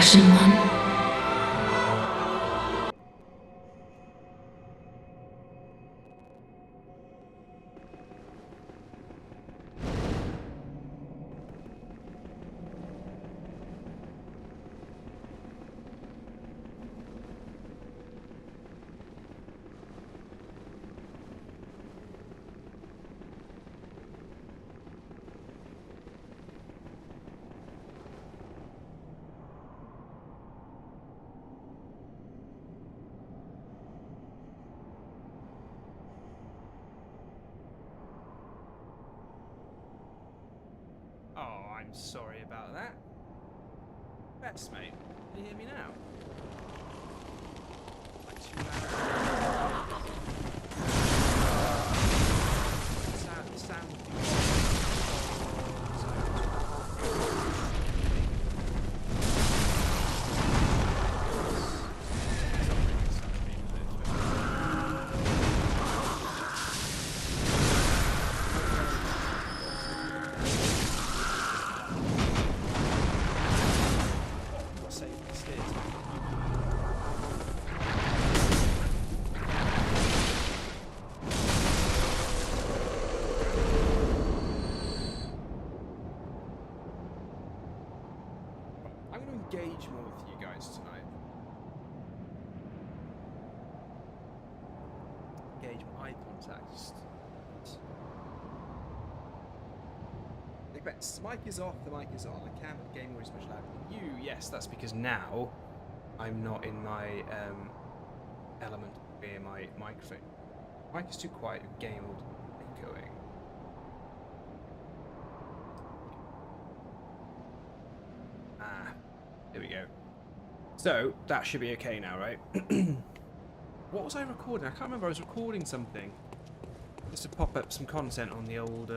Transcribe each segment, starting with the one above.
Ashen One. Oh, I'm sorry about that. Best, mate. Can you hear me now? Like too loud. Sound. Engage more with you guys tonight. Engage my eye contact. The mic is off, the mic is on. I can't have the game always much louder than you. Yes, that's because now I'm not in my element via my microphone. Mic is too quiet, the game will get going. There we go. So, that should be okay now, right? What was I recording? I can't remember. I was recording something. Just to pop up some content on the old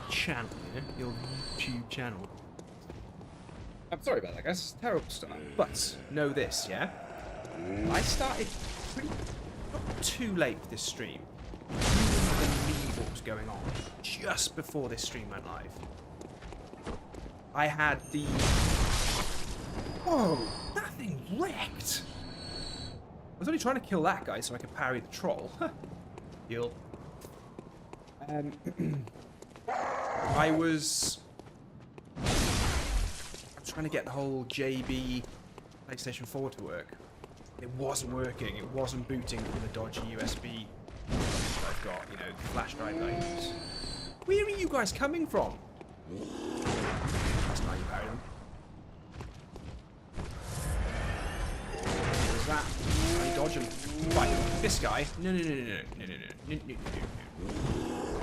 channel, the old YouTube channel. I'm sorry about that, guys. It's a terrible start. But, know this, yeah? I started not too late with this stream. You wouldn't believe what was going on just before this stream went live. I had the... Whoa! That thing wrecked! I was only trying to kill that guy so I could parry the troll. Heal. I was trying to get the whole JB PlayStation 4 to work. It wasn't working. It wasn't booting from the dodgy USB that I've got, you know, the flash drive that I use. Where are you guys coming from? That's not how you parry them. What's that? How you dodge him? Right, this guy. No.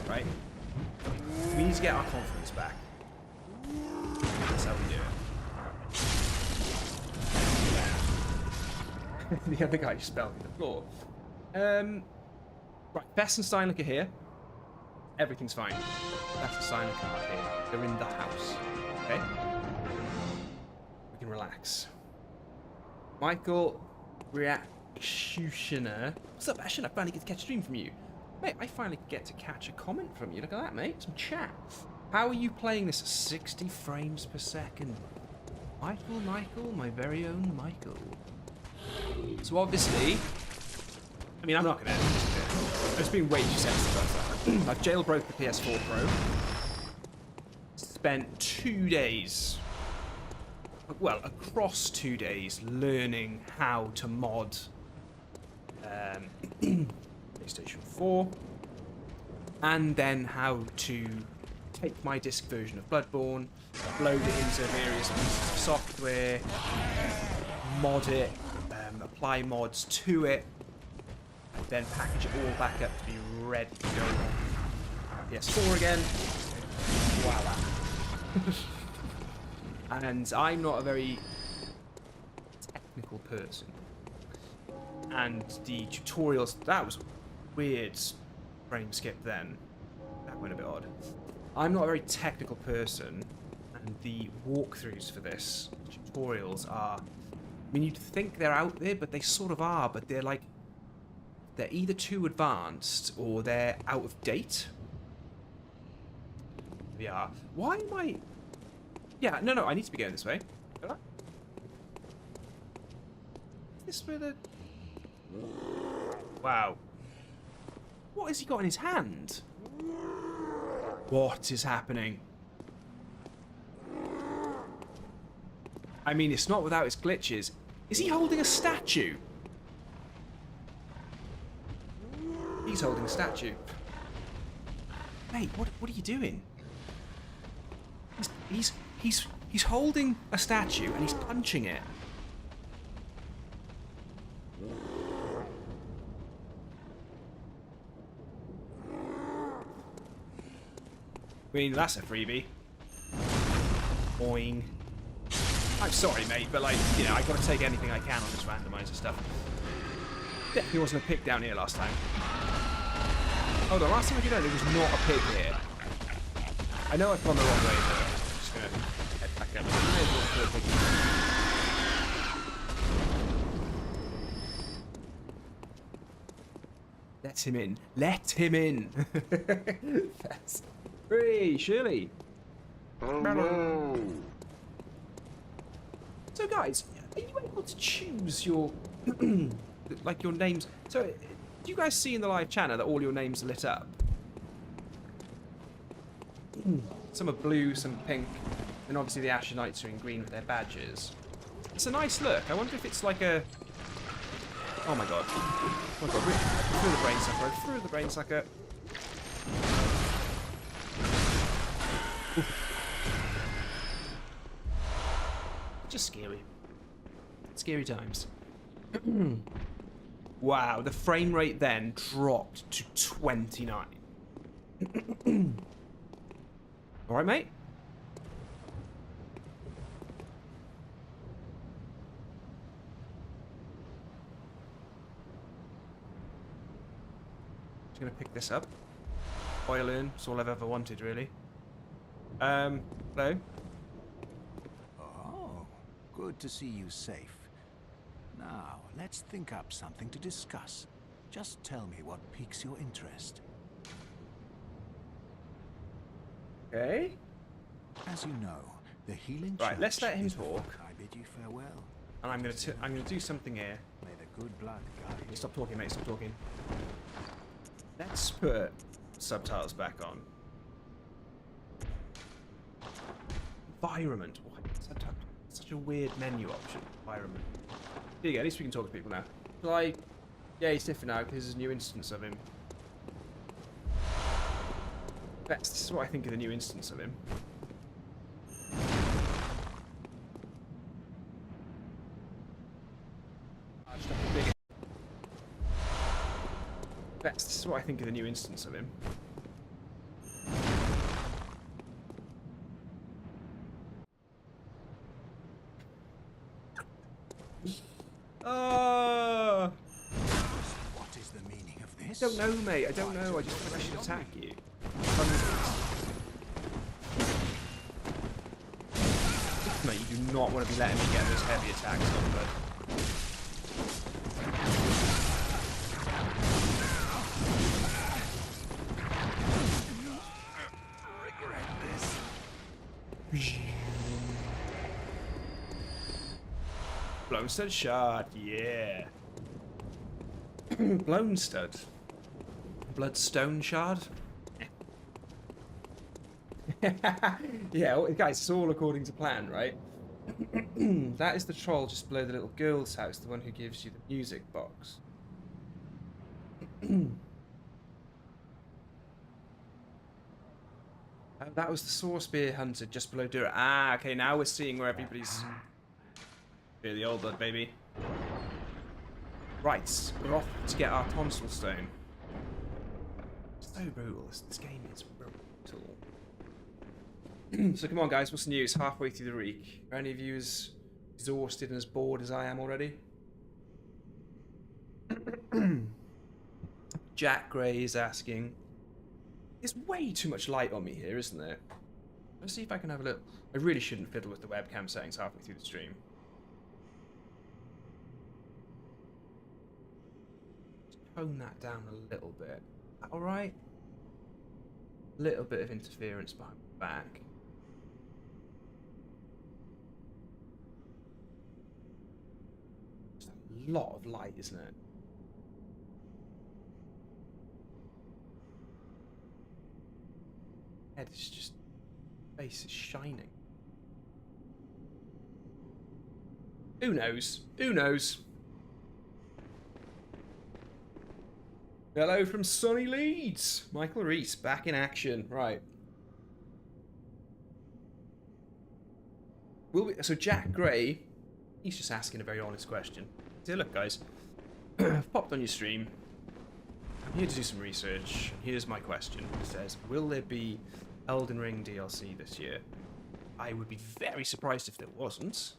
Right? We need to get our confidence back. That's how we do it. The other guy just fell to the floor. Right, Fessenstein, look at here. Everything's fine. Fessenstein, look at here. They're in the house. Okay? We can relax. Michael Reactioner. What's up, Ashen? I finally get to catch a stream from you. Mate, I finally get to catch a comment from you. Look at that, mate. Some chat. How are you playing this at 60 frames per second? Michael, my very own Michael. So obviously, I mean, I'm not going to edit this bit. It's been way too sensitive. I've jailbroken the PS4 Pro. Spent 2 days, well, across 2 days, learning how to mod PlayStation 4, and then how to take my disc version of Bloodborne, upload it into various pieces of software, mod it, apply mods to it, and then package it all back up to be ready to go on PS4 again. Wow. And I'm not a very technical person. And the tutorials, that was a weird frame skip then. That went a bit odd. I'm not a very technical person, and the walkthroughs for this, tutorials are, I mean, you'd think they're out there, but they sort of are, but they're like, they're either too advanced or they're out of date. They are. Why am I... Yeah, no, I need to be going this way. Don't I? Is this where the... Wow. What has he got in his hand? What is happening? I mean, it's not without its glitches. Is he holding a statue? He's holding a statue. Mate, what are you doing? He's holding a statue and he's punching it. I mean, that's a freebie. Boing. I'm sorry, mate, but like, you know, I gotta take anything I can on this randomizer stuff. Definitely wasn't a pig down here last time. Hold on, last time I did that, there was not a pig here. I know I've gone the wrong way, but I'm just gonna head back up. Let him in. Let him in. That's free, surely. Oh no! So guys, are you able to choose your like your names? So do you guys see in the live channel that all your names are lit up? Some are blue, some pink, and obviously the Ashenites are in green with their badges. It's a nice look. I wonder if it's like a... Oh my god. Oh my god, through the brain sucker, through the brain sucker. Just scary. Scary times. Wow, the frame rate then dropped to 29. Alright, mate? Just gonna pick this up. Oil in, it's all I've ever wanted, really. Hello? Oh, good to see you safe. Now, let's think up something to discuss. Just tell me what piques your interest. Okay. As you know, the healing Right, let's church let him is the talk. folk I bid you farewell. And I'm gonna do something here. May the good blood guide you. Stop talking, mate, stop talking. Let's put subtitles back on. Environment. What? Such a weird menu option. Environment. Here you go, at least we can talk to people now. Like, yeah, he's different now because there's a new instance of him. This is what I think of the new instance of him. This is what I think of the new instance of him. What is the meaning of this? I don't know, mate. I don't know. I just feel like I should attack you. Mate, you do not want to be letting me get those heavy attacks on, bud. Regret this. Blown stud shard, yeah. Blown stud. Bloodstone shard. Yeah, well, guys, it's all according to plan, right? That is the troll just below the little girl's house, the one who gives you the music box. That was the source spear hunter just below Dura. Ah, okay, now we're seeing where everybody's... Fear the old blood, baby. Right, we're off to get our tonsil stone. So brutal, this game is brutal. So come on guys, what's the news? Halfway through the week. Are any of you as exhausted and as bored as I am already? Jack Gray is asking, there's way too much light on me here, isn't there? Let's see if I can have a look. I really shouldn't fiddle with the webcam settings halfway through the stream. Tone that down a little bit. Alright? Little bit of interference behind my back. a lot of light, isn't it? Head is just... face is shining. Who knows? Who knows? Hello from sunny Leeds. Michael Reese, back in action. Right. So Jack Gray, he's just asking a very honest question. Say, look guys, I've popped on your stream. I'm here to do some research. Here's my question. It says, will there be Elden Ring DLC this year? I would be very surprised if there wasn't.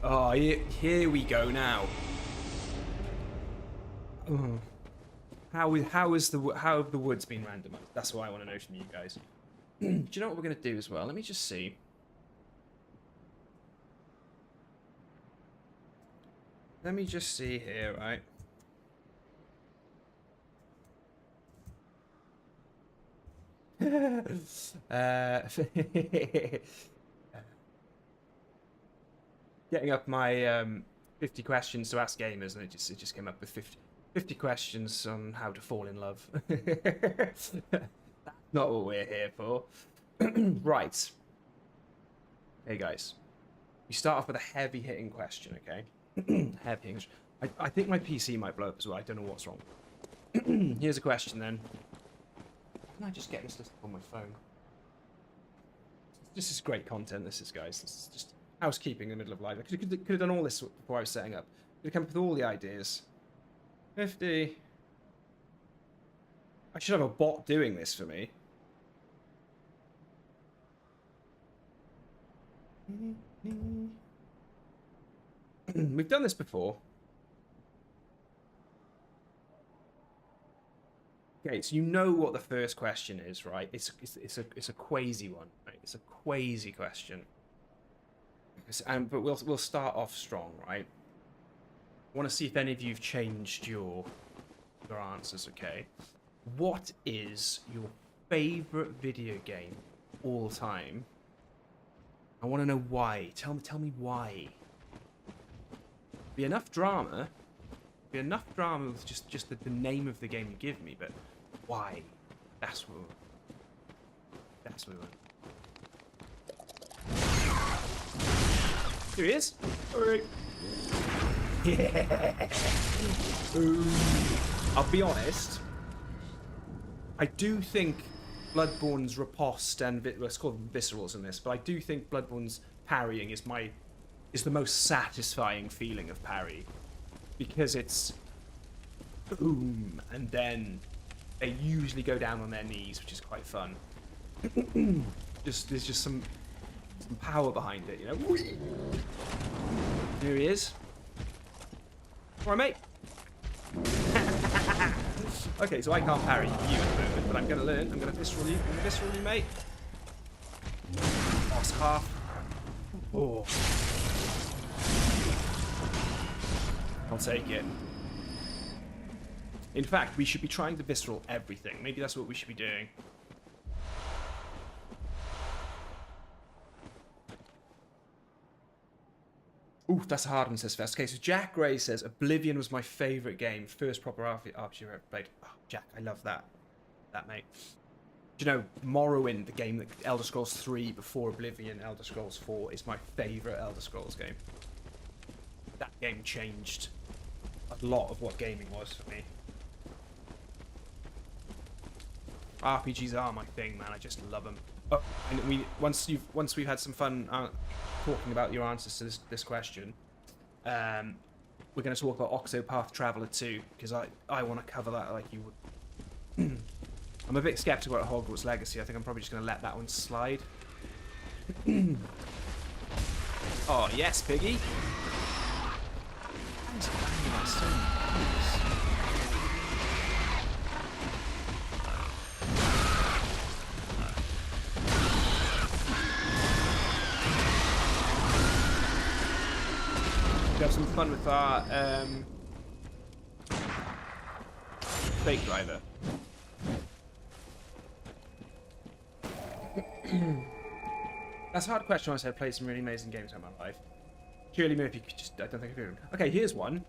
Oh, here we go now. Oh. How have the woods been randomized? That's what I want to know from you guys. Do you know what we're going to do as well? Let me just see. Let me just see here, right? Getting up my 50 questions to ask gamers, and it just came up with 50 questions on how to fall in love. That's not what we're here for. Right. Hey guys, we start off with a heavy-hitting question, okay? Heavy hitting. I think my PC might blow up as well. I don't know what's wrong. Here's a question then. Can I just get this listed on my phone? This is great content, this is, guys. This is just housekeeping in the middle of live. I could have done all this before I was setting up. Could have come up with all the ideas. 50. I should have a bot doing this for me. We've done this before. Okay, so you know what the first question is, right? It's a quasi one, right? It's a quasi question. But we'll start off strong, right? I want to see if any of you've changed your answers. Okay, what is your favorite video game all time? I want to know why. Tell me why. Be enough drama. Be enough drama with just the name of the game you give me, but why? That's what we want. Here he is. Alright. Yeah. I'll be honest. I do think Bloodborne's riposte and let's call them viscerals in this, but I do think Bloodborne's parrying is the most satisfying feeling of parry, because it's boom, and then they usually go down on their knees, which is quite fun. There's just some power behind it, you know. Here he is. All right, mate. Okay, so I can't parry you at the moment, but I'm gonna learn. I'm gonna visceral you, mate. Lost half. Oh. I'll take it. In fact, we should be trying to visceral everything. Maybe that's what we should be doing. Ooh, that's a hard one, says Fest. Okay, so Jack Gray says, Oblivion was my favourite game. First proper RPG I've ever played. Oh, Jack, I love that. That, mate. Do you know, Morrowind, the game that Elder Scrolls 3 before Oblivion, Elder Scrolls 4, is my favourite Elder Scrolls game. That game changed a lot of what gaming was for me. RPGs are my thing, man. I just love them. Oh, and once we've had some fun talking about your answers to this question, we're going to talk about Octopath Traveler 2, because I want to cover that like you would. I'm a bit skeptical about Hogwarts Legacy. I think I'm probably just going to let that one slide. Oh yes, Piggy. Thanks for banging my son. We have some fun with our fake driver. That's a hard question. I said, played some really amazing games in my life. Shirley Murphy, I don't think I've heard. Okay, here's one.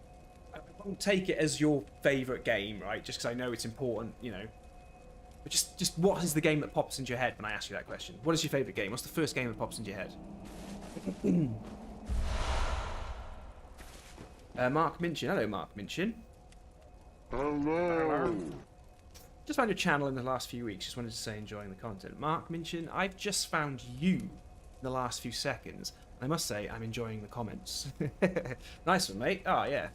I won't take it as your favourite game, right? Just because I know it's important, you know. But just what is the game that pops into your head when I ask you that question? What is your favourite game? What's the first game that pops into your head? Mark Minchin. Hello, Mark Minchin. Hello. Just found your channel in the last few weeks. Just wanted to say enjoying the content. Mark Minchin, I've just found you in the last few seconds. I must say, I'm enjoying the comments. Nice one, mate. Oh, yeah.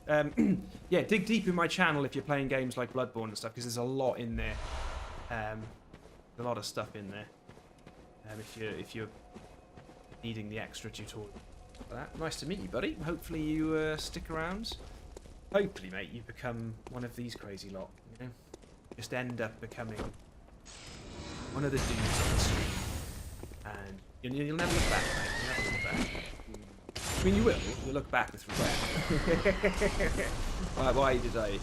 Yeah, dig deep in my channel if you're playing games like Bloodborne and stuff, because there's a lot in there. A lot of stuff in there. If you're needing the extra tutorial for that. Nice to meet you, buddy. Hopefully you stick around. Hopefully, mate, you become one of these crazy lot, you know? Just end up becoming one of the dudes on the stream. And you'll never look back, mate. You'll never look back. I mean, you will. You'll look back with regret. Why did I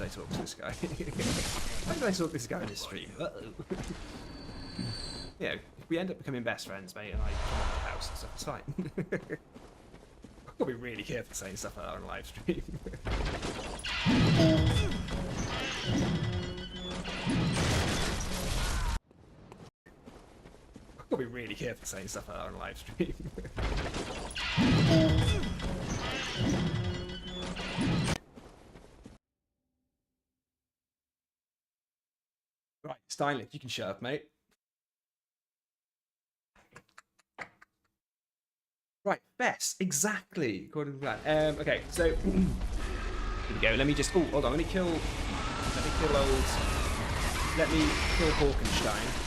talk to this guy? Why did I talk to this guy on this stream? Uh-oh. You know, if we end up becoming best friends, mate, and I come into your house and stuff, it's fine. I've got to be really careful saying stuff like that on a live stream. I've got to be really careful saying stuff like that on a live stream. Right, Steinlich, you can shut up, mate. Right, Bess, exactly, according to that. Okay, so here we go. Let me just. Oh, hold on. Let me kill old. Let me kill Horkenstein.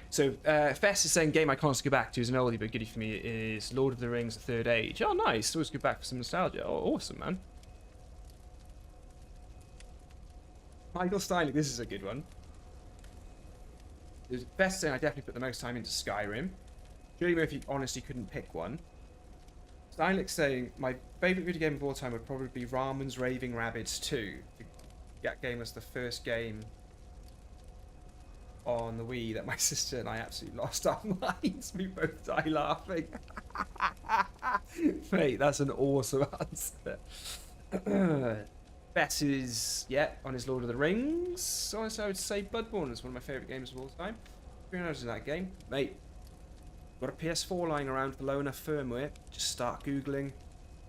So, Fess is saying game I can't go back to is an oldie but goodie for me is Lord of the Rings: The Third Age. Oh, nice. Always go back for some nostalgia. Oh, awesome, man. Michael Steinlich, this is a good one. Fess saying I definitely put the most time into Skyrim. Julie Murphy honestly couldn't pick one. Steinlich saying my favourite video game of all time would probably be Ramon's Raving Rabbids 2. That game was the first game on the Wii that my sister and I absolutely lost our minds. We both die laughing. Mate, that's an awesome answer. Bess is, yeah, on his Lord of the Rings. Honestly, I would say Bloodborne is one of my favourite games of all time. 3 hours in that game. Mate, got a PS4 lying around with low enough firmware. Just start Googling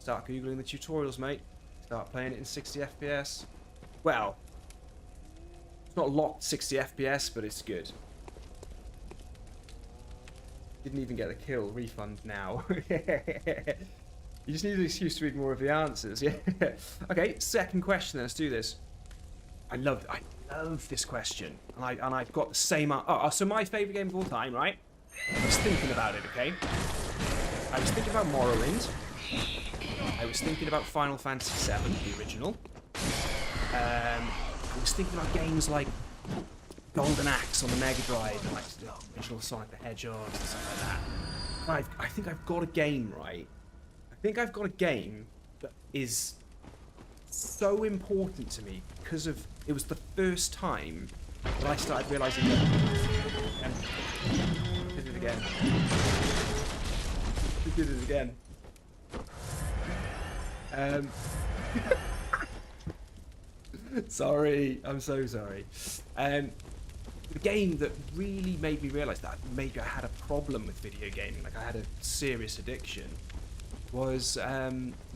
the tutorials, mate. Start playing it in 60 FPS. Well, it's not locked 60 FPS, but it's good. Didn't even get a kill. Refund now. You just need an excuse to read more of the answers, yeah? Okay, second question, let's do this. I love this question. And I've got the same... so my favourite game of all time, right? I was thinking about it, okay? I was thinking about Morrowind. I was thinking about Final Fantasy VII, the original. I was thinking about games like Golden Axe on the Mega Drive and like the original Sonic the Hedgehog and stuff like that. I think I've got a game, right? I think I've got a game that is so important to me because of it was the first time that I started realising that. Did it again. We did it again. Sorry, I'm so sorry. The game that really made me realise that maybe I had a problem with video gaming, like I had a serious addiction, was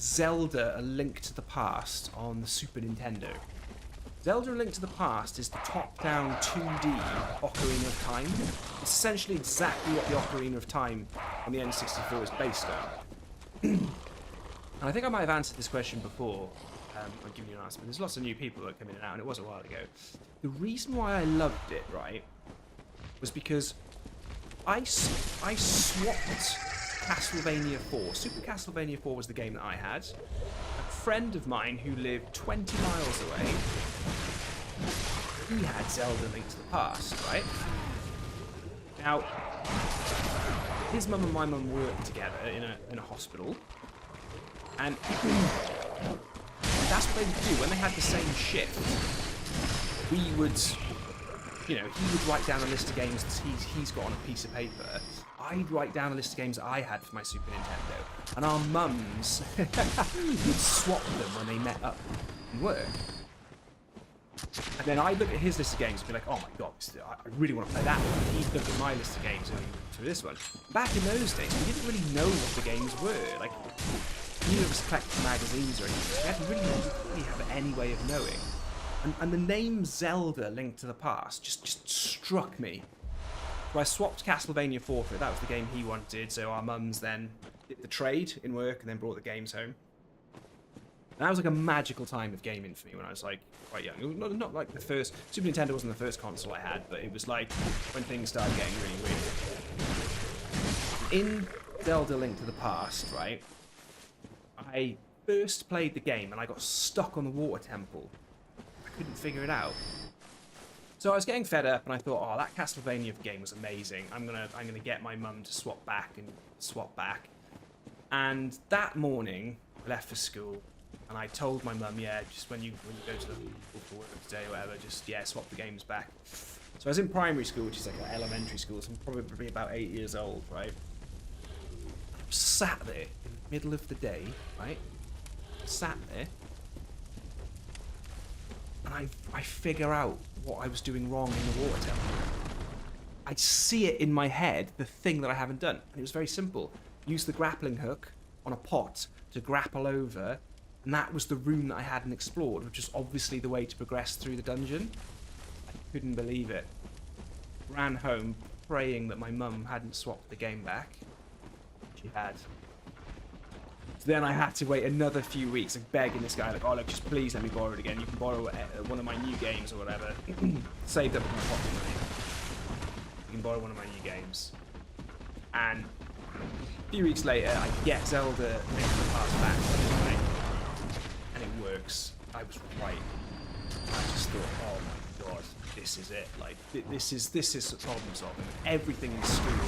Zelda: A Link to the Past on the Super Nintendo. Zelda: A Link to the Past is the top-down 2D Ocarina of Time. It's essentially exactly what the Ocarina of Time on the N64 is based on. And I think I might have answered this question before. I'll give you an answer, but there's lots of new people that come in and out, and it was a while ago. The reason why I loved it, right, was because I swapped Castlevania 4. Super Castlevania 4 was the game that I had. A friend of mine who lived 20 miles away, he had Zelda: Link to the Past, right? Now, his mum and my mum worked together in a hospital, and That's what they would do when they had the same shift. We would, you know, he would write down a list of games that he's got on a piece of paper. I'd write down a list of games that I had for my Super Nintendo, and our mums would swap them when they met up in work. And then I'd look at his list of games and be like, oh my god, I really want to play that one. He'd look at my list of games and for this one. Back in those days, we didn't really know what the games were. Like, neither of us collected magazines or anything. We didn't really have any way of knowing. And the name Zelda: Link to the Past just struck me. So I swapped Castlevania 4 for it. That was the game he wanted. So our mums then did the trade in work and then brought the games home. And that was like a magical time of gaming for me when I was like quite young. It was not like the first Super Nintendo wasn't the first console I had, but it was like when things started getting really weird. In Zelda: Link to the Past, right? I first played the game and I got stuck on the water temple. I couldn't figure it out. So I was getting fed up and I thought, oh, that Castlevania game was amazing. I'm gonna get my mum to swap back. And that morning, I left for school and I told my mum, yeah, just when you go to the for work today or whatever, just swap the games back. So I was in primary school, which is like an elementary school, so I'm probably about 8 years old, right? I sat there in the middle of the day, right? Sat there, and I figure out what I was doing wrong in the water temple. I'd see it in my head, the thing that I haven't done. And it was very simple. Use the grappling hook on a pot to grapple over, and that was the room that I hadn't explored, which is obviously the way to progress through the dungeon. I couldn't believe it. Ran home praying that my mum hadn't swapped the game back. She had. So then I had to wait another few weeks, like begging this guy, like, oh look, just please let me borrow it again. You can borrow one of my new games or whatever. Saved up my pocket money. You can borrow one of my new games. And a few weeks later, I get Zelda Link to the Past back, right? And it works. I was right. I just thought, oh my god, this is it. Like, this is problem solving. Everything in school,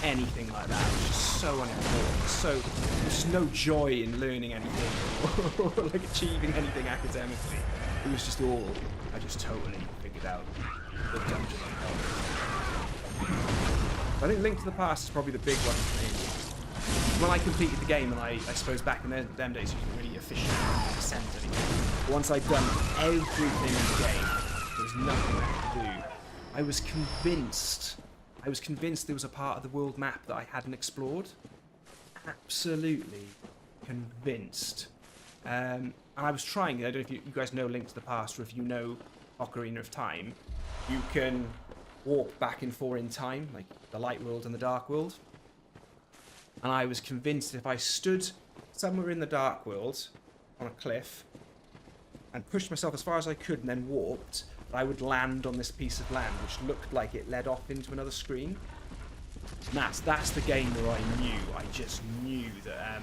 anything like that was just so unimportant. So there's just no joy in learning anything or like achieving anything academically. It was just all, I just totally figured out the dungeon I think Link to the Past is probably the big one for me. When I completed the game, and I suppose back in them days you didn't really officially percent anything. But once I'd done everything in the game, there was nothing left to do. I was convinced there was a part of the world map that I hadn't explored. Absolutely convinced. And I was trying, I don't know if you guys know Link to the Past, or if you know Ocarina of Time, you can walk back and forth in time, like the light world and the dark world. And I was convinced if I stood somewhere in the dark world on a cliff and pushed myself as far as I could and then warped, I would land on this piece of land which looked like it led off into another screen. And that's the game where I just knew that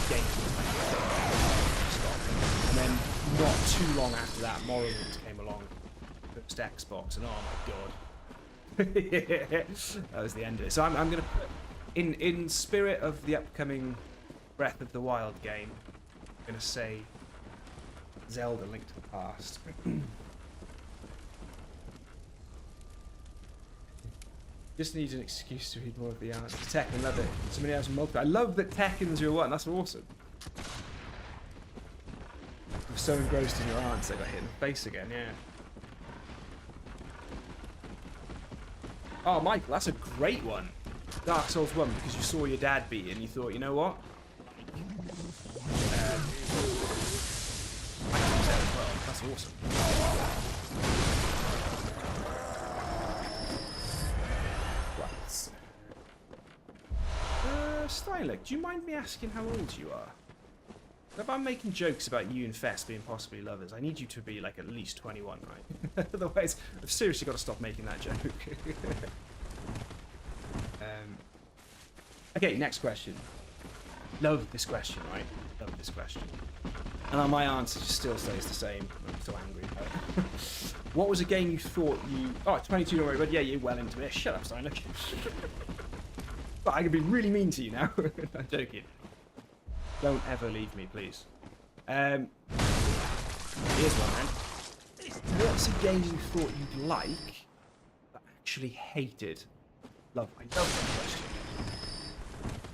game stopped. And then not too long after that, Morrowind came along, first Xbox, and oh my god. That was the end of it. So I'm gonna put in spirit of the upcoming Breath of the Wild game, I'm gonna say Zelda: Link to the Past. Just need an excuse to read more of the answers. Tekken, love it. Somebody else multiplayer. I love that Tekken's your one. That's awesome. I'm so engrossed in your answer. I got hit in the face again. Yeah. Oh, Michael, that's a great one. Dark Souls 1 because you saw your dad beat it and you thought, you know what? I can use that as well. That's awesome. Right. Stylic, do you mind me asking how old you are? If I'm making jokes about you and Fess being possibly lovers, I need you to be like at least 21, right? Otherwise, I've seriously got to stop making that joke. Okay, next question. Love this question, right? Love this question. And my answer just still stays the same. I'm still angry about it. What was a game you thought you... Oh, 22, don't worry, but yeah, you're well into it. Shut up, Steiner. But I can be really mean to you now. I'm joking. Don't ever leave me, please. Here's one, then. What's a game you thought you'd like, but actually hated? I love that question.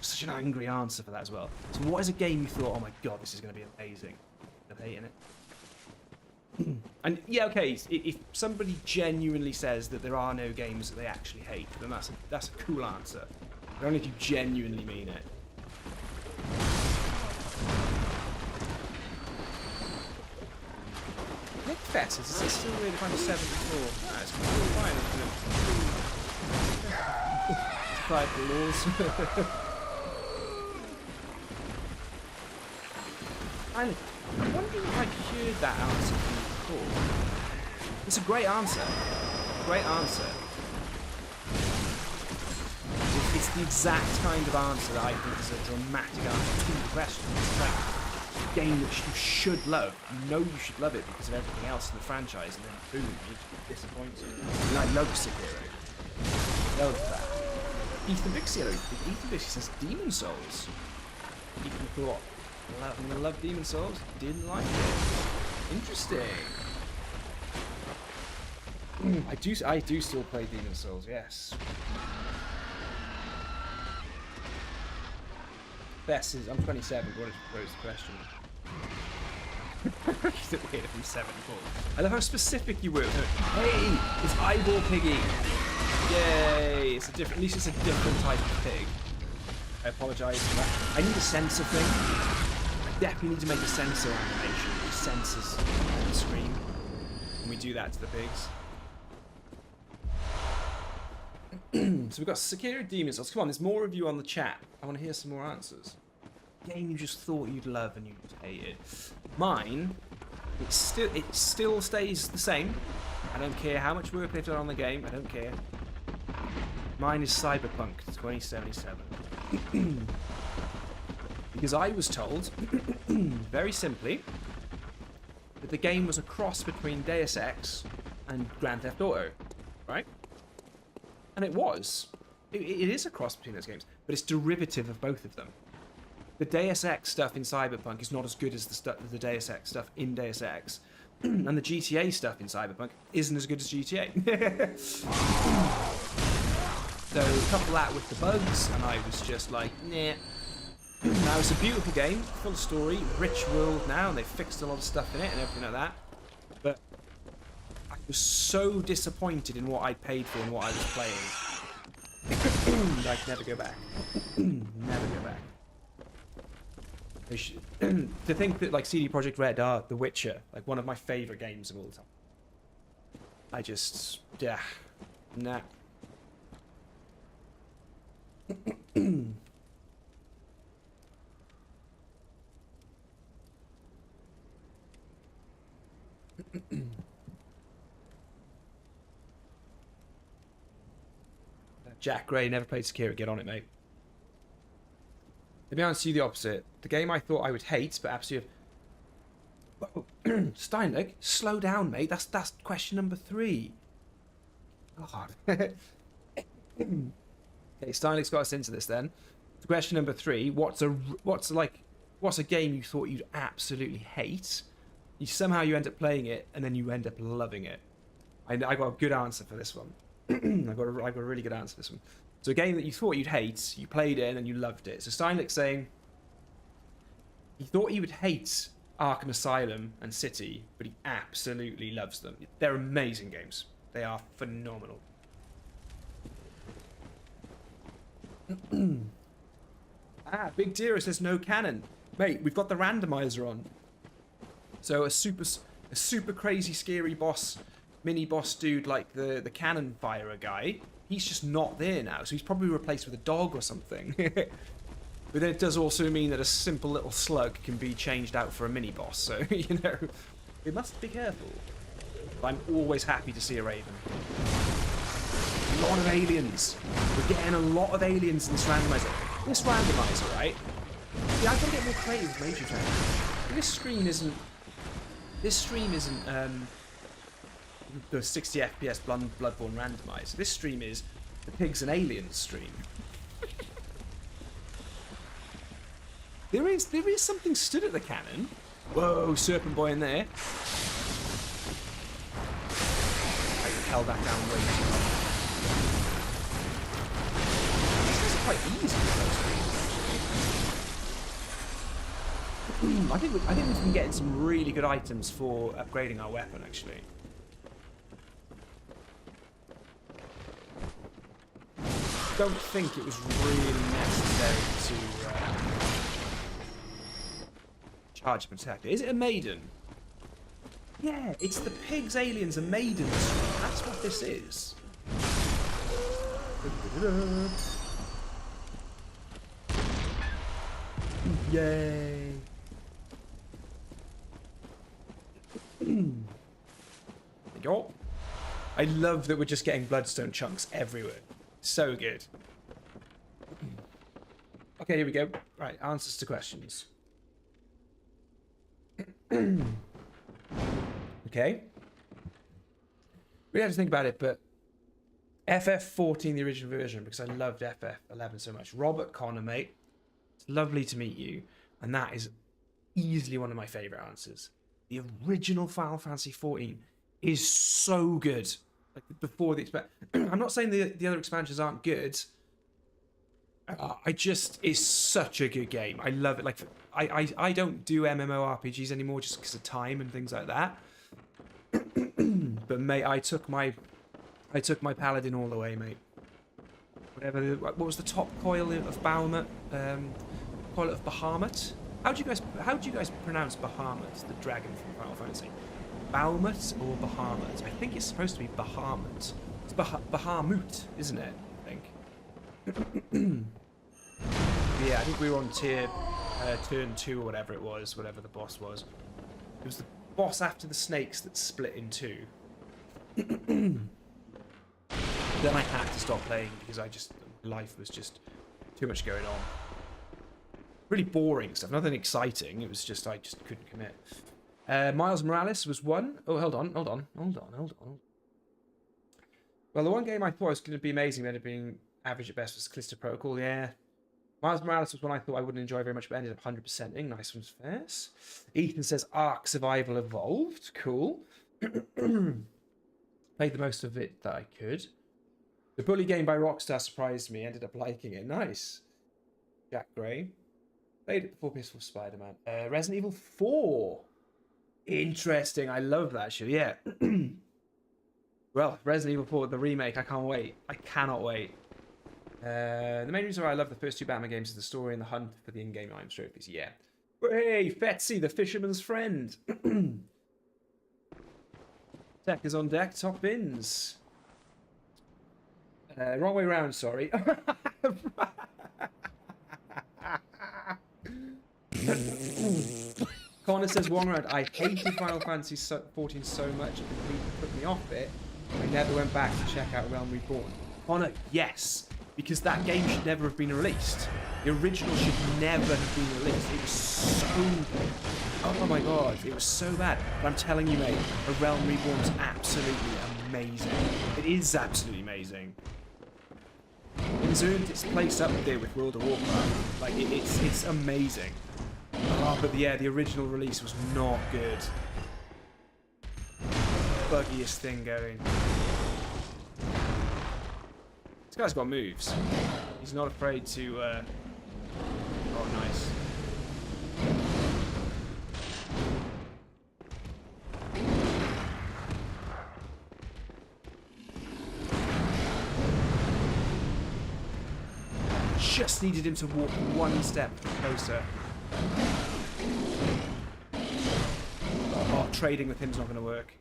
Such an angry answer for that as well. So what is a game you thought, oh my god, this is going to be amazing? I'm hating it. And yeah, okay, if somebody genuinely says that there are no games that they actually hate, then that's a cool answer. But only if you genuinely mean it. Nick Fess, is this still really kind of 74? Ah, it's completely fine, isn't it? 5 laws. I'm wondering if I've heard that answer before. It's a great answer. Great answer. It's the exact kind of answer that I think is a dramatic answer to the question. It's like a game that you should love. You know you should love it because of everything else in the franchise, and then boom, you're disappointed. And I love Sekiro. Love that. Ethan Vixio says Demon Souls. Ethan thought, I'm gonna love Demon Souls. Didn't like it. Interesting. I do still play Demon Souls. Yes. Best is I'm 27. Wanted to pose the question. Is it weird if I'm 74? I love how specific you were. Hey, it's Eyeball Piggy. Yay! It's a different. At least it's a different type of pig. I apologise for that. I need a sensor thing. Definitely need to make a sensor animation which senses the screen when we do that to the pigs. So we've got Sekiro Demon Souls. Come on, there's more of you on the chat. I want to hear some more answers. Game you just thought you'd love and you just hated. Mine, it still stays the same. I don't care how much work they've done on the game. I don't care. Mine is Cyberpunk 2077. Because I was told, very simply, that the game was a cross between Deus Ex and Grand Theft Auto, right? And it was. It is a cross between those games, but it's derivative of both of them. The Deus Ex stuff in Cyberpunk is not as good as the Deus Ex stuff in Deus Ex, and the GTA stuff in Cyberpunk isn't as good as GTA. So couple that with the bugs, and I was just like, nah. Now it's a beautiful game, full of story, rich world now, and they've fixed a lot of stuff in it and everything like that. But I was so disappointed in what I paid for and what I was playing. I could never go back. Never go back. To think that like CD Projekt Red are The Witcher, like one of my favourite games of all time. I just, yeah, nah. Jack Gray never played Sekiro. Get on it, mate. Let me answer you the opposite. The game I thought I would hate, but absolutely. Whoa. Steinlich, slow down, mate. That's question number 3. God. Okay, Steinlich's got us into this then. Question number 3. What's a game you thought you'd absolutely hate? Somehow you end up playing it and then you end up loving it. I got a good answer for this one. I got a really good answer for this one. So a game that you thought you'd hate, you played it and then you loved it. So Steinlich's saying he thought he would hate Arkham Asylum and City, but he absolutely loves them. They're amazing games. They are phenomenal. Big Dearest says no canon. Mate, we've got the randomizer on. So a super crazy scary boss, mini boss dude like the cannon firer guy, he's just not there now. So he's probably replaced with a dog or something. But then it does also mean that a simple little slug can be changed out for a mini boss. So, you know, we must be careful. But I'm always happy to see a raven. A lot of aliens. We're getting a lot of aliens in this randomizer. This randomizer, right? Yeah, I've got to get more creative with Major Channel. This stream isn't the 60 FPS Bloodborne randomizer. This stream is the pigs and aliens stream. There is something stood at the cannon. Whoa, serpent boy in there. I held that down way too long. These guys are quite easy with those things, actually. I think we've been getting some really good items for upgrading our weapon, actually. Don't think it was really necessary to charge and protect it. Is it a maiden? Yeah, it's the pigs, aliens, and maidens. That's what this is. Yay! There you go. I love that we're just getting bloodstone chunks everywhere. So good. Okay, here we go. Right, answers to questions. Okay. We have to think about it, but FF14, the original version, because I loved FF11 so much. Robert Connor, mate. It's lovely to meet you. And that is easily one of my favourite answers. The original Final Fantasy 14 is so good. Like before the I'm not saying the other expansions aren't good. It's such a good game. I love it. Like I don't do MMORPGs anymore just because of time and things like that. But mate, I took my paladin all the way, mate. What was the top coil of Bahamut? Coil of Bahamut. How do you guys pronounce Bahamut, the dragon from Final Fantasy? Bahamut or Bahamut? I think it's supposed to be Bahamut. It's Bahamut, isn't it? I think. Yeah, I think we were on turn 2 or whatever it was, whatever the boss was. It was the boss after the snakes that split in two. Then I had to stop playing because life was just too much going on. Really boring stuff, nothing exciting. It was just, I just couldn't commit. Miles Morales was one. Oh, hold on. Well, the one game I thought was going to be amazing, ended up being average at best, was Callisto Protocol, yeah. Miles Morales was one I thought I wouldn't enjoy very much, but ended up 100%ing. Nice one's first. Ethan says Ark Survival Evolved. Cool. Played the most of it that I could. The Bully game by Rockstar surprised me. Ended up liking it. Nice. Jack Gray. Played it before PS4 Spider-Man. Resident Evil 4. Interesting. I love that shit. Yeah. Well, Resident Evil 4, the remake. I can't wait. I cannot wait. The main reason why I love the first two Batman games is the story and the hunt for the in-game items trophies. Yeah. Hey, Fetsy, the fisherman's friend. Tech is on deck. Top bins. Wrong way round, sorry. Connor says, one round, I hated Final Fantasy 14 so much it completely put me off it. I never went back to check out Realm Reborn. Connor, yes, because that game should never have been released. The original should never have been released. It was so... Oh my god, it was so bad. But I'm telling you, mate, A Realm Reborn is absolutely amazing. It is absolutely amazing. It's earned its place up there with World of Warcraft. Like, it's amazing. Oh, but yeah, the original release was not good. Buggiest thing going. This guy's got moves. He's not afraid to... Oh, nice. Just needed him to walk one step closer. Oh, trading with him's not going to work.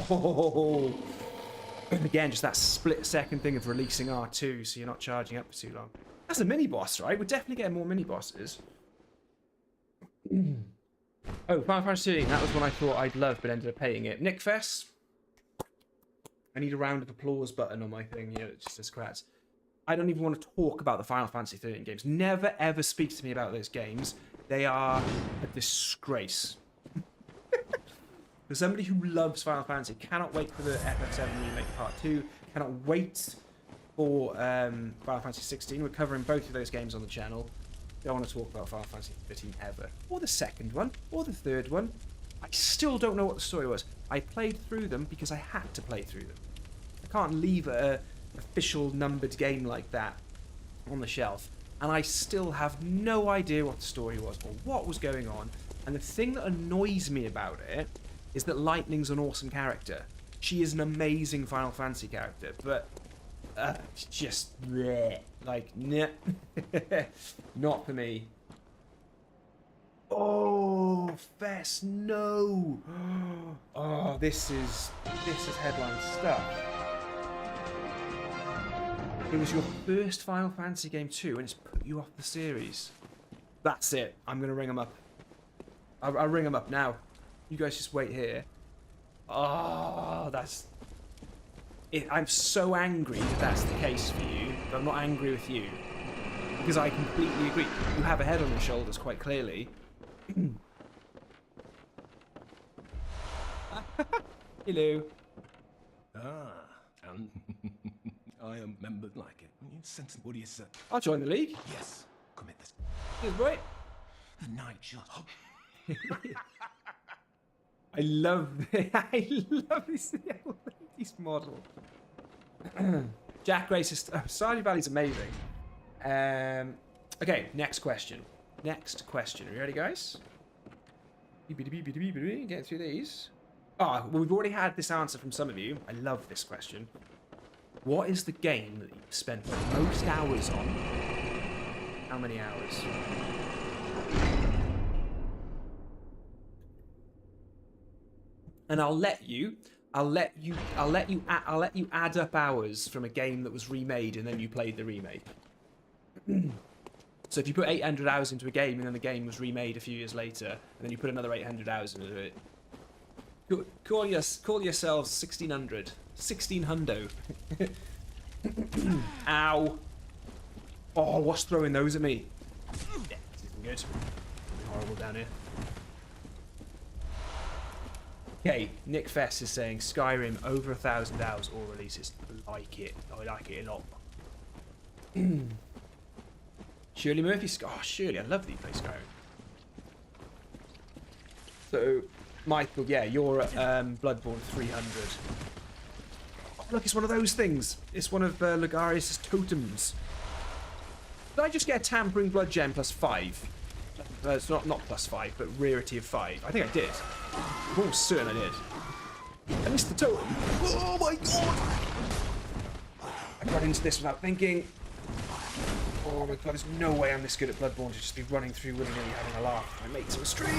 Oh. Again, just that split-second thing of releasing R2 so you're not charging up for too long. That's a mini-boss, right? We're definitely getting more mini-bosses. Oh, Final Fantasy 13. That was one I thought I'd love, but ended up hating it. Nick Fest. I need a round of applause button on my thing. Yeah, it just says crats. I don't even want to talk about the Final Fantasy 13 games. Never, ever speak to me about those games. They are a disgrace. For somebody who loves Final Fantasy, cannot wait for the FF7 Remake Part 2, cannot wait for Final Fantasy 16. We're covering both of those games on the channel. Don't want to talk about Final Fantasy 13 ever. Or the second one, or the third one. I still don't know what the story was. I played through them because I had to play through them. I can't leave a official numbered game like that on the shelf. And I still have no idea what the story was or what was going on. And the thing that annoys me about it is that Lightning's an awesome character. She is an amazing Final Fantasy character, but just bleh. Like, nah. Not for me. Oh, Fess, no. Oh, this is headline stuff. It was your first Final Fantasy game too, and it's put you off the series. That's it. I'm gonna ring them up. I'll ring them up now. You guys just wait here. Oh, that's it. I'm so angry that that's the case for you, but I'm not angry with you. Because I completely agree. You have a head on your shoulders, quite clearly. Hello. And I am membered like it. What do you say? I'll join the league. Yes. Commit this. Cheers, boy. The night shut up. I love this model. Jack Racist. Stardew Valley's amazing. Okay, next question. Are you ready, guys? Get through these. Well, we've already had this answer from some of you. I love this question. What is the game that you've spent the most hours on? How many hours? And I'll let you add up hours from a game that was remade and then you played the remake. So if you put 800 hours into a game and then the game was remade a few years later, and then you put another 800 hours into it, call yourselves 1600. 1600. Ow. Oh, what's throwing those at me? Yeah, this isn't good. Horrible down here. Okay, Nick Fess is saying Skyrim over 1,000 hours all releases. I like it a lot. Shirley Murphy. Oh, Shirley, I love that you play Skyrim. So, Michael, yeah, you're at Bloodborne 300. Oh, look, it's one of those things. It's one of Lagarius' totems. Did I just get a Tampering Blood Gem plus 5? It's not plus 5, but rarity of 5. I think I did. I'm almost certain I did. I missed the totem. Oh my god! I got into this without thinking. Oh my god, there's no way I'm this good at Bloodborne to just be running through willy-nilly having a laugh. My mates on the stream.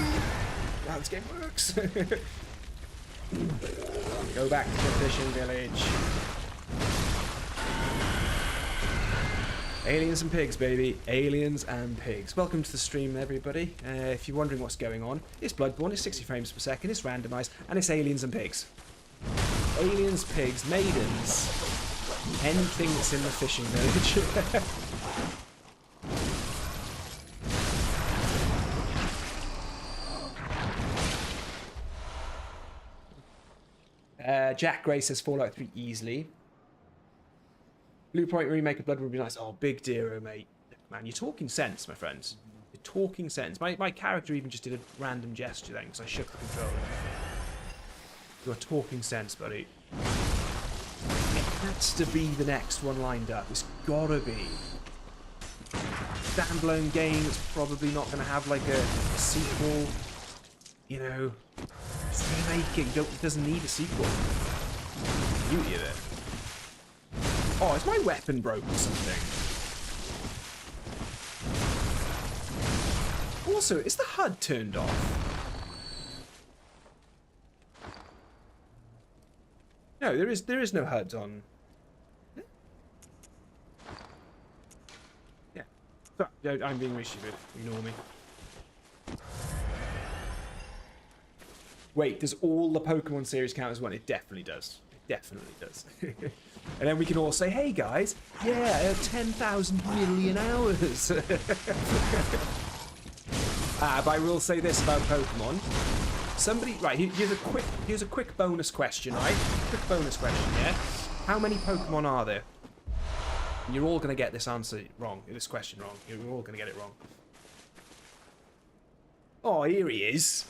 How this game works. Go back to the fishing village. Aliens and pigs, baby. Aliens and pigs. Welcome to the stream, everybody. If you're wondering what's going on, it's Bloodborne, it's 60 frames per second, it's randomized, and it's aliens and pigs. Aliens, pigs, maidens. Anything that's in the fishing village. Jack Gray says Fallout 3 easily. Blue Point remake of Blood would be nice. Oh, big dearo, mate. Man, you're talking sense, my friends. You're talking sense. My character even just did a random gesture then because I shook the controller. You're talking sense, buddy. It has to be the next one lined up. It's gotta be. Standalone game that's probably not going to have like a sequel. You know, it's remaking. It doesn't need a sequel. Beauty of it. Oh, is my weapon broke or something? Also, is the HUD turned off? No, there is no HUD on. Yeah. Sorry, I'm being really stupid. Ignore me. Wait, does all the Pokemon series count as one? It definitely does. It definitely does. And then we can all say, hey guys, yeah, 10,000 million hours. But I will say this about Pokemon. Somebody, right, here's a quick bonus question, right? Quick bonus question, yeah? How many Pokemon are there? And you're all going to get this answer wrong, this question wrong. You're all going to get it wrong. Oh, here he is.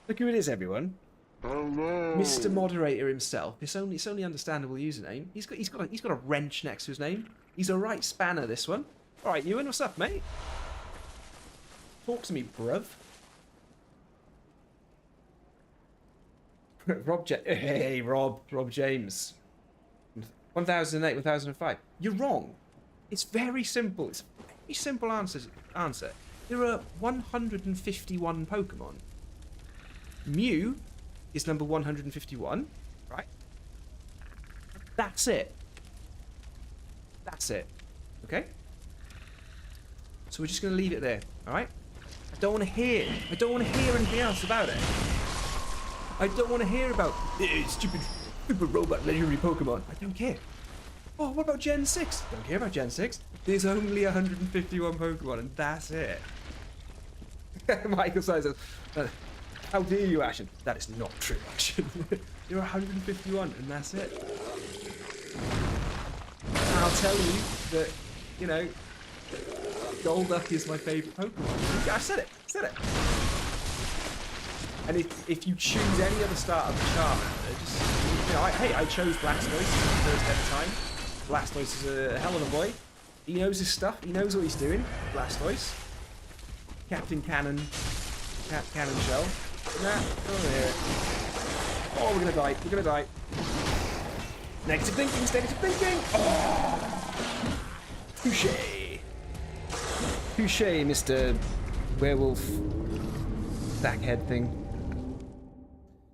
Look who it is, everyone. Hello. Mr. Moderator himself. It's only understandable username. He's got a wrench next to his name. He's a right spanner, this one. All right, Ewan, what's up, mate? Talk to me, bruv. Hey, Rob James. 1008, 1005. You're wrong. It's very simple. It's a very simple answer. There are 151 Pokemon. Mew is number 151, right? That's it. That's it. Okay? So we're just going to leave it there, all right? I don't want to hear anything else about it. I don't want to hear about stupid robot legendary Pokemon. I don't care. Oh, what about Gen 6? Don't care about Gen 6. There's only 151 Pokemon, and that's it. Michael says, how dare you, Ashen? That is not true, Ashen. There are 151, and that's it. And I'll tell you that, you know, Golduck is my favourite Pokemon. I said it. And if you choose any other starter for Charmander, just, you know, I chose Blastoise for the first ever time. Blastoise is a hell of a boy. He knows his stuff. He knows what he's doing. Blastoise. Captain Cannon. Cannon Shell. Nah, don't hear it. Oh, we're gonna die. Negative thinking. Oh! Touché, Mr. Werewolf Stackhead thing.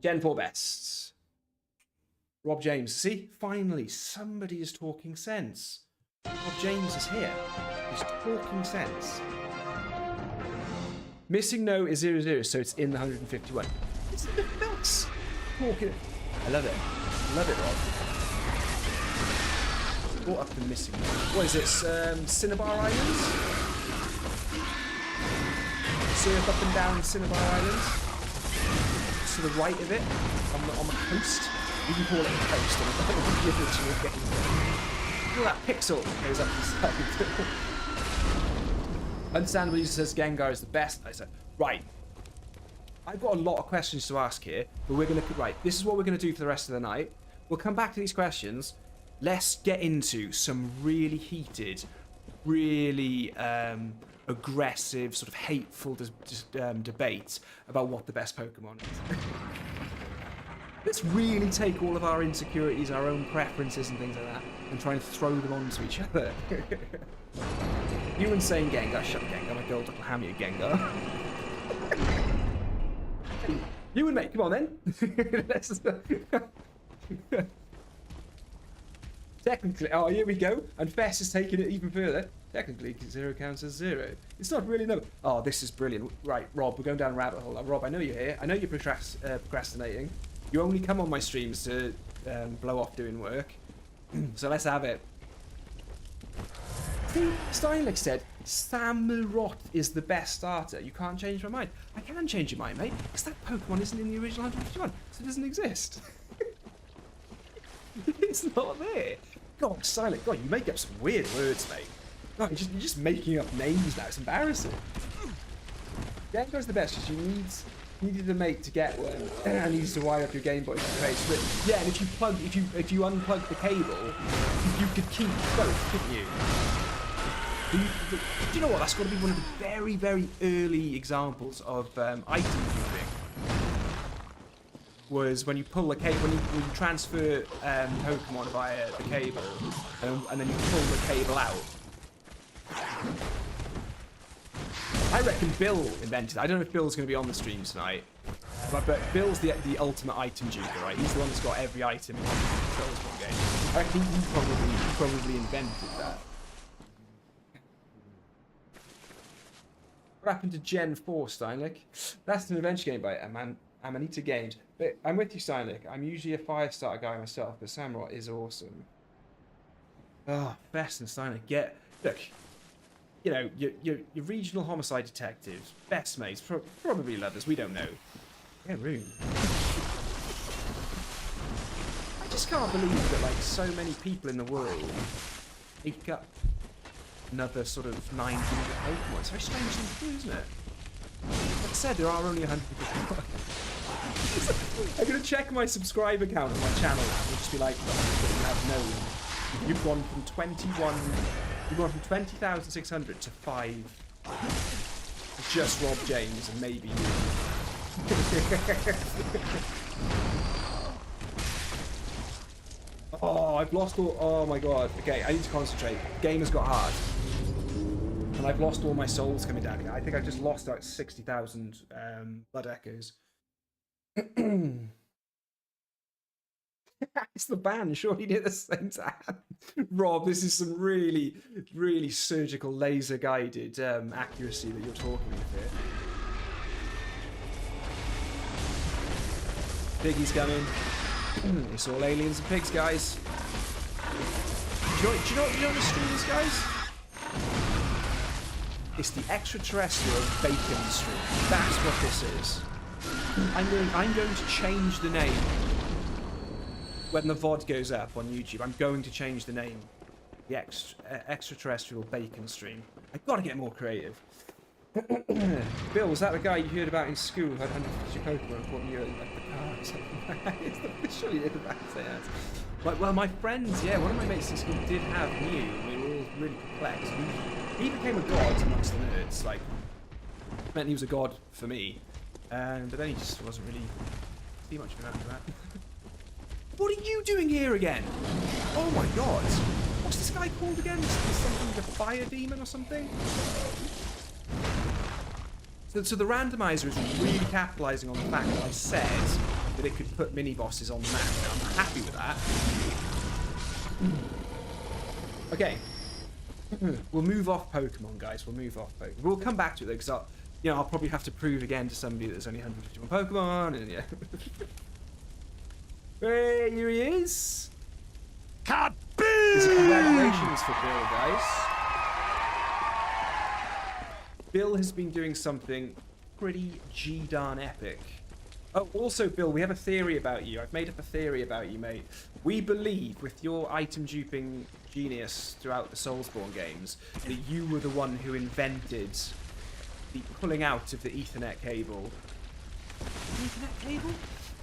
Gen 4 bests. Rob James. See? Finally, somebody is talking sense. Rob James is here. He's talking sense. Missing no is 00, so it's in the 151. It's the nuts. Talking. I love it. Rob. Brought up the missing no. What is it? Cinnabar Islands? Surf up and down Cinnabar Islands. To the right of it, on the coast. You can call it a coast on the original game. Look at that pixel that goes up the side. Understandable user says Gengar is the best. I said, right. I've got a lot of questions to ask here, but we're going to... Right, this is what we're going to do for the rest of the night. We'll come back to these questions. Let's get into some really heated, really aggressive, sort of hateful debate about what the best Pokemon is. Let's really take all of our insecurities, our own preferences and things like that, and try and throw them onto each other. You and saying Gengar, shut up Gengar, my girl will ham you Gengar. You and mate, come on then. Technically, oh, here we go. And Fess is taking it even further. Technically, 0 counts as 0. It's not really no. Oh, this is brilliant. Right, Rob, we're going down a rabbit hole. Rob, I know you're here. I know you're procrastinating. You only come on my streams to blow off doing work. So let's have it. See, Steinlich said, Samurott is the best starter. You can't change my mind. I can change your mind, mate. Because that Pokemon isn't in the original 151. So it doesn't exist. It's not there. God, Silent. God, you make up some weird words, mate. God, you're just making up names now. It's embarrassing. Gengar's the best because you needed a mate to get one, and needs to wire up your Game Boy face. But yeah, and if you unplug the cable, you could keep both, couldn't you? Do you know what? That's got to be one of the very, very early examples of item moving. Was when you pull the cable, when you transfer Pokemon via the cable, and then you pull the cable out. I reckon Bill invented it. I don't know if Bill's going to be on the stream tonight, but Bill's the ultimate item duper, right? He's the one that's got every item in the Soulsborne game. I think he probably invented that. What happened to Gen 4, Steinlich? That's an adventure game by Amanita Games. But I'm with you, Steinlich. I'm usually a 5-star guy myself, but Samurott is awesome. Oh, best and Steinlich. Look, you know, your regional homicide detectives, best mates, probably lovers, we don't know. Yeah, Rune. I just can't believe that, like, so many people in the world take up another sort of 900 Pokemon. It's a very strange thing to do, isn't it? Like I said, there are only 150. I'm going to check my subscriber count on my channel and just be like, you have known. You've gone from 20,600 to 5. Just Rob James and maybe you. Oh, I've lost all... Oh my god. Okay, I need to concentrate. The game has got hard. And I've lost all my souls coming down here. I think I just lost like 60,000 blood echoes. It's the ban. Surely did the same time. Rob, this is some really, really surgical laser guided accuracy that you're talking with here. Piggy's coming. It's all aliens and pigs, guys. Do you know what the stream is, guys? It's the extraterrestrial bacon stream. That's what this is. I'm going to change the name when the VOD goes up on YouTube. I'm going to change the name. The extraterrestrial bacon stream. I've got to get more creative. Bill, was that the guy you heard about in school who had 150 Pokemon and bought you like the car or something? Surely they did that. Like, well, my friends, yeah, one of my mates in school did have Mew, and we were all really perplexed. He became a god amongst the nerds. Like, meant he was a god for me, but then he just wasn't really too much of an after that. What are you doing here again? Oh my god! What's this guy called again? Is something the fire demon or something? So the randomizer is really capitalising on the fact that I said that it could put mini bosses on the map. I'm happy with that. Okay, we'll move off Pokemon, guys. We'll move off Pokemon. We'll come back to it though, because I'll probably have to prove again to somebody that there's only 151 Pokemon, and yeah. Hey, here he is. Congratulations for Bill, guys. Bill has been doing something pretty G-darn epic. Oh, also, Bill, we have a theory about you. I've made up a theory about you, mate. We believe, with your item duping genius throughout the Soulsborne games, that you were the one who invented the pulling out of the Ethernet cable. Ethernet cable?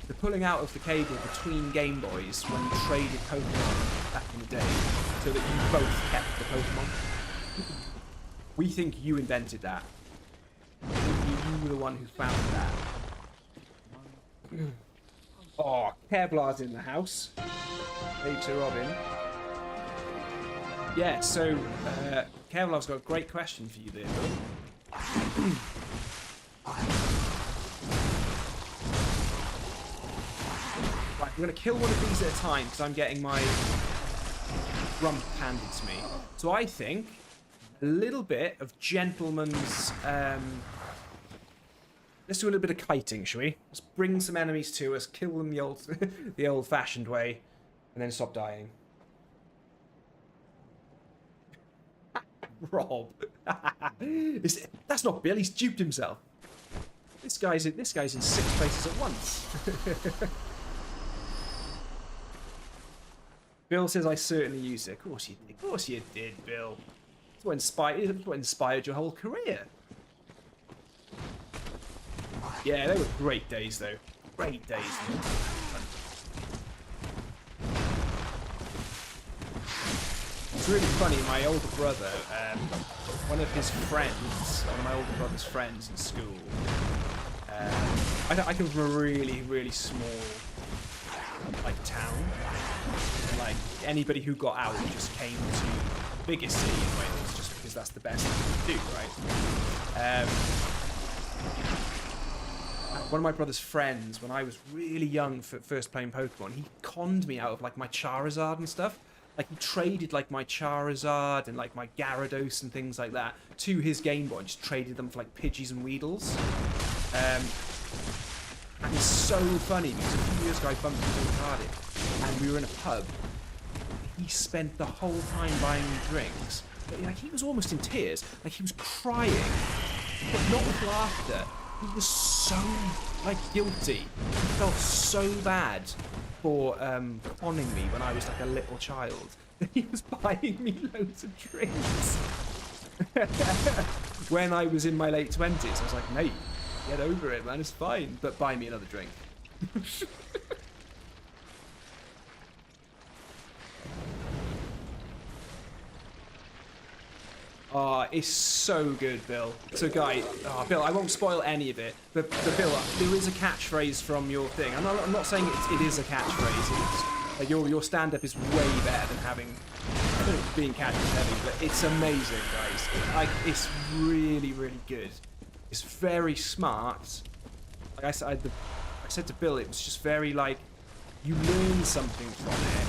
The pulling out of the cable between Game Boys when you traded Pokemon back in the day, so that you both kept the Pokemon. We think you invented that. You were the one who found that. Oh, Kevlar's in the house. Later, Robin. Yeah, so Kevlar's got a great question for you there, Bill. Right, I'm going to kill one of these at a time because I'm getting my rump handed to me. So I think a little bit of gentleman's... let's do a little bit of kiting, shall we? Let's bring some enemies to us, kill them the old-fashioned way, and then stop dying. Rob. That's not Bill, he's duped himself. This guy's in 6 places at once. Bill says I certainly used it. Of course you did. Of course you did, Bill. It's what inspired your whole career. Yeah, they were great days, though. Great days. It's really funny. My older brother, one of my older brother's friends in school, I come from a really, really small, like, town. Like, anybody who got out just came to the biggest city in Wales, just because that's the best thing to do, right? One of my brother's friends, when I was really young for first playing Pokemon, he conned me out of like my Charizard and stuff. Like he traded like my Charizard and like my Gyarados and things like that to his Game Boy and just traded them for like Pidgeys and Weedles. And it's so funny because a few years ago I bumped into him in Cardiff and we were in a pub. He spent the whole time buying me drinks. But like he was almost in tears. Like he was crying, but not with laughter. He was so, like, guilty. He felt so bad for conning me when I was like a little child. He was buying me loads of drinks when I was in my late 20s. I was like, mate, get over it, man. It's fine. But buy me another drink. Oh, it's so good, Bill. So, Bill, I won't spoil any of it, but Bill, there is a catchphrase from your thing. I'm not saying it is a catchphrase. It's, your stand-up is way better than having being catchphrase heavy, but it's amazing, guys. Like, it's really, really good. It's very smart. Like I said to Bill, it was just very like you learn something from it.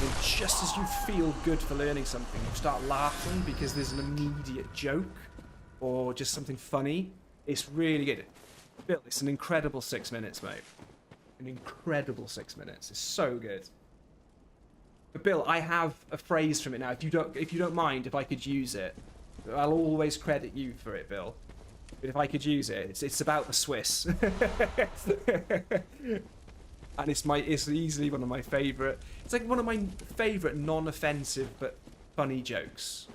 And just as you feel good for learning something, you start laughing because there's an immediate joke or just something funny. It's really good. Bill, it's an incredible 6 minutes, mate. An incredible 6 minutes. It's so good. But Bill, I have a phrase from it now. If you don't mind, if I could use it, I'll always credit you for it, Bill. But if I could use it, it's about the Swiss. And it's easily one of my favourite. It's like one of my favourite non-offensive but funny jokes.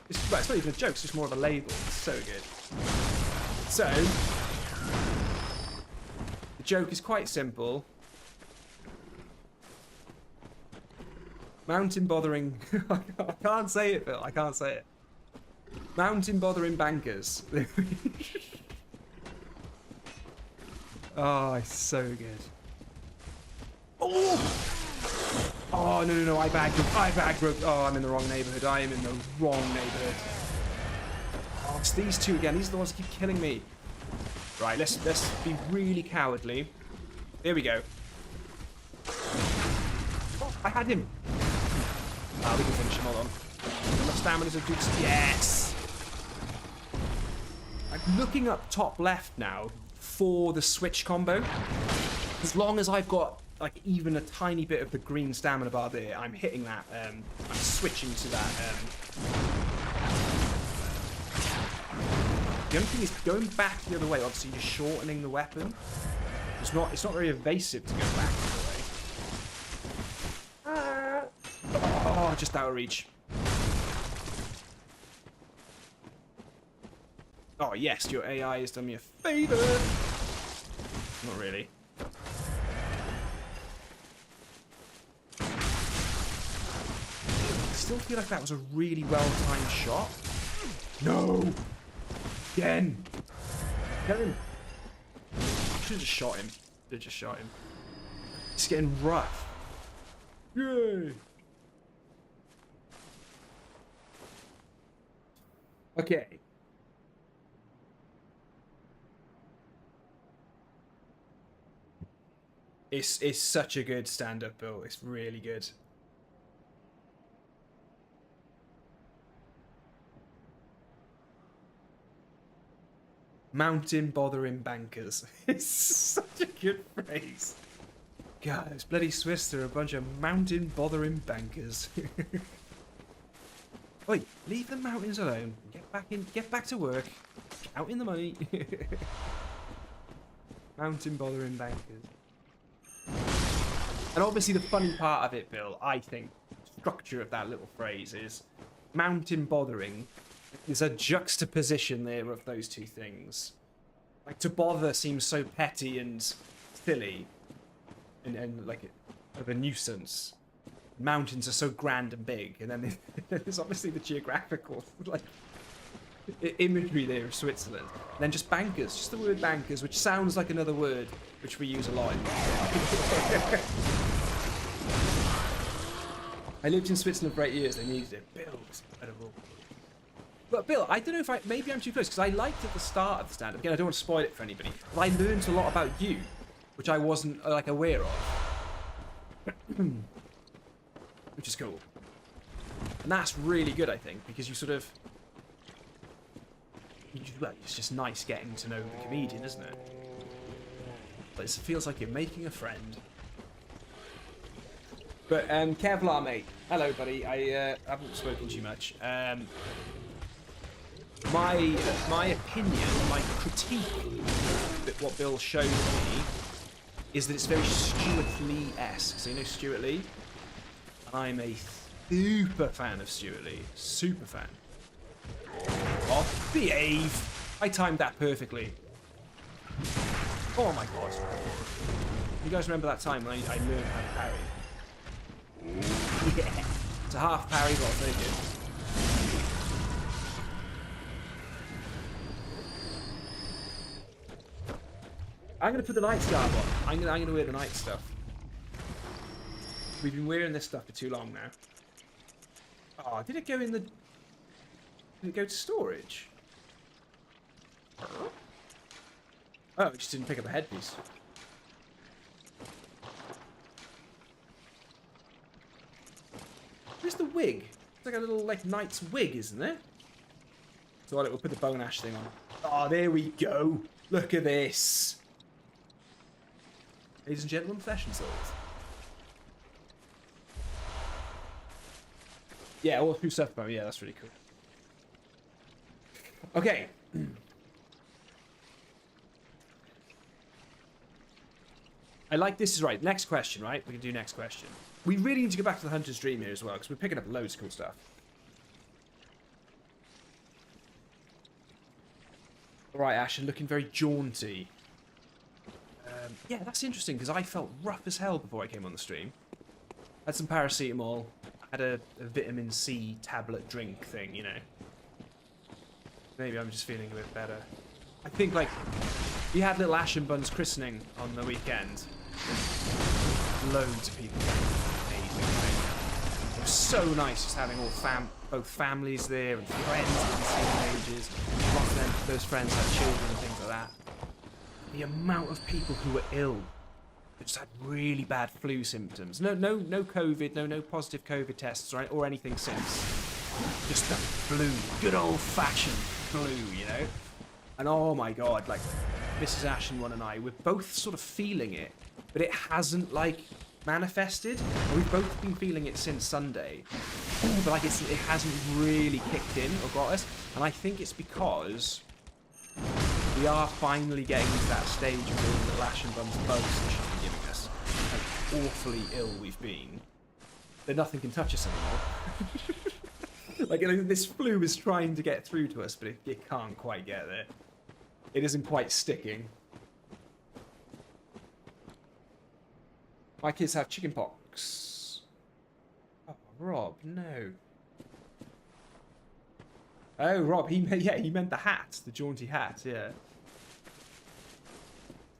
It's not even a joke, it's just more of a label. It's so good. So, the joke is quite simple. Mountain bothering... I can't say it, Bill. I can't say it. Mountain bothering bankers. Oh, it's so good. Oh, no, I bag broke. Oh, I'm in the wrong neighborhood. I am in the wrong neighborhood. Oh, it's these two again. These are the ones that keep killing me. Right, let's be really cowardly. Here we go. Oh, I had him. Ah, we can finish him. Hold on. My stamina's a good... Yes! I'm looking up top left now for the switch combo. As long as I've got like even a tiny bit of the green stamina bar there, I'm hitting that. I'm switching to that. The only thing is going back the other way. Obviously, you're shortening the weapon. It's not very evasive to go back the other way. Oh, just out of reach. Oh yes, your AI has done me a favor. Not really. I still feel like that was a really well-timed shot. No! Again! Get him! I should have just shot him. It's getting rough. Yay! Okay. It's such a good stand-up, Bill. It's really good. Mountain bothering bankers. It's such a good phrase. God, those bloody Swiss are a bunch of mountain bothering bankers. Oi, leave the mountains alone. Get back to work. Count in the money. Mountain bothering bankers. And obviously the funny part of it, Bill, I think, the structure of that little phrase is mountain bothering. There's a juxtaposition there of those two things. Like, to bother seems so petty and silly and like of a nuisance. Mountains are so grand and big, and then there's obviously the geographical like imagery there of Switzerland. And then just bankers, just the word bankers, which sounds like another word which we use a lot. I lived in Switzerland for 8 years. They needed it. Bill was incredible. But Bill, I don't know if maybe I'm too close, because I liked at the start of the stand-up. Again, I don't want to spoil it for anybody, but I learned a lot about you, which I wasn't like aware of. Which is cool. And that's really good, I think, because you sort of... well, it's just nice getting to know the comedian, isn't it? But it feels like you're making a friend. But, Kevlar, mate. Hello, buddy. I haven't spoken to you much. My opinion, my critique of what Bill showed me is that it's very Stuart Lee-esque. So you know Stuart Lee? I'm a super fan of Stuart Lee. Super fan. Oh, behave! I timed that perfectly. Oh my god. You guys remember that time when I learned how to parry? Yeah. It's a half parry, but I'll take it. I'm going to put the night scarf on. I'm going to wear the night stuff. We've been wearing this stuff for too long now. Oh, did it go in the... Did it go to storage? Oh, it just didn't pick up a headpiece. Where's the wig? It's like a little, like, knight's wig, isn't it? So we'll put the bone ash thing on. Oh, there we go. Look at this. Ladies and gentlemen, flesh and souls. Yeah, all through stuff about. Yeah, that's really cool. Okay. I like this is right. Next question, right? We can do next question. We really need to go back to the Hunter's Dream here as well, because we're picking up loads of cool stuff. Alright, Ashen, looking very jaunty. Yeah, that's interesting, because I felt rough as hell before I came on the stream. Had some paracetamol. Had a vitamin C tablet drink thing, you know. Maybe I'm just feeling a bit better. I think, like, we had little Ashen Bun's christening on the weekend. Loads of people. Amazing. It was so nice just having all both families there and friends of the same ages. Lots of them, those friends had children and things like that. The amount of people who were ill, who just had really bad flu symptoms. No COVID, no positive COVID tests or anything since. Just the flu, good old-fashioned flu, you know. And oh my god, like Mrs. Ashen one and I, we're both sort of feeling it, but it hasn't like manifested. We've both been feeling it since Sunday, but like it hasn't really kicked in or got us. And I think it's because we are finally getting to that stage of being little Ashen Bun's bugs that she's been giving us. How awfully ill we've been, that nothing can touch us anymore. Like, you know, this flu is trying to get through to us, but it can't quite get there. It isn't quite sticking. My kids have chickenpox. Oh, Rob, no. Oh, Rob, he meant the hat, the jaunty hat, yeah.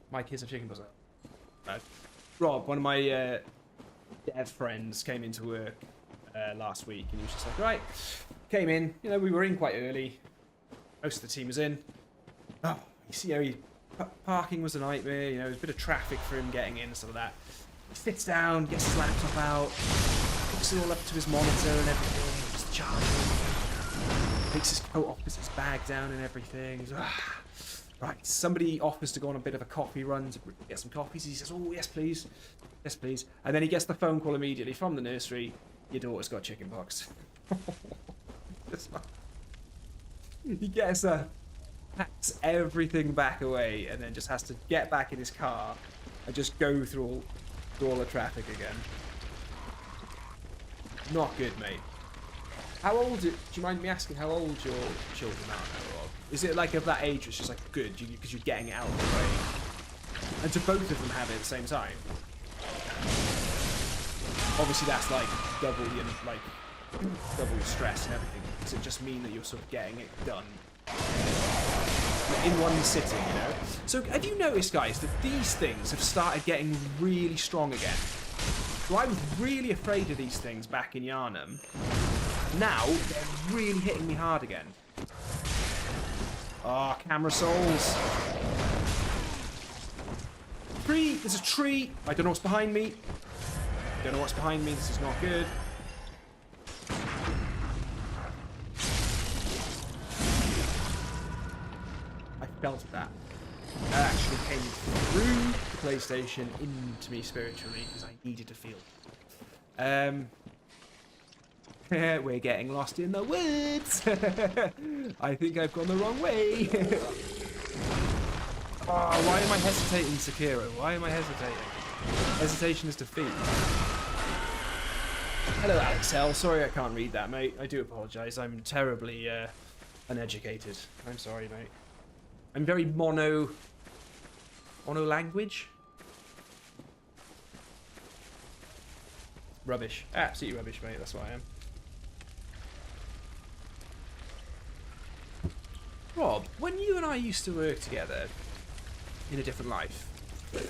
My kids have chickenpox. Rob, one of my dev friends came into work last week, and he was just like, right, came in, you know, we were in quite early. Most of the team was in. Oh, you see how parking was a nightmare, you know, there was a bit of traffic for him getting in and stuff like that. He sits down, gets his laptop out, hooks it all up to his monitor and everything, just charging. Takes his coat off, puts his bag down and everything. He's like, right, somebody offers to go on a bit of a coffee run to get some coffees. He says, oh, yes, please. Yes, please. And then he gets the phone call immediately from the nursery. Your daughter's got chickenpox. He gets packs everything back away and then just has to get back in his car and just go through all the traffic again. Not good, mate. How old, do you mind me asking how old your children are now, Rob? Is it like of that age it's just like good because you're getting it out of the way? And do both of them have it at the same time? Obviously that's like double your stress and everything. Does it just mean that you're sort of getting it done in one sitting, you know? So have you noticed, guys, that these things have started getting really strong again? So I was really afraid of these things back in Yharnam. Now they're really hitting me hard again. Oh, camera souls. Tree! There's a tree! I don't know what's behind me. Don't know what's behind me. This is not good. I felt that. That actually came through the PlayStation into me spiritually because I needed to feel it. We're getting lost in the woods. I think I've gone the wrong way. Oh, why am I hesitating, Sekiro? Why am I hesitating? Hesitation is defeat. Hello, Alex L. Sorry I can't read that, mate. I do apologise. I'm terribly uneducated. I'm sorry, mate. I'm very mono language. Rubbish. Absolutely rubbish, mate. That's what I am. Rob, when you and I used to work together in a different life, did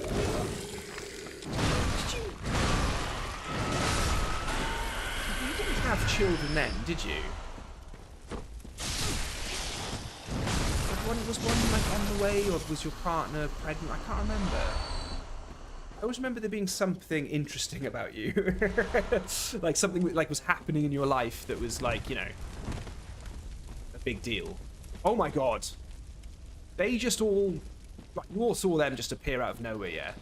you didn't have children then, did you? Was one like on the way, or was your partner pregnant? I can't remember. I always remember there being something interesting about you, like something like was happening in your life that was like, you know, a big deal. Oh my god. They just all... Like, you all saw them just appear out of nowhere, yeah?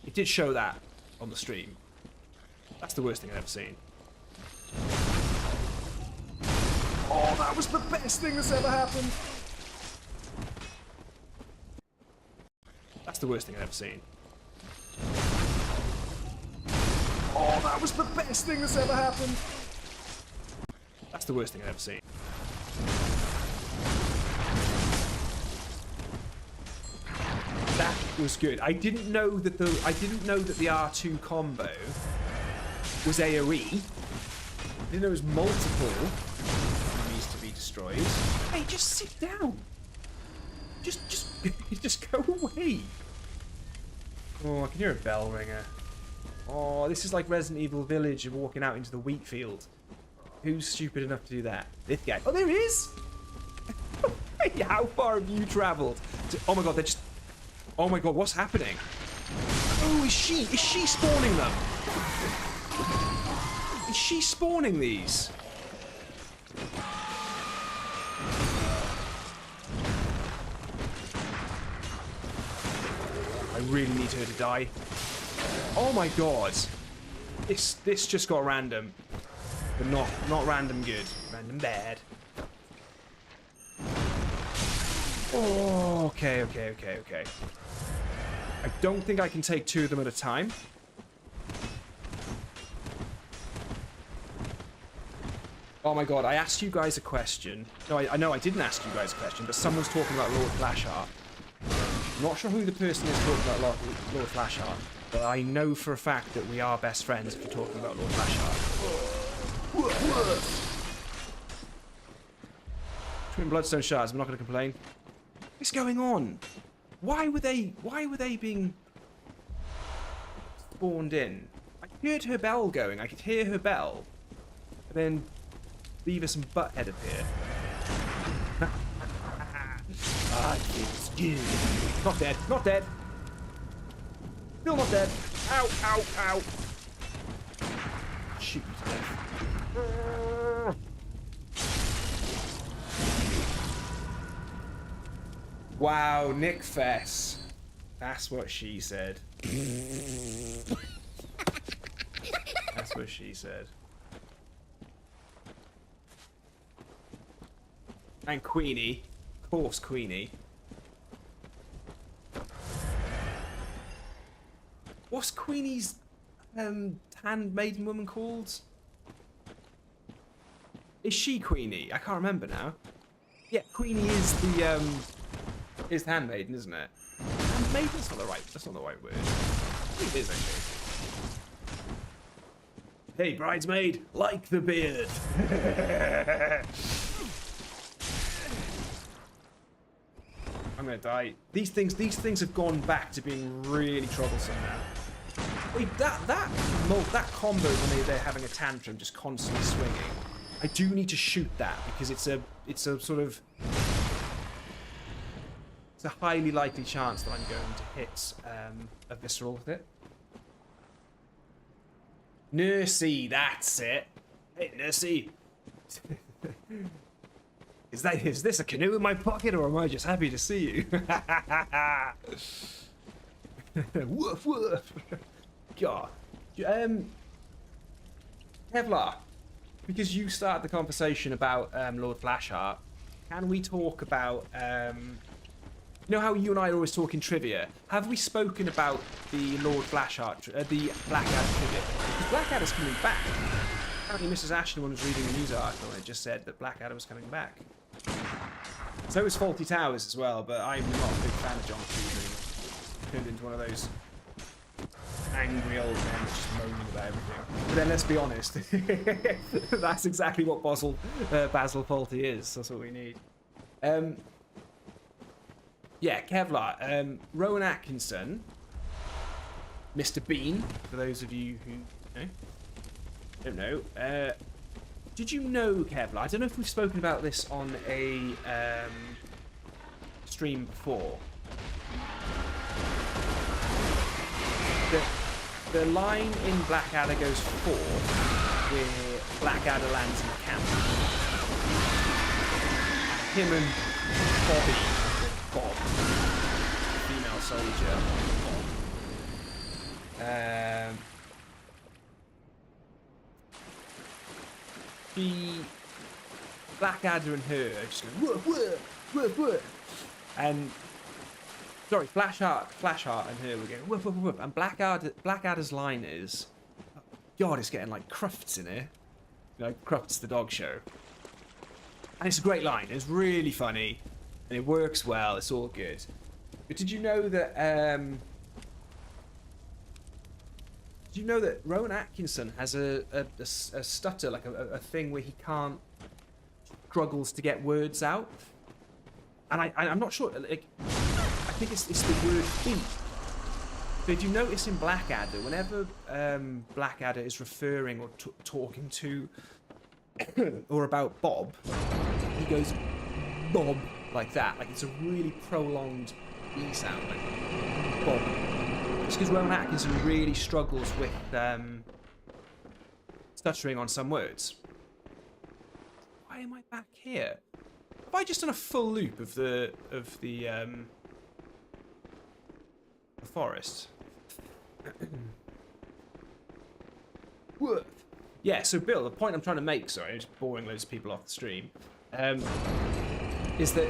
It did show that on the stream. That's the worst thing I've ever seen. Oh, that was the best thing that's ever happened! That's the worst thing I've ever seen. Oh, that was the best thing that's ever happened! That's the worst thing I've ever seen. That was good. I didn't know that the R2 combo was AoE. I didn't know it was multiple enemies to be destroyed. Hey, just sit down. Just go away. Oh, I can hear a bell ringer. Oh, this is like Resident Evil Village and walking out into the wheat field. Who's stupid enough to do that? This guy. Oh, there he is. Hey, how far have you travelled? Oh my god, they're just... Oh my god, what's happening? Oh, is she spawning them? Is she spawning these? I really need her to die. Oh my god. This just got random. But not random good. Random bad. Oh, okay. I don't think I can take two of them at a time. Oh my god, I asked you guys a question. No, I know I didn't ask you guys a question, but someone's talking about Lord Flashheart. I'm not sure who the person is talking about Lord Flashheart, but I know for a fact that we are best friends if you're talking about Lord Flashheart. Twin Bloodstone shards, I'm not going to complain. What's going on? Why were they being spawned in? I heard her bell going. I could hear her bell. And then Beavis and Butthead appear. It's good. Not dead. Not dead. Still not dead. Ow, ow, ow. Shoot you to death. Wow, Nick Fess. That's what she said. That's what she said. And Queenie. Of course, Queenie. What's Queenie's handmaiden woman called? Is she Queenie? I can't remember now. Yeah, Queenie is the handmaiden, isn't it? Handmaiden? That's not the right word. I think it is actually. Hey, bridesmaid, like the beard. I'm gonna die. These things have gone back to being really troublesome now. Wait, that combo when they're having a tantrum, just constantly swinging. I do need to shoot that because it's a sort of. It's a highly likely chance that I'm going to hit a visceral with it. Nursey, that's it. Hey, Nursey. Is this a canoe in my pocket, or am I just happy to see you? Woof woof. God. Kevlar, because you started the conversation about Lord Flashheart, can we talk about You know how you and I are always talking trivia? Have we spoken about the Lord Flashheart, the Blackadder trivia? Because Blackadder's coming back. Apparently Mrs. Ashen was reading a news article and it just said that Blackadder was coming back. So was Faulty Towers as well, but I'm not a big fan of John Cleese. Turned into one of those angry old men just moaning about everything. But then let's be honest, that's exactly what Basil Faulty is. That's what we need. Yeah, Kevlar. Rowan Atkinson, Mr. Bean, for those of you who don't know. Did you know, Kevlar? I don't know if we've spoken about this on a stream before. The line in Blackadder goes forth where Blackadder lands in camp. Him and Bob, female soldier, Blackadder and her are just going whoop, whoop, whoop, whoop. And sorry, Flashheart and her were going whoop, whoop, whoop. And Blackadder's line is, God, it's getting like Crufts in here. You know, Crufts the dog show. And it's a great line. It's really funny. And it works well. It's all good. But did you know that Rowan Atkinson has a stutter, like a thing where he struggles to get words out? And I'm not sure, like, I think it's the word beat. But if you notice in Blackadder, whenever Blackadder is referring or talking to or about Bob, he goes Bob like that. Like it's a really prolonged E sound, like Bob. It's because Rowan Atkinson really struggles with stuttering on some words. Why am I back here? Have I just done a full loop of the forest? Yeah, so Bill, the point I'm trying to make, sorry, I'm just boring loads of people off the stream, is that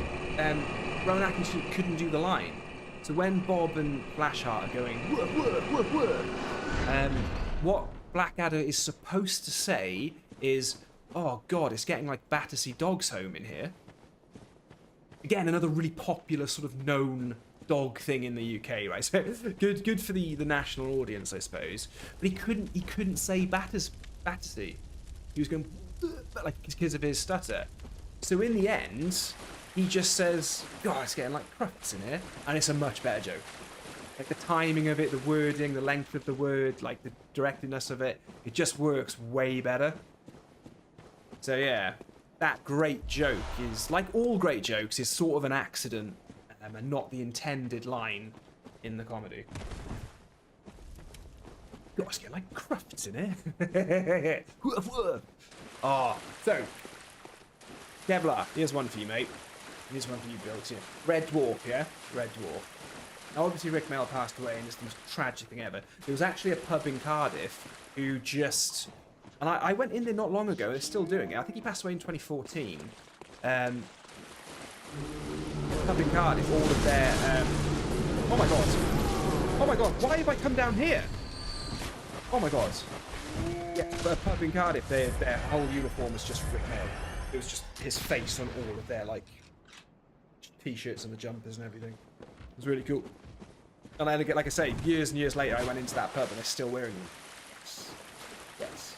Rowan Atkinson couldn't do the line. So when Bob and Flashheart are going, whoop, whoop, whoop, whoop, what Blackadder is supposed to say is, oh God, it's getting like Battersea Dogs Home in here. Again, another really popular sort of known dog thing in the UK, right? So good for the national audience, I suppose. But he couldn't say Battersea. He was going like because of his stutter. So in the end, he just says, God, it's getting like Crufts in here, and it's a much better joke. Like the timing of it, the wording, the length of the word, like the directness of it, it just works way better. So yeah, that great joke is, like all great jokes, is sort of an accident and not the intended line in the comedy. God, it's getting like Crufts in here. Oh, so Kevlar, here's one for you, mate. Here's one for you, Bill, too. Red Dwarf, yeah? Red Dwarf. Now, obviously, Rick Mail passed away, and it's the most tragic thing ever. There was actually a pub in Cardiff who just... And I went in there not long ago, they're still doing it. I think he passed away in 2014. Pub in Cardiff, all of their... Oh, my God. Oh, my God. Why have I come down here? Oh, my God. Yeah, but a pub in Cardiff, their whole uniform was just Rick Mail. It was just his face on all of their, like... T-shirts and the jumpers and everything. It was really cool. And I had to get, like I say, years and years later, I went into that pub and they're still wearing them. Yes.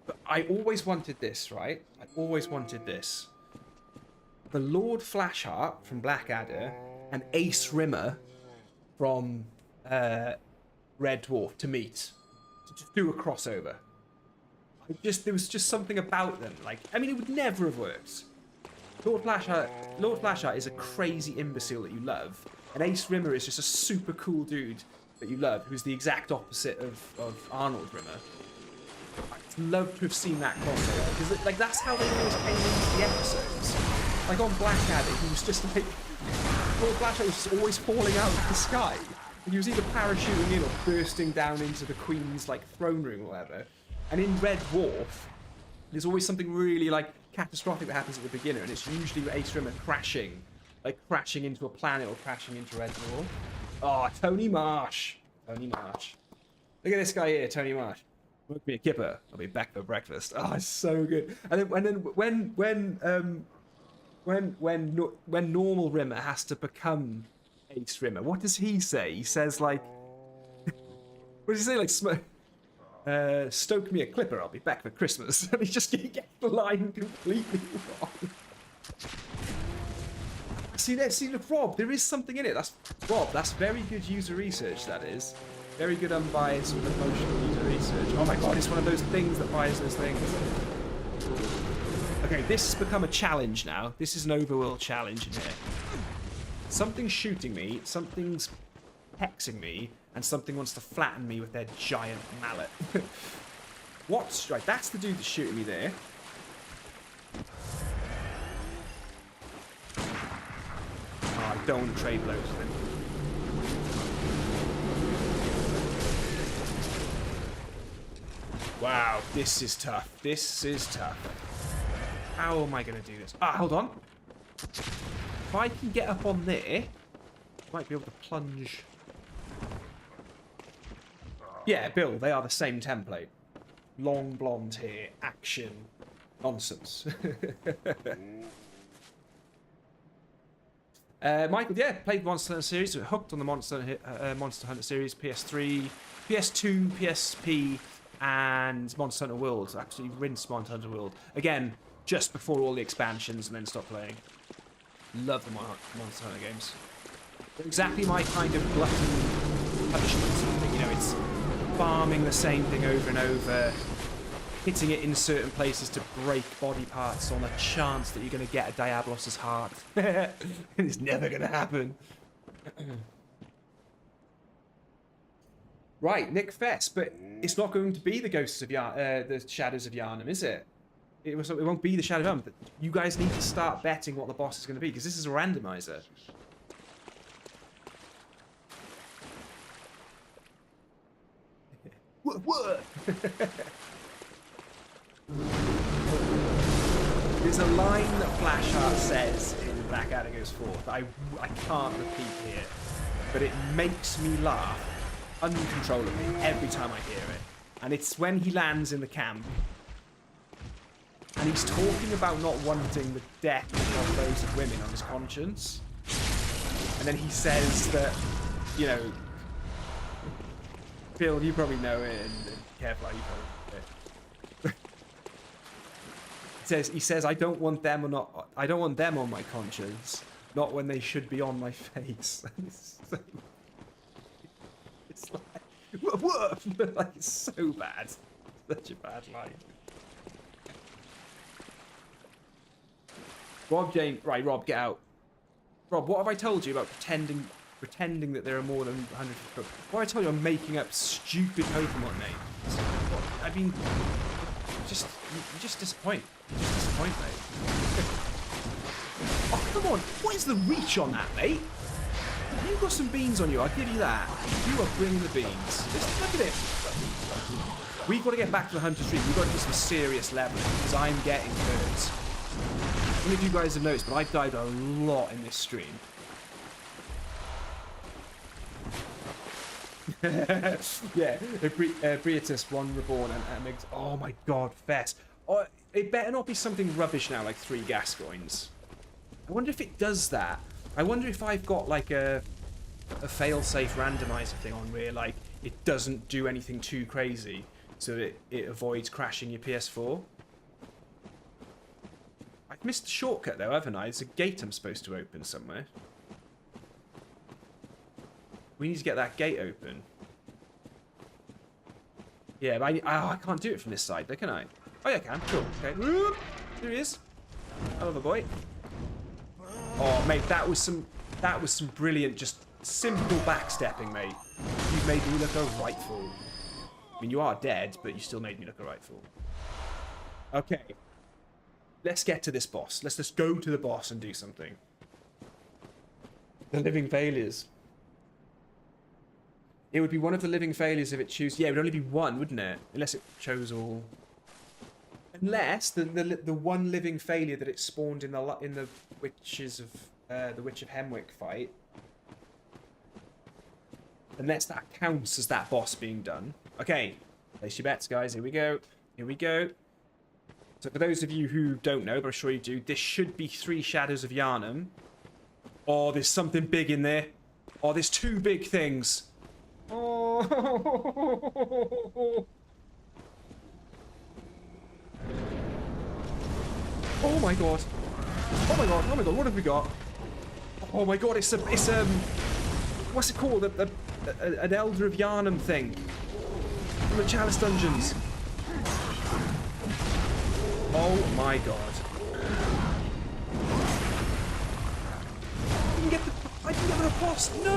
But I always wanted this, right? I always wanted this. The Lord Flashheart from Blackadder and Ace Rimmer from Red Dwarf to meet. To just do a crossover. There was just something about them. Like, I mean, it would never have worked. Lord Flashheart is a crazy imbecile that you love, and Ace Rimmer is just a super cool dude that you love, who's the exact opposite of Arnold Rimmer. I'd love to have seen that crossover, because like that's how they always came into the episodes. Like on Blackadder, he was just like Lord Flashheart was just always falling out of the sky. And he was either parachuting in or bursting down into the Queen's like throne room or whatever. And in Red Dwarf, there's always something really like catastrophic that happens at the beginner, and it's usually Ace Rimmer crashing. Like crashing into a planet or crashing into Red Dwarf. Oh, Tony Marsh. Tony Marsh. Look at this guy here, Tony Marsh. Won't be a kipper. I'll be back for breakfast. Oh, it's so good. And then when normal Rimmer has to become Ace Rimmer, what does he say? He says like, what does he say? Like, stoke me a clipper. I'll be back for Christmas. And he just gets the line completely wrong. See, look, Rob, there is something in it. Rob, that's very good user research, that is. Very good unbiased, sort of emotional user research. Oh my god, it's one of those things that fires those things. Okay, this has become a challenge now. This is an overworld challenge in here. Something's shooting me, something's hexing me, and something wants to flatten me with their giant mallet. What's... Right, that's the dude that's shooting me there. Oh, I don't want to trade blows with him. Wow, this is tough. This is tough. How am I going to do this? Ah, hold on. If I can get up on there, I might be able to plunge. Yeah, Bill, they are the same template. Long blonde hair, action, nonsense. Michael, yeah, played Monster Hunter series, hooked on the Monster Hunter series, PS3, PS2, PSP, and Monster Hunter World. Actually rinsed Monster Hunter World. Again, just before all the expansions and then stopped playing. Love the Monster Hunter games. They're exactly my kind of glutton punishment something. You know, it's farming the same thing over and over, hitting it in certain places to break body parts on a chance that you're going to get a Diablos' heart. It's never going to happen. Right, Nick Fest, but it's not going to be the Ghosts of the Shadows of Yharnam, is it? It won't be the Shadow of Yharnam. You guys need to start betting what the boss is going to be, because this is a randomizer. What? There's a line that Flashheart says in Blackadder Goes Forth that I can't repeat here, but it makes me laugh uncontrollably every time I hear it. And it's when he lands in the camp and he's talking about not wanting the death of those of women on his conscience. And then he says that, you know, Phil, you probably know it, and Kevlar, you probably know it. He says, I don't want them on my conscience, not when they should be on my face. It's like, woof! Like, it's so bad. Such a bad line. Rob Jane, right, Rob, get out. Rob, what have I told you about pretending that there are more than 100 Pokemon? What have I told you? I'm making up stupid Pokemon names. I mean, you just disappoint. You just disappoint, mate. Oh, come on. What is the reach on that, mate? You've got some beans on you, I'll give you that. You are bringing the beans. Just look at it. We've got to get back to the Hunter Street. We've got to do some serious leveling, because I'm getting hurt. I don't know if you guys have noticed, but I've died a lot in this stream. Yeah, Briatus, one Reborn, and Migs. Oh my god, Fess. Oh, it better not be something rubbish now, like 3 Gascoignes. I wonder if it does that. I wonder if I've got like a fail-safe randomizer thing on where like it doesn't do anything too crazy, so that it avoids crashing your PS4. I've missed the shortcut though, haven't I? There's a gate I'm supposed to open somewhere. We need to get that gate open. Yeah, but I can't do it from this side, though, can I? Oh yeah, I can. Cool. Okay. Whoop. There he is. Hell of a boy. Oh, mate, that was some brilliant, just simple backstepping, mate. You've made me look a right fool. I mean, you are dead, but you still made me look a right fool. Okay. Let's get to this boss. Let's just go to the boss and do something. The living failures. It would be one of the living failures if it chose... Yeah, it would only be one, wouldn't it? Unless it chose all... Unless the one living failure that it spawned in the Witches of the Witch of Hemwick fight. Unless that counts as that boss being done. Okay, place your bets, guys. Here we go. Here we go. So for those of you who don't know, but I'm sure you do, this should be 3 Shadows of Yharnam. Oh, there's something big in there. Oh, there's 2 big things. Oh. Oh my god. Oh my god. Oh my god. What have we got? Oh my god. It's what's it called? An Elder of Yharnam thing from the Chalice Dungeons. Oh my god. I can get the boss. No.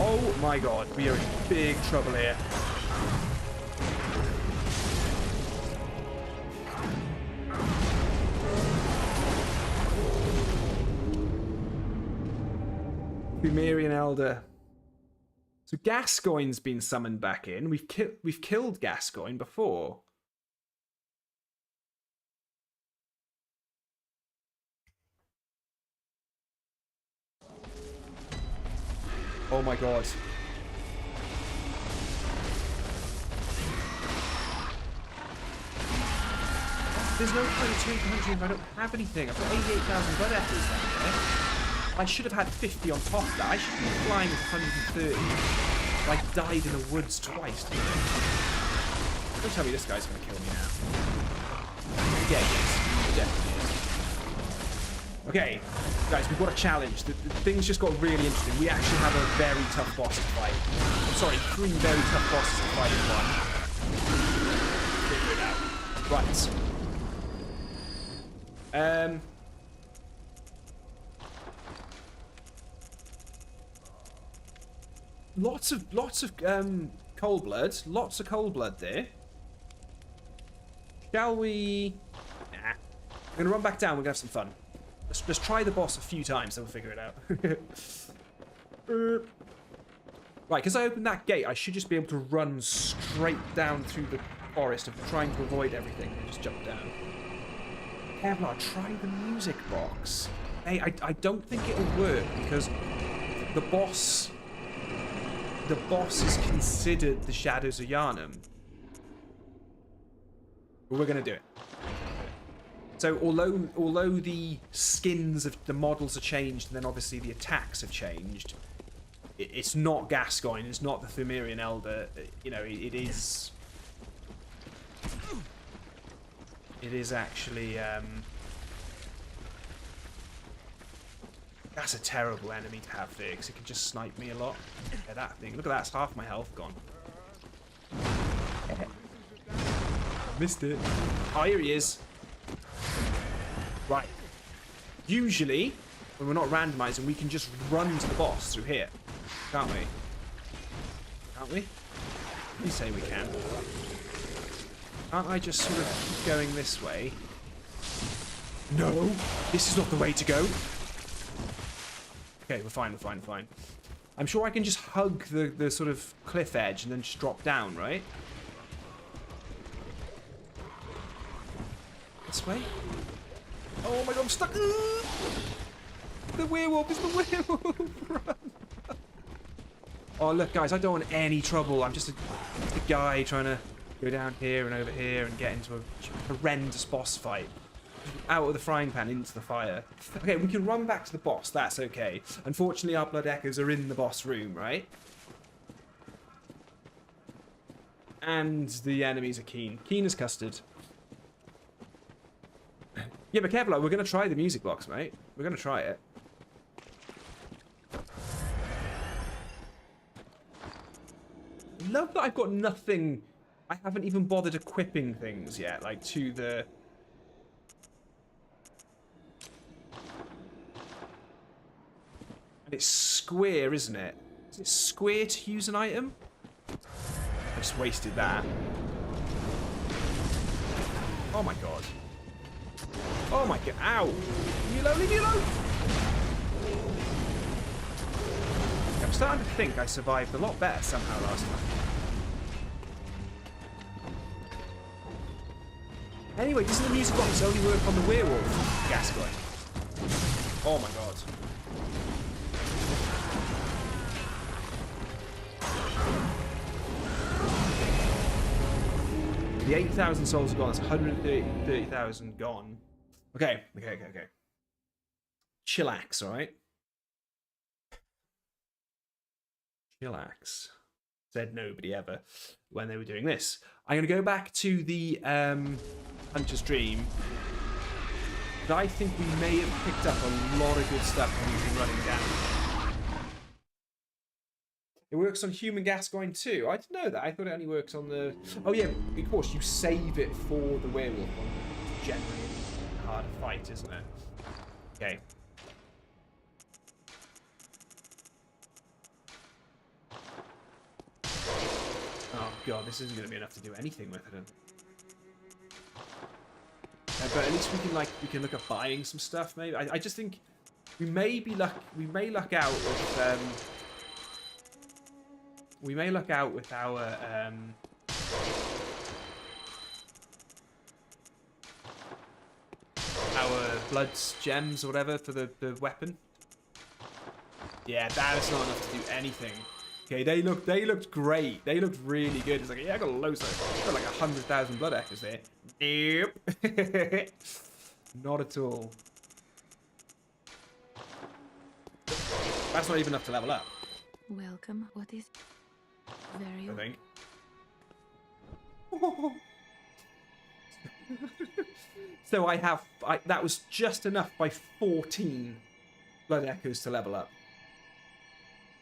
Oh my god. We are in big trouble here. Fumarian Elder. So Gascoigne's been summoned back in. We've killed Gascoigne before. Oh my god. There's no point in changing country if I don't have anything. I've got 88,000 blood echoes down there. I should have had 50 on top of that. I should be flying with 130. I died in the woods twice. Don't tell me this guy's going to kill me now. Yeah, he is. He definitely is. Okay, guys, we've got a challenge. The things just got really interesting. We actually have a very tough boss to fight. I'm sorry, 3 very tough bosses to fight in one. Figure it out. Right. Lots of cold blood. Lots of cold blood there. Shall we? Nah. We're gonna run back down. We're gonna have some fun. Let's try the boss a few times, then we'll figure it out. Right, because I opened that gate, I should just be able to run straight down through the forest of trying to avoid everything and just jump down. Kevlar, try the music box. Hey, I don't think it'll work because the boss is considered the Shadows of Yharnam. But we're gonna do it. So although the skins of the models are changed and then obviously the attacks have changed, it's not Gascoigne, it's not the Fumarian Elder. You know, it is actually that's a terrible enemy to have there because it can just snipe me a lot. Yeah, that thing. Look at that, it's half my health gone. Missed it. Oh, here he is. Right. Usually, when we're not randomizing, we can just run to the boss through here. Can't we? Can't we? You say we can. Can't I just sort of keep going this way? No! This is not the way to go! Okay, we're fine, we're fine, we're fine. I'm sure I can just hug the sort of cliff edge and then just drop down, right? This way? Oh my god, I'm stuck! The werewolf is the werewolf! Run! Oh look guys, I don't want any trouble. I'm just a guy trying to go down here and over here and get into a horrendous boss fight. Out of the frying pan into the fire. Okay, we can run back to the boss, that's okay. Unfortunately our blood echoes are in the boss room, right? And the enemies are keen. Keen as custard. Yeah, but Kevlar, we're going to try the music box, mate. We're going to try it. Love that I've got nothing. I haven't even bothered equipping things yet, like to the... And it's square, isn't it? Is it square to use an item? I just wasted that. Oh my god. Oh my god, ow! Leave me alone, leave me alone! I'm starting to think I survived a lot better somehow last time. Anyway, doesn't the music box only work on the werewolf Gascoigne? Oh my god. The 8,000 souls are gone. That's 130,000 gone. Okay. Chillax, alright? Chillax. Said nobody ever when they were doing this. I'm going to go back to the Hunter's Dream. But I think we may have picked up a lot of good stuff when we've been running down. It works on human Gascoigne too. I didn't know that. I thought it only works on the... Oh yeah, of course, you save it for the werewolf one. It's generally a harder fight, isn't it? Okay. Oh god, this isn't going to be enough to do anything with it. But at least we can look at buying some stuff. Maybe I just think we may luck out with our blood gems or whatever for the weapon. Yeah, that is not enough to do anything. Okay, they looked great. They looked really good. It's like, yeah, I got loads of, I got like 100,000 blood echoes there. Nope. Not at all. That's not even enough to level up. Welcome. What is very I think. So that was just enough by 14 blood echoes to level up.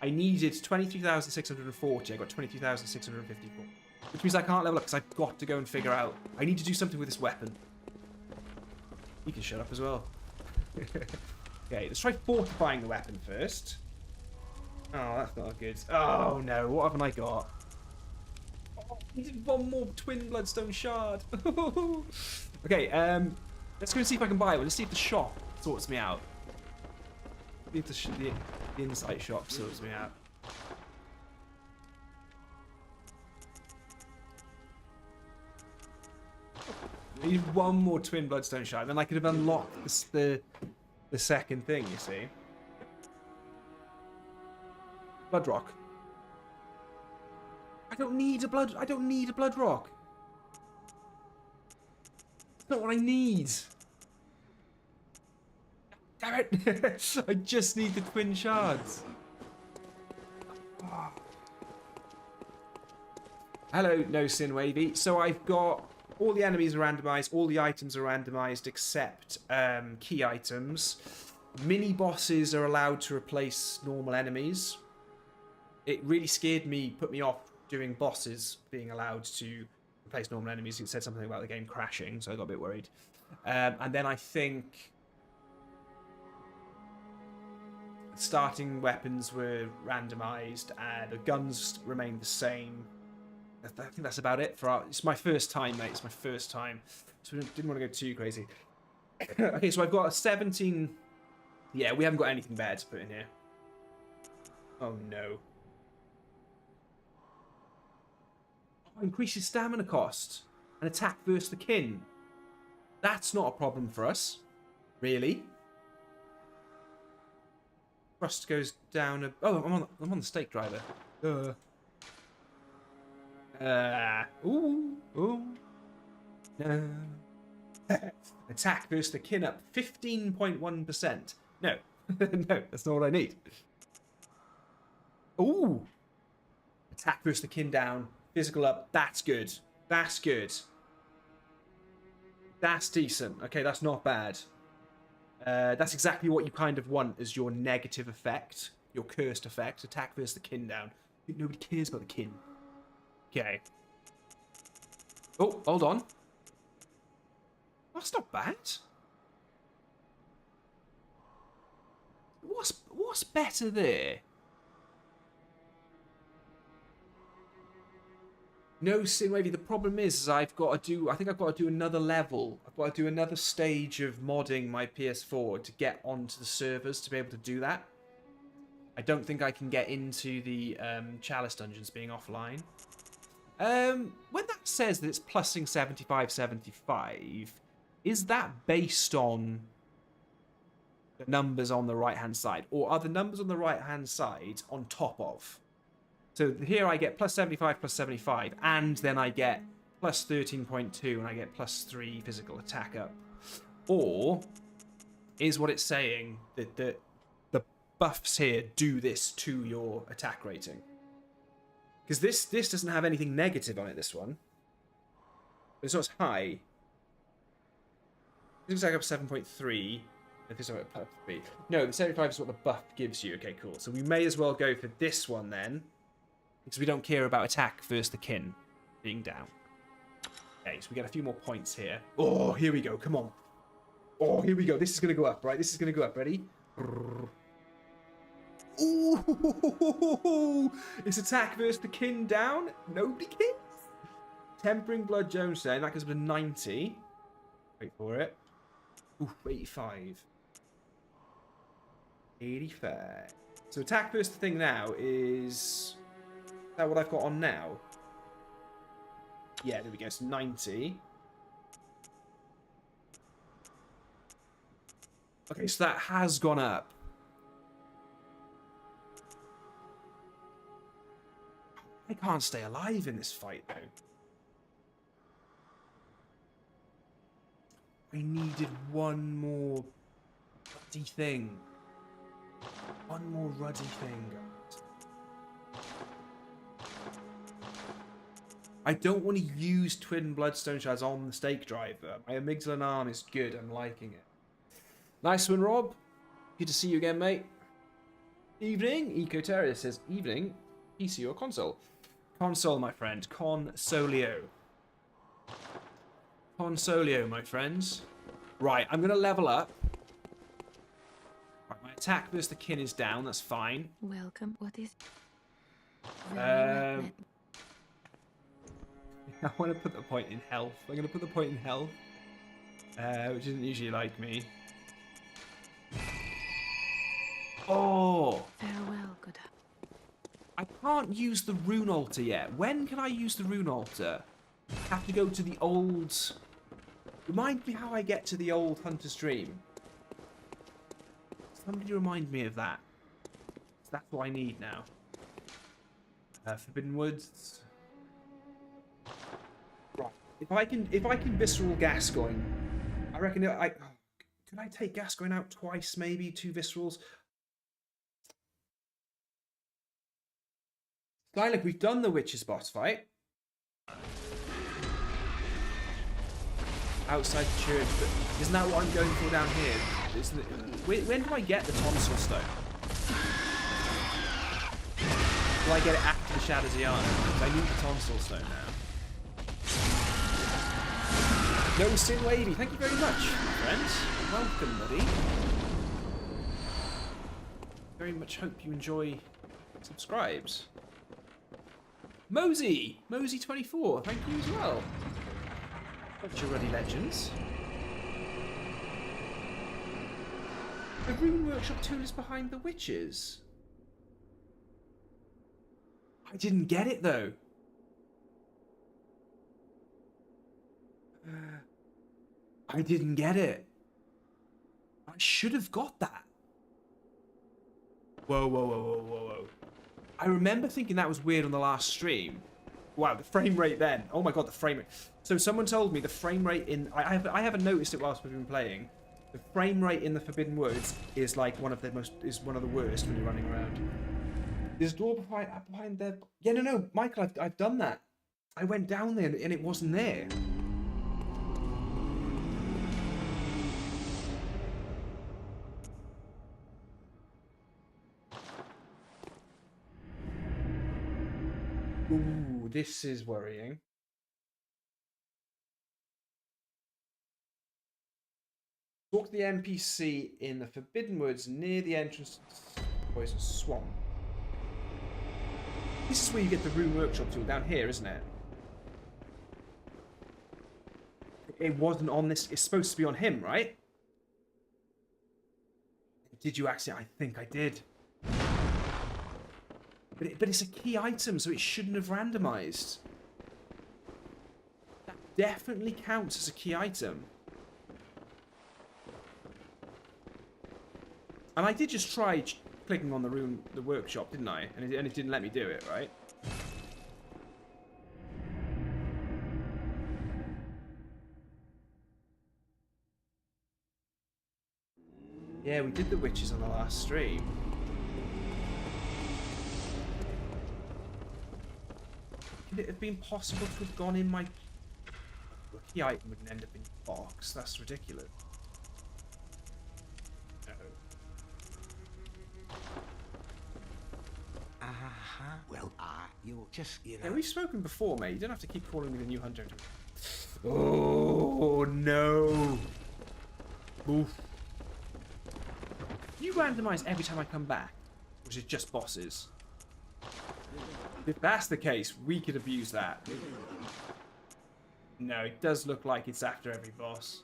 I needed 23,640. I got 22,654. Which means I can't level up because I've got to go and figure out. I need to do something with this weapon. You can shut up as well. Okay, let's try fortifying the weapon first. Oh, that's not good. Oh no, what haven't I got? Oh, I needed one more twin bloodstone shard. Okay, let's go and see if I can buy one. Let's see if the shop sorts me out. See if the insight shop sorts me out. I need one more twin bloodstone shard, then I could have unlocked the second thing. You see, blood rock. I don't need a blood rock. It's not what I need. Damn it! I just need the twin shards. Hello, no sin wavy. So I've got all the enemies are randomized, all the items are randomized except key items. Mini bosses are allowed to replace normal enemies. It really scared me, put me off doing bosses being allowed to replace normal enemies. It said something about the game crashing, so I got a bit worried. And then I think starting weapons were randomized, and the guns remained the same. I think that's about it for it's my first time, mate. It's my first time, so we didn't want to go too crazy. Okay, so I've got a 17. Yeah, we haven't got anything bad to put in here. Oh no. Oh, increases stamina cost and attack versus the kin. That's not a problem for us, really. Rust goes down. Oh, I'm on the stake driver. Ooh. No. Attack versus the kin up 15.1%. No. No, that's not what I need. Ooh. Attack versus the kin down. Physical up. That's good. That's good. That's decent. Okay, that's not bad. That's exactly what you kind of want as your negative effect. Your cursed effect. Attack versus the kin down. Nobody cares about the kin. Okay. Oh, hold on. That's not bad. What's better there? No, Sinwavy, the problem is I've got to do, I think I've got to do another level. I've got to do another stage of modding my PS4 to get onto the servers to be able to do that. I don't think I can get into the Chalice dungeons being offline. When that says that it's plussing 75, 75, is that based on the numbers on the right-hand side? Or are the numbers on the right-hand side on top of? So here I get plus 75, plus 75, and then I get plus 13.2, and I get plus 3 physical attack up. Or is what it's saying that the buffs here do this to your attack rating? Because this doesn't have anything negative on it, this one. It's not as high. This looks like up 7.3. And this one up 3. No, the 75 is what the buff gives you. Okay, cool. So we may as well go for this one then. Because we don't care about attack versus the kin being down. Okay, so we get a few more points here. Oh, here we go. Come on. Oh, here we go. This is going to go up, right? This is going to go up. Ready? Ooh! It's attack versus the kin down. Nobody cares. Tempering Blood Jones there. That goes up to 90. Wait for it. Ooh, 85. 85. So attack versus the thing now is that what I've got on now? Yeah, there we go. It's 90. Okay, so that has gone up. I can't stay alive in this fight, though. I needed one more ruddy thing. One more ruddy thing, guys. I don't want to use twin bloodstone shards on the stake driver. My amygdala arm is good. I'm liking it. Nice one, Rob. Good to see you again, mate. Evening. Eco Terrier says, evening. PC or console? Console, my friend. Consolio. Consolio, my friends. Right, I'm going to level up. Right, my attack versus the kin is down. That's fine. Welcome. What is... I want to put the point in health. I'm going to put the point in health. Which isn't usually like me. Oh! Farewell, good. I can't use the rune altar yet. When can I use the rune altar? I have to go to the old... Remind me how I get to the old Hunter's Dream. Somebody remind me of that. That's what I need now. Forbidden Woods. Right. If I can visceral Gascoigne, I reckon could I take Gascoigne out twice, maybe 2 viscerals? Look, we've done the Witch's boss fight. Outside the church, but isn't that what I'm going for down here? When do I get the tonsil stone? Do I get it after the Shadows of Yharnam? I need the tonsil stone now. No Sin Wavy, thank you very much, friends. Welcome, buddy. Very much hope you enjoy subscribes. Mosey24, thank you as well. Bunch of ruddy legends. The Rune Workshop tool is behind the witches. I didn't get it though. I didn't get it. I should have got that. Whoa. I remember thinking that was weird on the last stream. Wow, the frame rate then. Oh my god, the frame rate. So someone told me the frame rate in... I haven't noticed it whilst we've been playing. The frame rate in the Forbidden Woods is like one of the worst when you're running around. There's a door behind there. Yeah, no, Michael, I've done that. I went down there and it wasn't there. Ooh, this is worrying. Talk to the NPC in the Forbidden Woods near the entrance to Poison Swamp. This is where you get the Rune Workshop tool down here, isn't it? It wasn't on this. It's supposed to be on him, right? Did you actually? I think I did. But it's a key item, so it shouldn't have randomized. definitely counts as a key item. And I did just try clicking on the workshop, didn't I? And it didn't let me do it, right? Yeah, we did the witches on the last stream. Could it have been possible to have gone in my... The key item wouldn't end up in the box. That's ridiculous. Well, you'll just, Yeah, we've spoken before, mate. You don't have to keep calling me the new hunter. Oh, no. Oof. You randomize every time I come back, which is just bosses. If that's the case, we could abuse that. No, it does look like it's after every boss.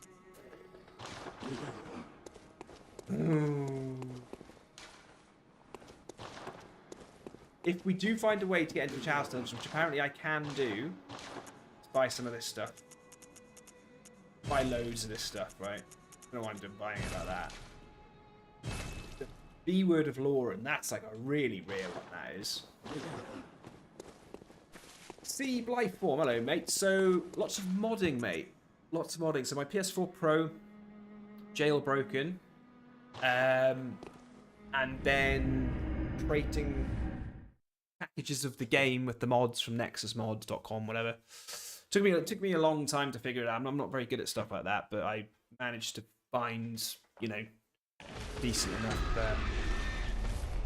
If we do find a way to get into the Chalice Dungeon, which apparently I can do, let's buy some of this stuff. Buy loads of this stuff, right? I don't know why I'm buying it like that. The B word of Lauren, that's like a really rare one, that is. See, Blytheform, hello, mate. So, lots of modding, mate. Lots of modding. So, my PS4 Pro, Jailbroken, and then creating packages of the game with the mods from nexusmods.com, whatever. Took me a long time to figure it out. I'm not very good at stuff like that, but I managed to find, you know, decent enough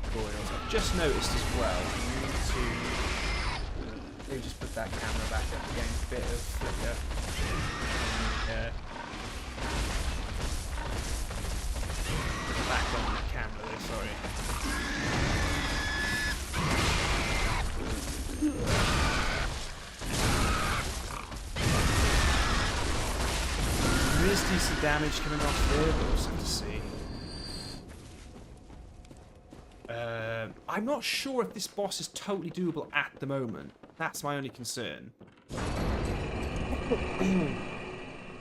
tutorials. I've just noticed as well, we need to maybe just put that camera back up again, a bit of flicker. Back on the camera there, sorry. There is decent damage coming off there, but we'll just have to see. I'm not sure if this boss is totally doable at the moment. That's my only concern.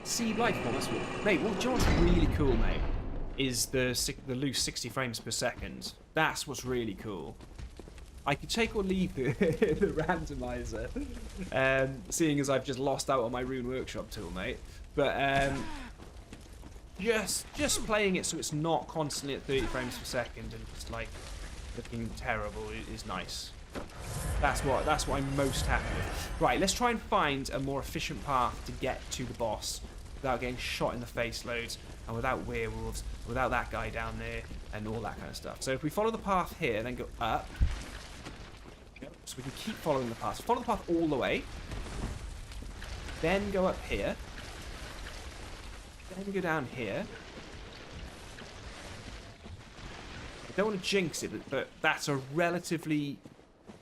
See, Lifeform, that's what... Mate, what, do you know what's really cool, mate? Is the loose 60 frames per second. That's what's really cool. I could take or leave the randomizer, seeing as I've just lost out on my Rune Workshop tool, mate. But just playing it so it's not constantly at 30 frames per second and just like looking terrible is nice. That's what I'm most happy with. Right, let's try and find a more efficient path to get to the boss without getting shot in the face loads and without werewolves, without that guy down there and all that kind of stuff. So if we follow the path here and then go up. So we can keep following the path. Follow the path all the way. Then go up here. Then go down here. I don't want to jinx it, but that's a relatively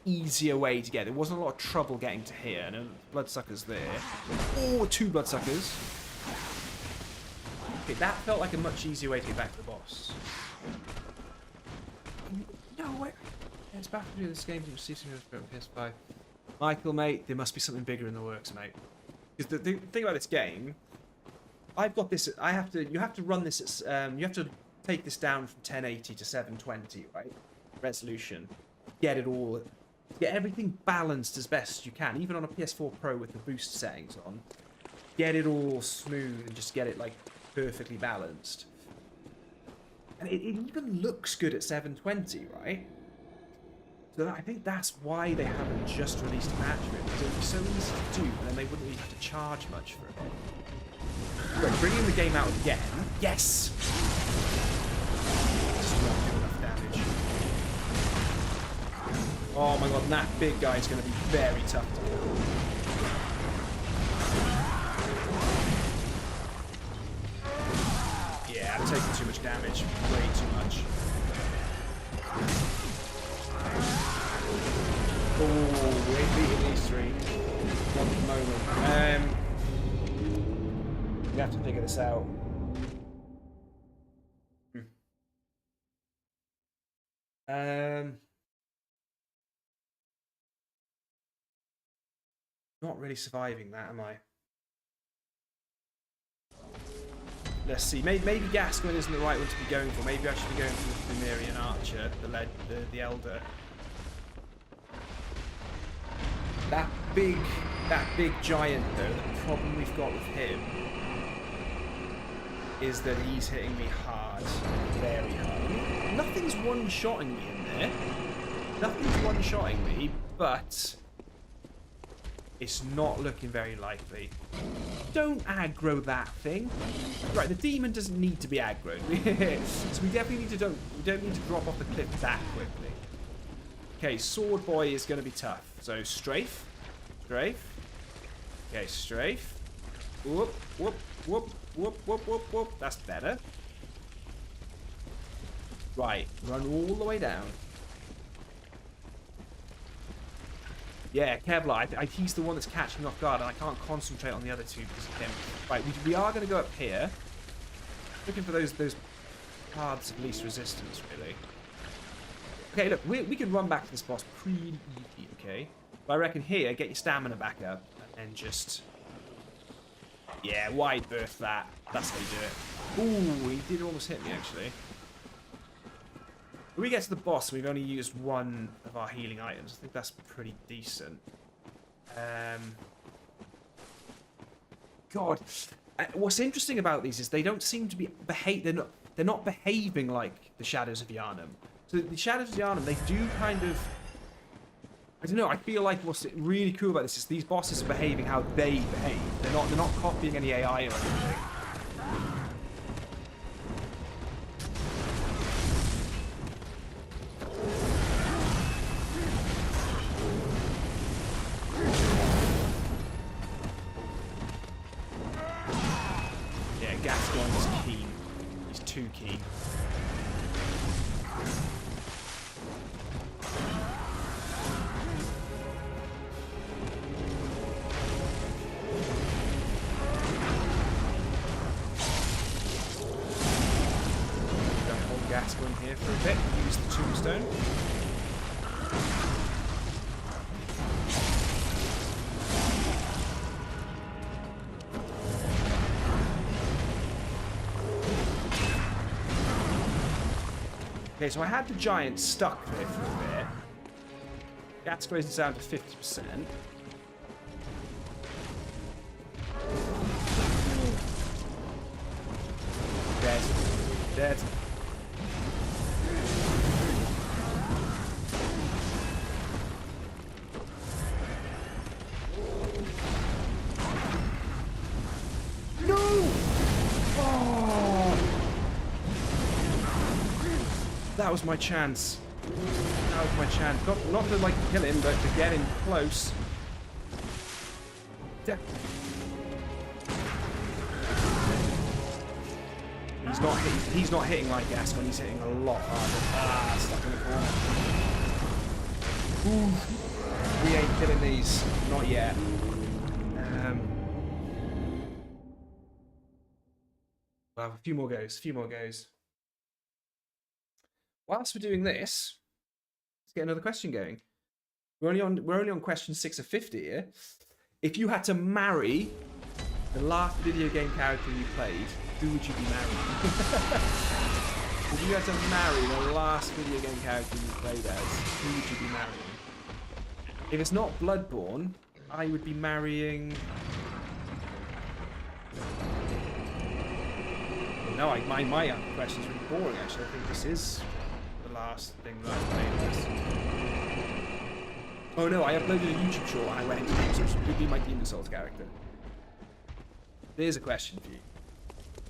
easier way to get. There wasn't a lot of trouble getting to here. And bloodsuckers there. Oh, 2 bloodsuckers. Okay, that felt like a much easier way to get back to the boss. No way. It's back to do this game from PS5. Michael, mate, there must be something bigger in the works, mate. Because the thing about this game, I've got this. You have to run this. You have to take this down from 1080 to 720, right? Resolution. Get it all. Get everything balanced as best you can, even on a PS4 Pro with the boost settings on. Get it all smooth and just get it like perfectly balanced. And it even looks good at 720, right? So I think that's why they haven't just released a patch for it, because it would be so easy to do, and then they wouldn't really have to charge much for it. Right, bringing the game out again. Yes! Just not do enough damage. Oh my god, and that big guy is going to be very tough to kill. Yeah, I'm taking too much damage. Way too much. Oh, we ain't beating these 3. Not at the moment. We have to figure this out. Not really surviving that, am I? Let's see. Maybe Gascoigne isn't the right one to be going for. Maybe I should be going for the Fumarian Archer, the Elder. That big giant though. The problem we've got with him is that he's hitting me hard, very hard. I mean, nothing's one-shotting me in there. Nothing's one-shotting me, but it's not looking very likely. Don't aggro that thing. Right, the demon doesn't need to be aggroed. So we definitely don't need to drop off the cliff that quickly. Okay, Sword Boy is going to be tough. So strafe. Okay, strafe. Whoop, whoop, whoop, whoop, whoop, whoop, whoop. That's better. Right, run all the way down. Yeah, Kevlar, he's the one that's catching off guard, and I can't concentrate on the other two because of him. Right, we are going to go up here. Looking for those paths of least resistance, really. Okay, look, we can run back to this boss pretty easy, okay? But I reckon here, get your stamina back up, and then just... Yeah, wide berth that. That's how you do it. Ooh, he did almost hit me, actually. When we get to the boss, we've only used one of our healing items. I think that's pretty decent. God, what's interesting about these is they don't seem to be they're not behaving like the Shadows of Yharnam. So the Shadows of Yharnam, they do kind of, I don't know. I feel like what's really cool about this is these bosses are behaving how they behave. They're not copying any AI or anything. Too keen. Gonna hold Gascoigne here for a bit. Use the tombstone. Okay, so I had the giant stuck there for a bit. Gascoigne's down to 50%. Dead. Dead. That was my chance. That was my chance. Not to like kill him, but to get him close. He's not hitting like Gascoigne. He's hitting a lot harder. Ah, stuck in the corner. Ooh, we ain't killing these. Not yet. Well, a few more goes. A few more goes. Whilst we're doing this, let's get another question going. We're only on question 6 of 50 here. If you had to marry the last video game character you played, who would you be marrying? If you had to marry the last video game character you played as, who would you be marrying? If it's not Bloodborne, I would be marrying... No, my question's really boring actually. I think this is the last thing that I've played as. Oh no, I uploaded a YouTube short and I went into it, so it would be my Demon Souls character. There's a question for you.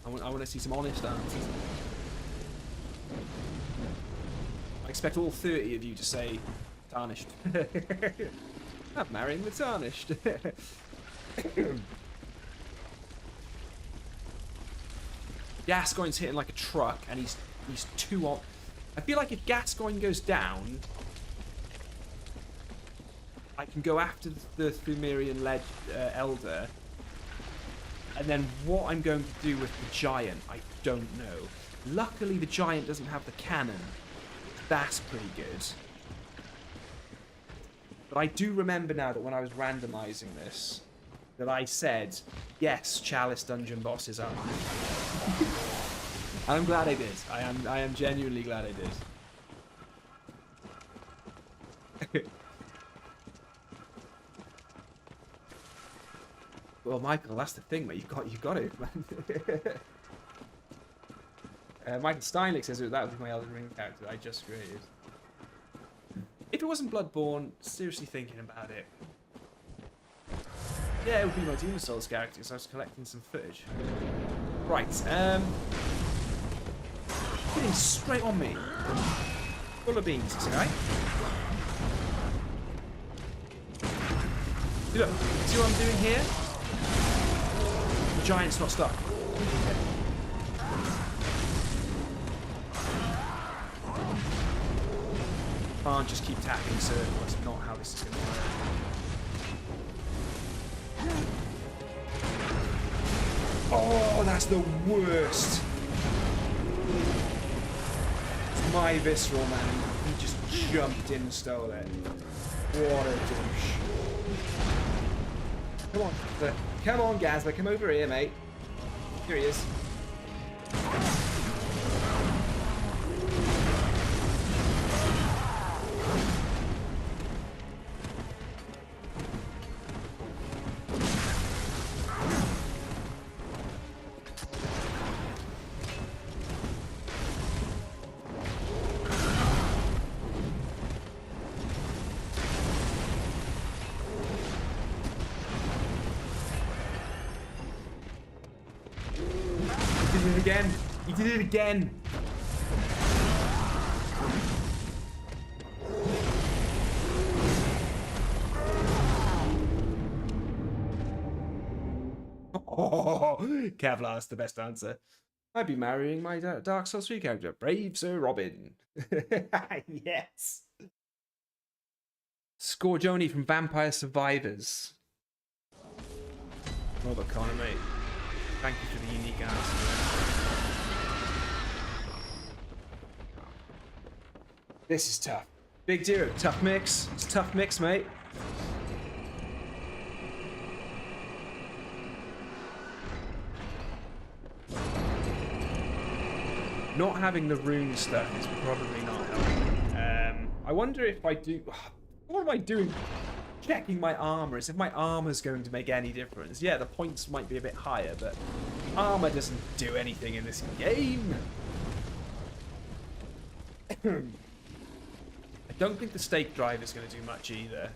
I want to see some honest answers. I expect all 30 of you to say Tarnished. I'm marrying the Tarnished. Gascoigne's hitting like a truck, and he's too on. I feel like if Gascoigne goes down, I can go after the Fumarian Elder, and then what I'm going to do with the Giant, I don't know. Luckily, the Giant doesn't have the cannon. That's pretty good. But I do remember now that when I was randomizing this, that I said, yes, Chalice dungeon bosses are. And I'm glad I did. I am genuinely glad I did. Well, Michael, that's the thing, mate. You've got it, man. Michael Steinlich says that would be my Elden Ring character I just created. If it wasn't Bloodborne, seriously thinking about it. Yeah, it would be my Demon Souls character, because I was collecting some footage. Right, hitting straight on me. Full of beans, this guy. Look, see what I'm doing here? The giant's not stuck. Can't just keep tapping circle. That's not how this is going to work. Oh, that's the worst. It's my visceral, man. He just jumped in and stole it. What a douche. Come on, come on, Gazler, come over here, mate. Here he is. Again. He did it again. Oh, Kevlar's the best answer. I'd be marrying my Dark Souls 3 character, Brave Sir Robin. Yes. Scorgione from Vampire Survivors. Oh, but Connor, mate. Thank you for the unique answer. This is tough. Big Zero, tough mix. It's a tough mix, mate. Not having the rune stuff is probably not helping. I wonder if I do... What am I doing? Checking my armor is if my armor's going to make any difference. Yeah, the points might be a bit higher, but armor doesn't do anything in this game. I don't think the stake drive is going to do much either.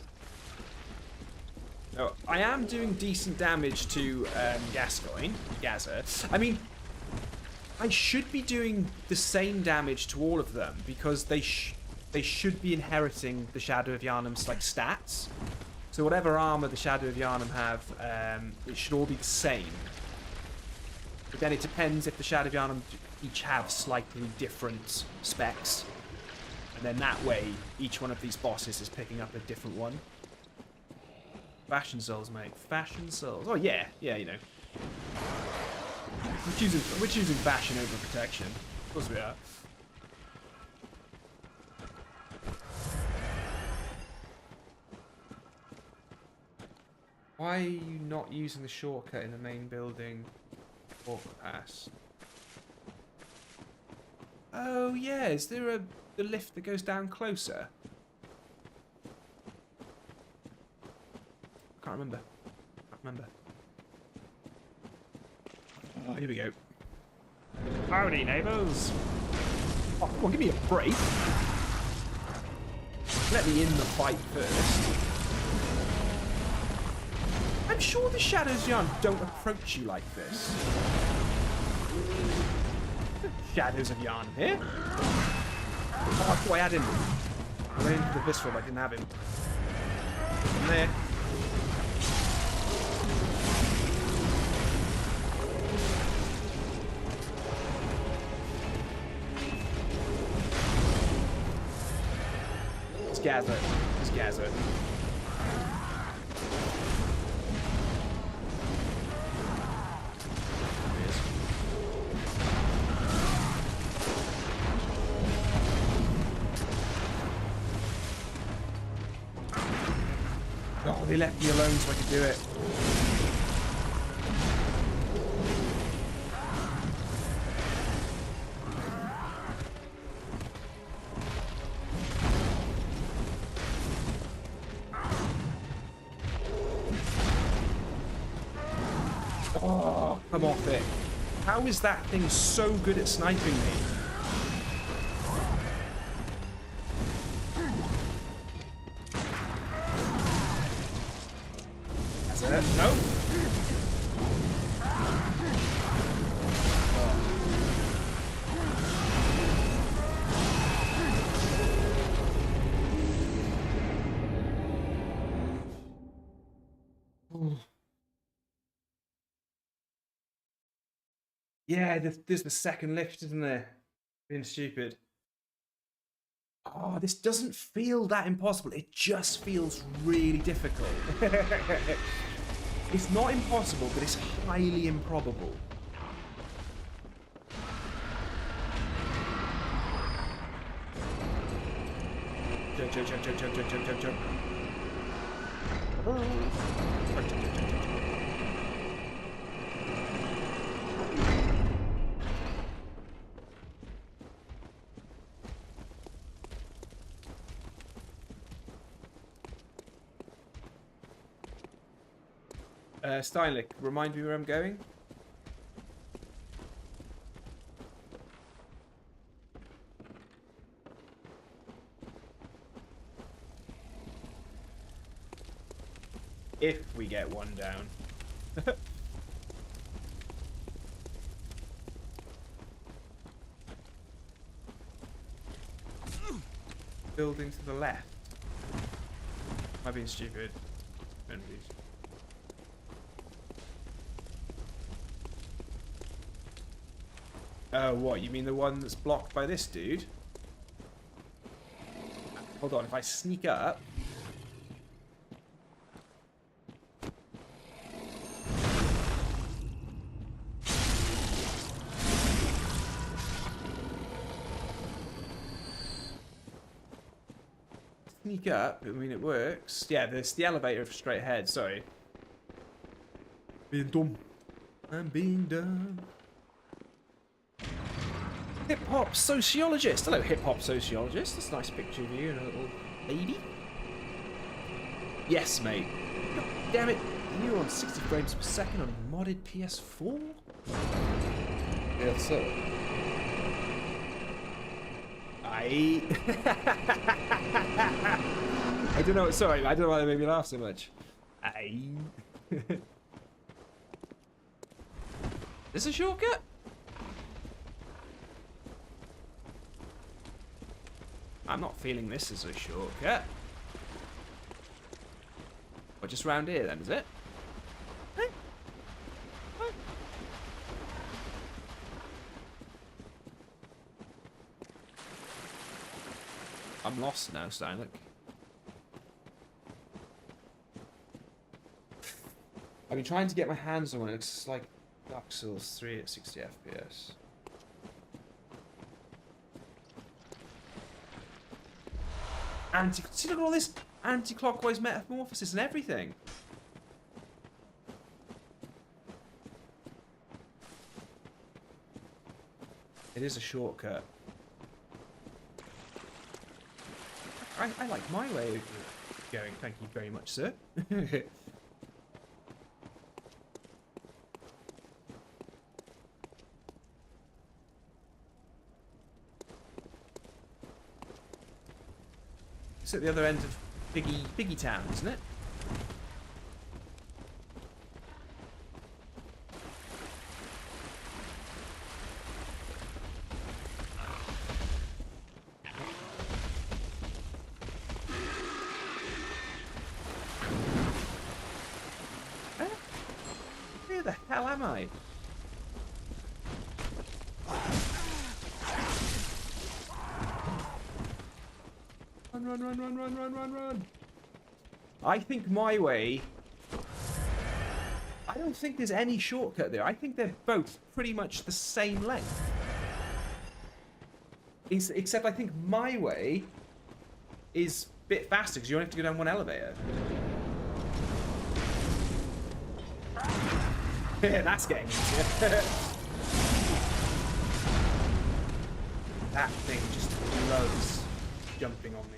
No, I am doing decent damage to Gazer. I mean, I should be doing the same damage to all of them because they should be inheriting the Shadow of Yharnam's like stats. So whatever armor the Shadow of Yharnam have, it should all be the same. But then it depends if the Shadow of Yharnam each have slightly different specs. And then that way, each one of these bosses is picking up a different one. Fashion Souls, mate. Fashion Souls. Oh yeah, yeah, you know. We're choosing fashion over protection. Of course we are. Why are you not using the shortcut in the main building? Pass. Oh yeah, is there the lift that goes down closer? I can't remember. Oh, here we go. Howdy, neighbours. Oh, come on, give me a break. Let me in the fight first. I'm sure the Shadows Yarn don't approach you like this. Shadows of Yarn here. Oh, I thought I had him. I went into the visceral, but I didn't have him. In there. Let's gather. Let's gather. Oh, they left me alone so I could do it. Oh, come off it. How is that thing so good at sniping me? That's it. No. Yeah, there's the second lift, isn't there? Being stupid. Oh, this doesn't feel that impossible. It just feels really difficult. It's not impossible, but it's highly improbable. Jump, jump, jump, jump, jump, jump, jump, jump, jump. Steinlich, remind me where I'm going. If we get one down. Building to the left. Am I being stupid? What? You mean the one that's blocked by this dude? Hold on, if I sneak up... Sneak up, I mean it works. Yeah, there's the elevator straight ahead, sorry. Being dumb. I'm being dumb. Hip-hop sociologist. Hello, hip-hop sociologist. That's a nice picture of you and a little lady. Yes, mate. God damn it. You're on 60 frames per second on a modded PS4? Yes, sir. I don't know. Sorry, I don't know why that made me laugh so much. This a shortcut? I'm not feeling this as a shortcut. Or just round here then, is it? Hey. Hey. I'm lost now, Steinlich. I've been trying to get my hands on one. It looks like Dark Souls 3 at 60 FPS. See, look at all this anti-clockwise metamorphosis and everything. It is a shortcut. I like my way of going. Thank you very much, sir. It's at the other end of Biggie Town, isn't it? Where the hell am I? Run. I think my way... I don't think there's any shortcut there. I think they're both pretty much the same length. Except I think my way is a bit faster because you only have to go down one elevator. Yeah, that's getting easier. That thing just loves jumping on me.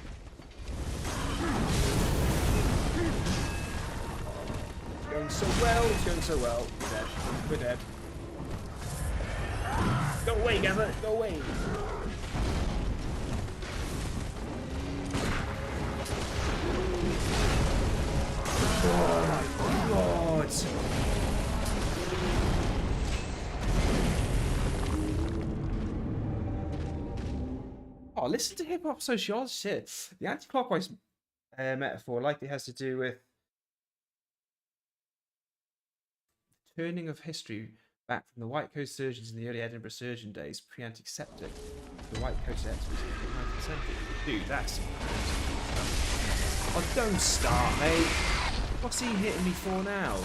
going so well. It's going so well. We're dead. We're dead. Go away, Gazza. Go away. Oh my god. Oh, listen to hip hop sociology shit. The anti-clockwise metaphor likely has to do with turning of history back from the white coat surgeons in the early Edinburgh surgeon days, pre-antiseptic, to the white coat experts in the 19th century. Dude, that's... Oh, don't start, mate. What's he hitting me for now?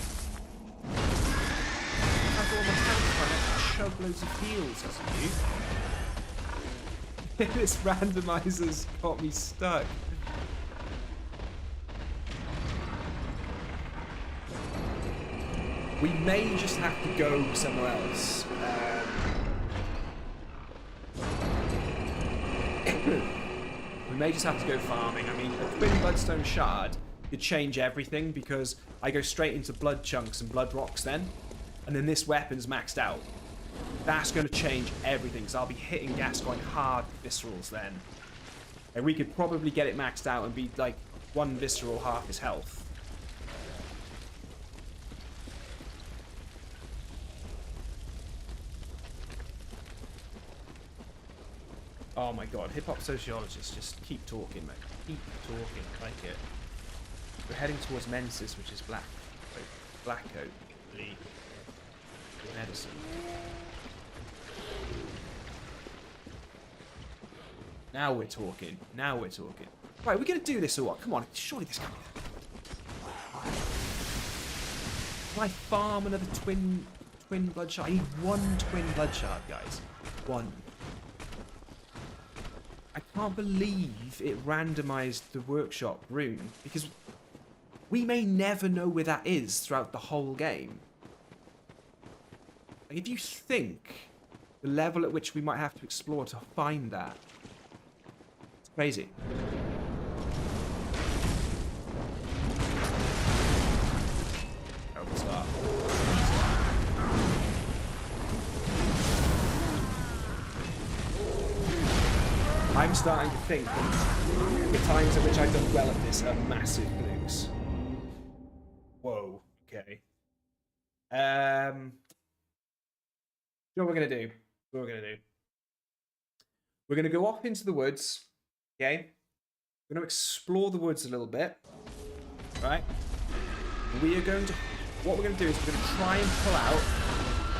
I've got all my hands trying to chug loads of heals, hasn't you? This randomizer's got me stuck. We may just have to go somewhere else. We may just have to go farming. I mean, a twin bloodstone shard could change everything because I go straight into blood chunks and blood rocks then, and then this weapon's maxed out. That's going to change everything, because I'll be hitting Gascoigne hard with viscerals then. And we could probably get it maxed out and be like one visceral half his health. Oh my god, hip-hop sociologists, just keep talking, mate. Keep talking, like it. We're heading towards Mensis, which is black coat, the medicine. Now we're talking. Now we're talking. Right, we're gonna do this or what? Come on, surely this can't be. Can I farm another twin blood shard? I need one twin blood shard, guys. One. I can't believe it randomized the workshop rune, because we may never know where that is throughout the whole game. Like, if you think the level at which we might have to explore to find that, it's crazy. Terrible start. I'm starting to think the times at which I've done well at this are massive flukes. Whoa, okay. You know what we're going to do? What we're going to do? We're going to go off into the woods, okay? We're going to explore the woods a little bit, right? We are going to... What we're going to do is we're going to try and pull out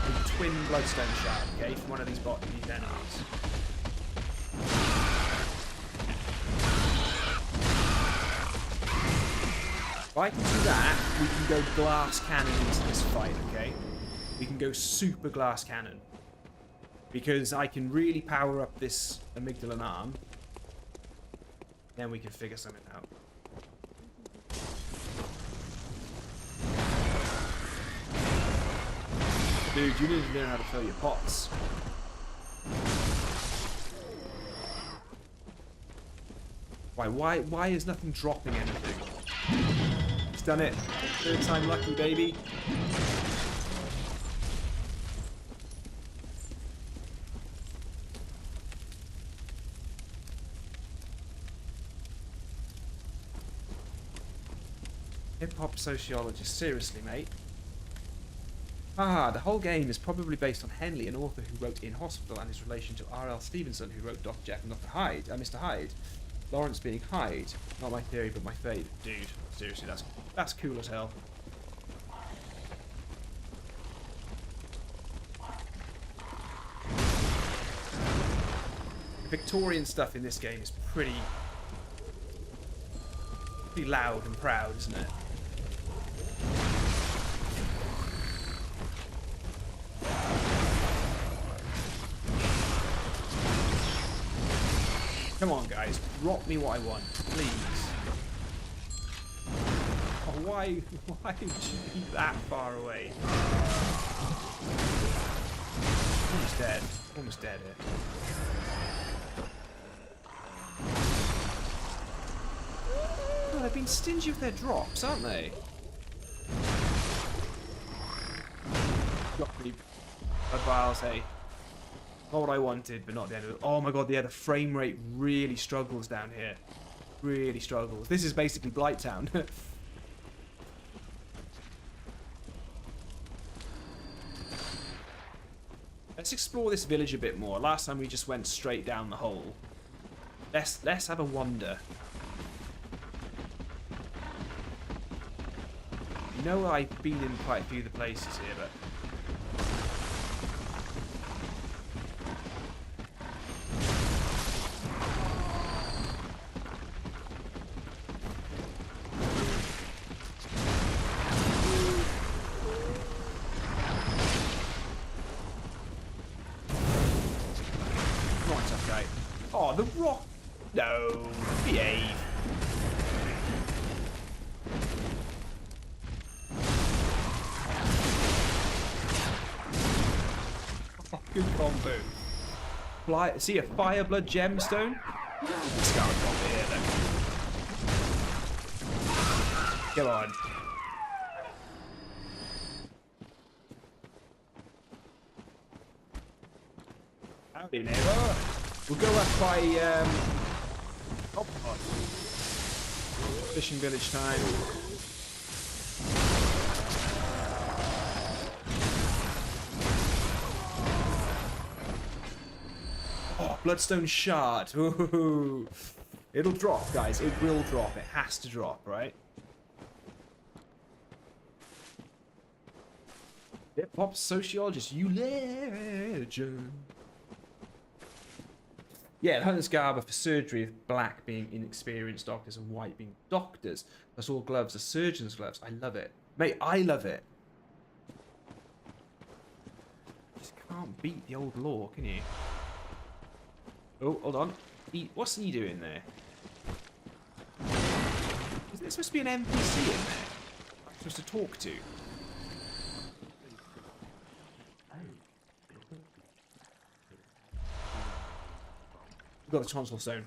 a twin bloodstone shard, okay, from one of these enemies. If I can do that, we can go glass cannon into this fight, okay? We can go super glass cannon. Because I can really power up this amygdalan arm. Then we can figure something out. Dude, you need to learn how to fill your pots. Why is nothing dropping anything? He's done it. Third time lucky, baby. Hip-hop sociologist, seriously, mate. The whole game is probably based on Henley, an author who wrote In Hospital, and his relation to R.L. Stevenson, who wrote Dr. Jekyll and Dr. Hyde, Mr. Hyde. Lawrence being Hyde. Not my theory, but my fate. Dude, seriously, that's cool as hell. The Victorian stuff in this game is pretty loud and proud, isn't it? Come on, guys, drop me what I want, please. Oh, why did you be that far away? Almost dead. Almost dead here. Oh, they've been stingy with their drops, aren't they? got pretty... That's why I'll say... Not what I wanted, but not the end of it. Oh my god, yeah, the frame rate really struggles down here. Really struggles. This is basically Blighttown. Let's explore this village a bit more. Last time we just went straight down the hole. Let's have a wander. You know I've been in quite a few of the places here, but... Come on, tough guy. Oh, the rock! No, behave. Good combo. Fly, see a fire blood gemstone? Let's go over here then. Come on. Howdy, neighbor. We'll go up by oh, fishing village time. Bloodstone shard. Ooh. It'll drop, guys. It will drop. It has to drop, right? Hip-hop sociologist, you legend. Yeah, the Hunter's Garb for surgery, with black being inexperienced doctors and white being doctors. That's all gloves are surgeon's gloves. I love it. Mate, I love it. You just can't beat the old law, can you? Oh, hold on. What's he doing there? Is there supposed to be an NPC in there I'm supposed to talk to? We've got the tonsil stone.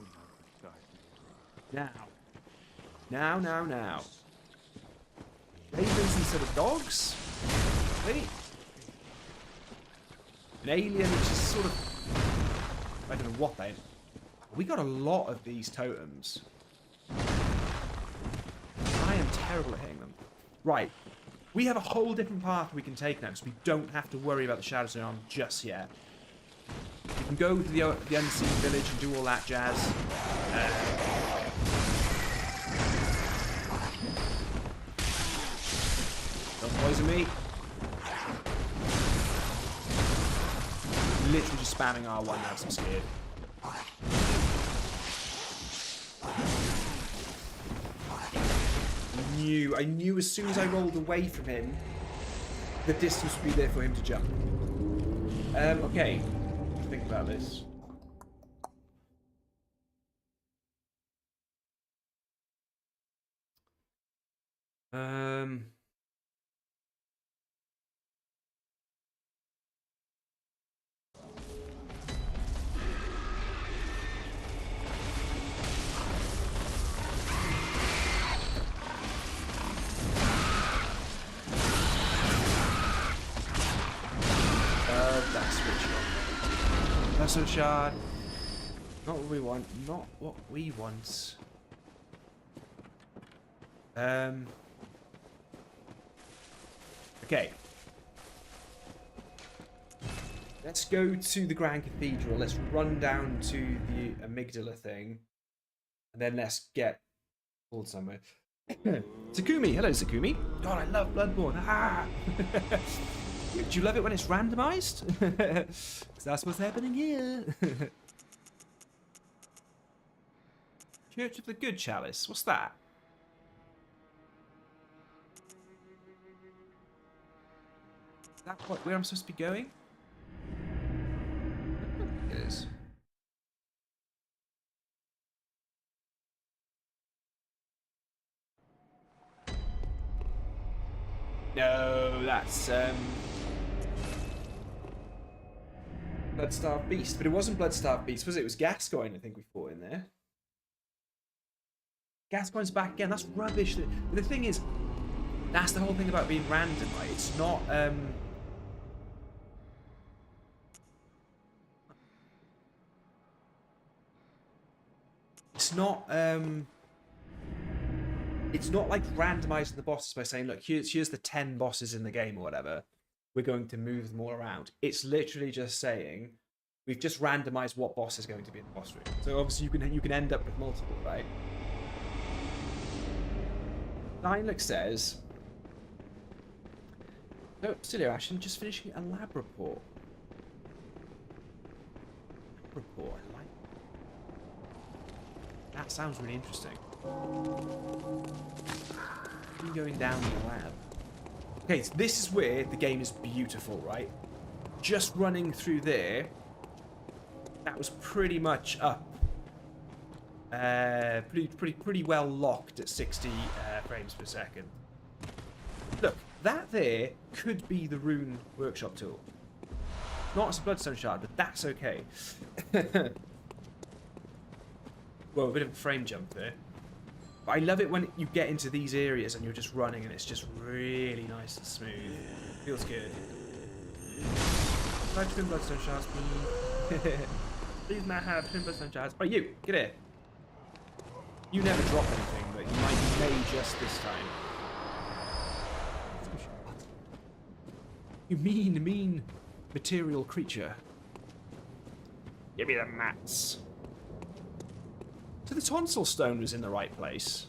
Now. Now. Ravens instead of dogs? Really? An alien which is sort of... I don't know what they... We got a lot of these totems. I am terrible at hitting them. Right. We have a whole different path we can take now, so we don't have to worry about the Shadow Stone just yet. We can go to the Unseen Village and do all that jazz. Don't poison me. Literally just spamming R1 now, so I'm scared. I knew as soon as I rolled away from him, the distance would be there for him to jump. Okay. Think about this. That's a shard. Not what we want. Not what we want. Okay. Let's go to the Grand Cathedral. Let's run down to the amygdala thing. And then let's get pulled somewhere. Takumi. Hello, Takumi. God, I love Bloodborne. Ah! Do you love it when it's randomized? Because that's what's happening here. Church of the Good Chalice. What's that? Is that where I'm supposed to be going? It is. No, that's Bloodstarved Beast, but it wasn't Bloodstarved Beast, was it? It was Gascoigne, I think we fought in there. Gascoigne's back again. That's rubbish. The thing is, that's the whole thing about being random, right? It's not it's not like randomizing the bosses by saying, look, here's the 10 bosses in the game or whatever. We're going to move them all around. It's literally just saying, we've just randomized what boss is going to be in the boss room. So obviously you can end up with multiple, right? Lilac says, no, still here, Ashen, just finishing a lab report. Lab report, I like that. That sounds really interesting. I'm going down in the lab. Okay, so this is where the game is beautiful, right? Just running through there, that was pretty much up. Pretty well locked at 60 frames per second. Look, that there could be the rune workshop tool. Not a bloodstone shard, but that's okay. Well, a bit of a frame jump there. But I love it when you get into these areas and you're just running and it's just really nice and smooth. Feels good. Like twin bloodstone shards, please. Please may I have twin bloodstone shards. Oh, you, get here. You never drop anything, but you may just this time. You mean material creature. Give me the mats. So the tonsil stone was in the right place.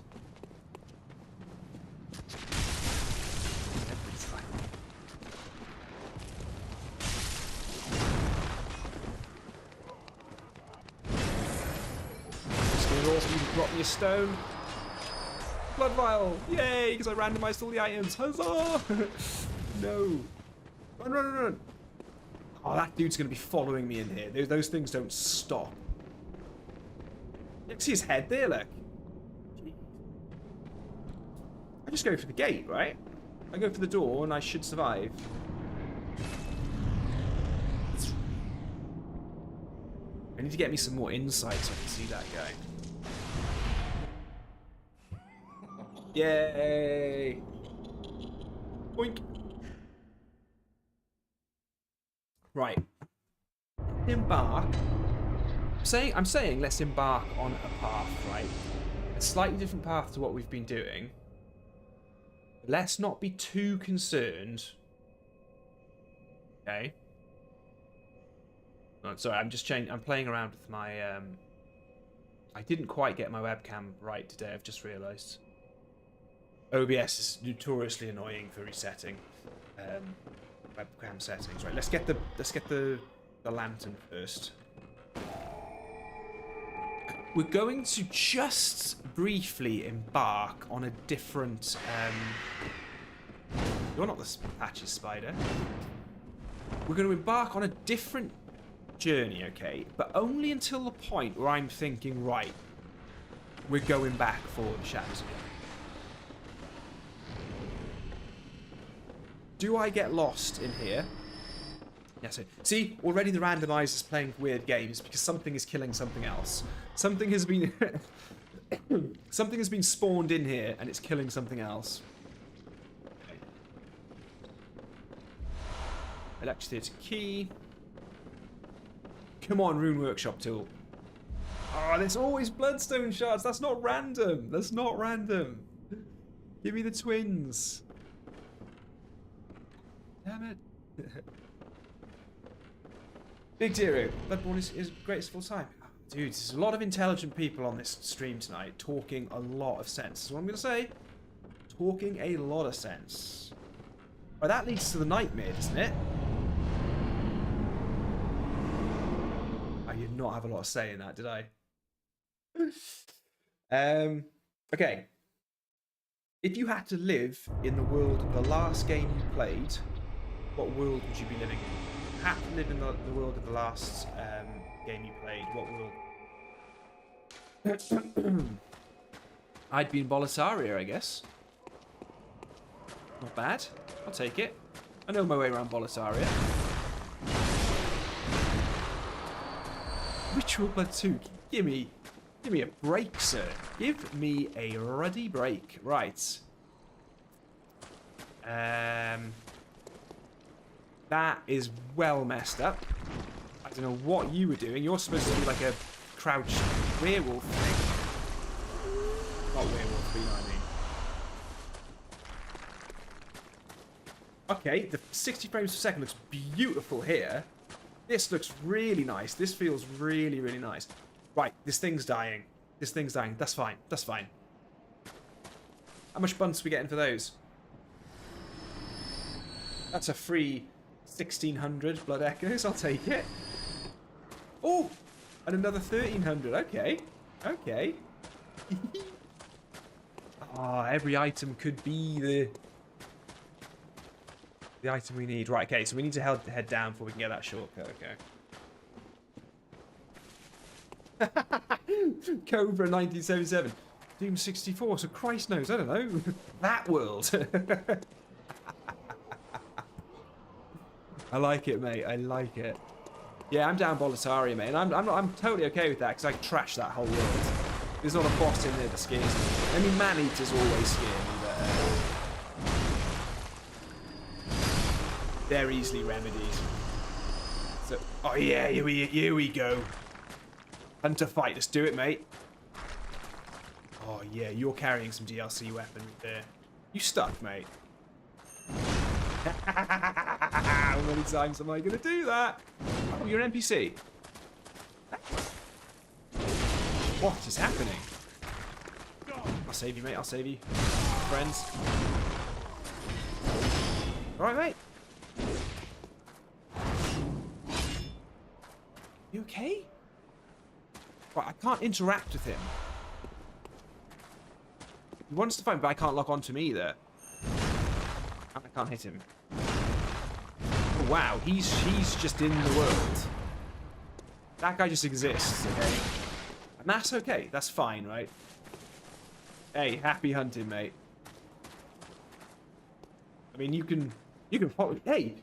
Awesome, you can drop me a stone. Blood vial! Yay! Because I randomized all the items. Huzzah! No. Run. Oh, that dude's going to be following me in here. Those things don't stop. You can see his head there, look. I just go for the gate, right? I go for the door and I should survive. I need to get me some more insight so I can see that guy. Yay! Boink! Right. Embark. I'm saying let's embark on a path, right? A slightly different path to what we've been doing. Let's not be too concerned. Okay. Oh, sorry, I'm playing around with my I didn't quite get my webcam right today, I've just realised. OBS is notoriously annoying for resetting webcam settings. Right, let's get the lantern first. We're going to just briefly embark on a different. You're not the patches spider. We're going to embark on a different journey, okay? But only until the point where I'm thinking, right, we're going back for the shadows again. Do I get lost in here? Yes. See, already the randomizer is playing weird games because something is killing something else. Something has been something has been spawned in here and it's killing something else. Okay. Electrotheatre key. Come on, rune workshop tool. Oh, there's always bloodstone shards. That's not random. That's not random. Give me the twins. Damn it. Big Zero. Bloodborne is greatest of all time. Dude, there's a lot of intelligent people on this stream tonight talking a lot of sense. That's what I'm going to say. Talking a lot of sense. Well, that leads to the nightmare, doesn't it? I did not have a lot of say in that, did I? Okay. If you had to live in the world of the last game you played, what world would you be living in? If you had to live in the world of the last game you played, what world? I'd be in Boletaria, I guess. Not bad. I'll take it. I know my way around Boletaria. Ritual Blood 2. Give me a break, sir. Give me a ruddy break. Right. That is well messed up. I don't know what you were doing. You're supposed to be like a crouched werewolf thing. not werewolf, but you know what I mean. Okay, the 60 frames per second looks beautiful here. This looks really nice. This feels really, really nice. Right, this thing's dying. This thing's dying. That's fine. That's fine. How much bunts are we getting for those? That's a free 1600 blood echoes. I'll take it. Oh, and another 1300. Okay. Okay. Ah, every item could be the item we need. Right, okay, so we need to head down before we can get that shortcut, okay. Cobra 1977. Doom 64, so Christ knows, I don't know. That world. I like it, mate. I like it. Yeah, I'm down Boletaria, mate. And I'm totally okay with that because I trashed that whole world. There's not a boss in there that scares me. I mean, man-eaters always scare me, but they're easily remedied. So, oh yeah, here we go. Hunter fight, let's do it, mate. Oh yeah, you're carrying some DLC weapon there. You stuck, mate. How many times am I going to do that? Oh, you're an NPC. What is happening? I'll save you, mate. I'll save you. Friends. Alright, mate. You okay? Right, I can't interact with him. He wants to fight, but I can't lock onto him either. I can't hit him. Oh, wow, he's just in the world. That guy just exists, okay? And that's okay. That's fine, right? Hey, happy hunting, mate. I mean, you can follow. Hey,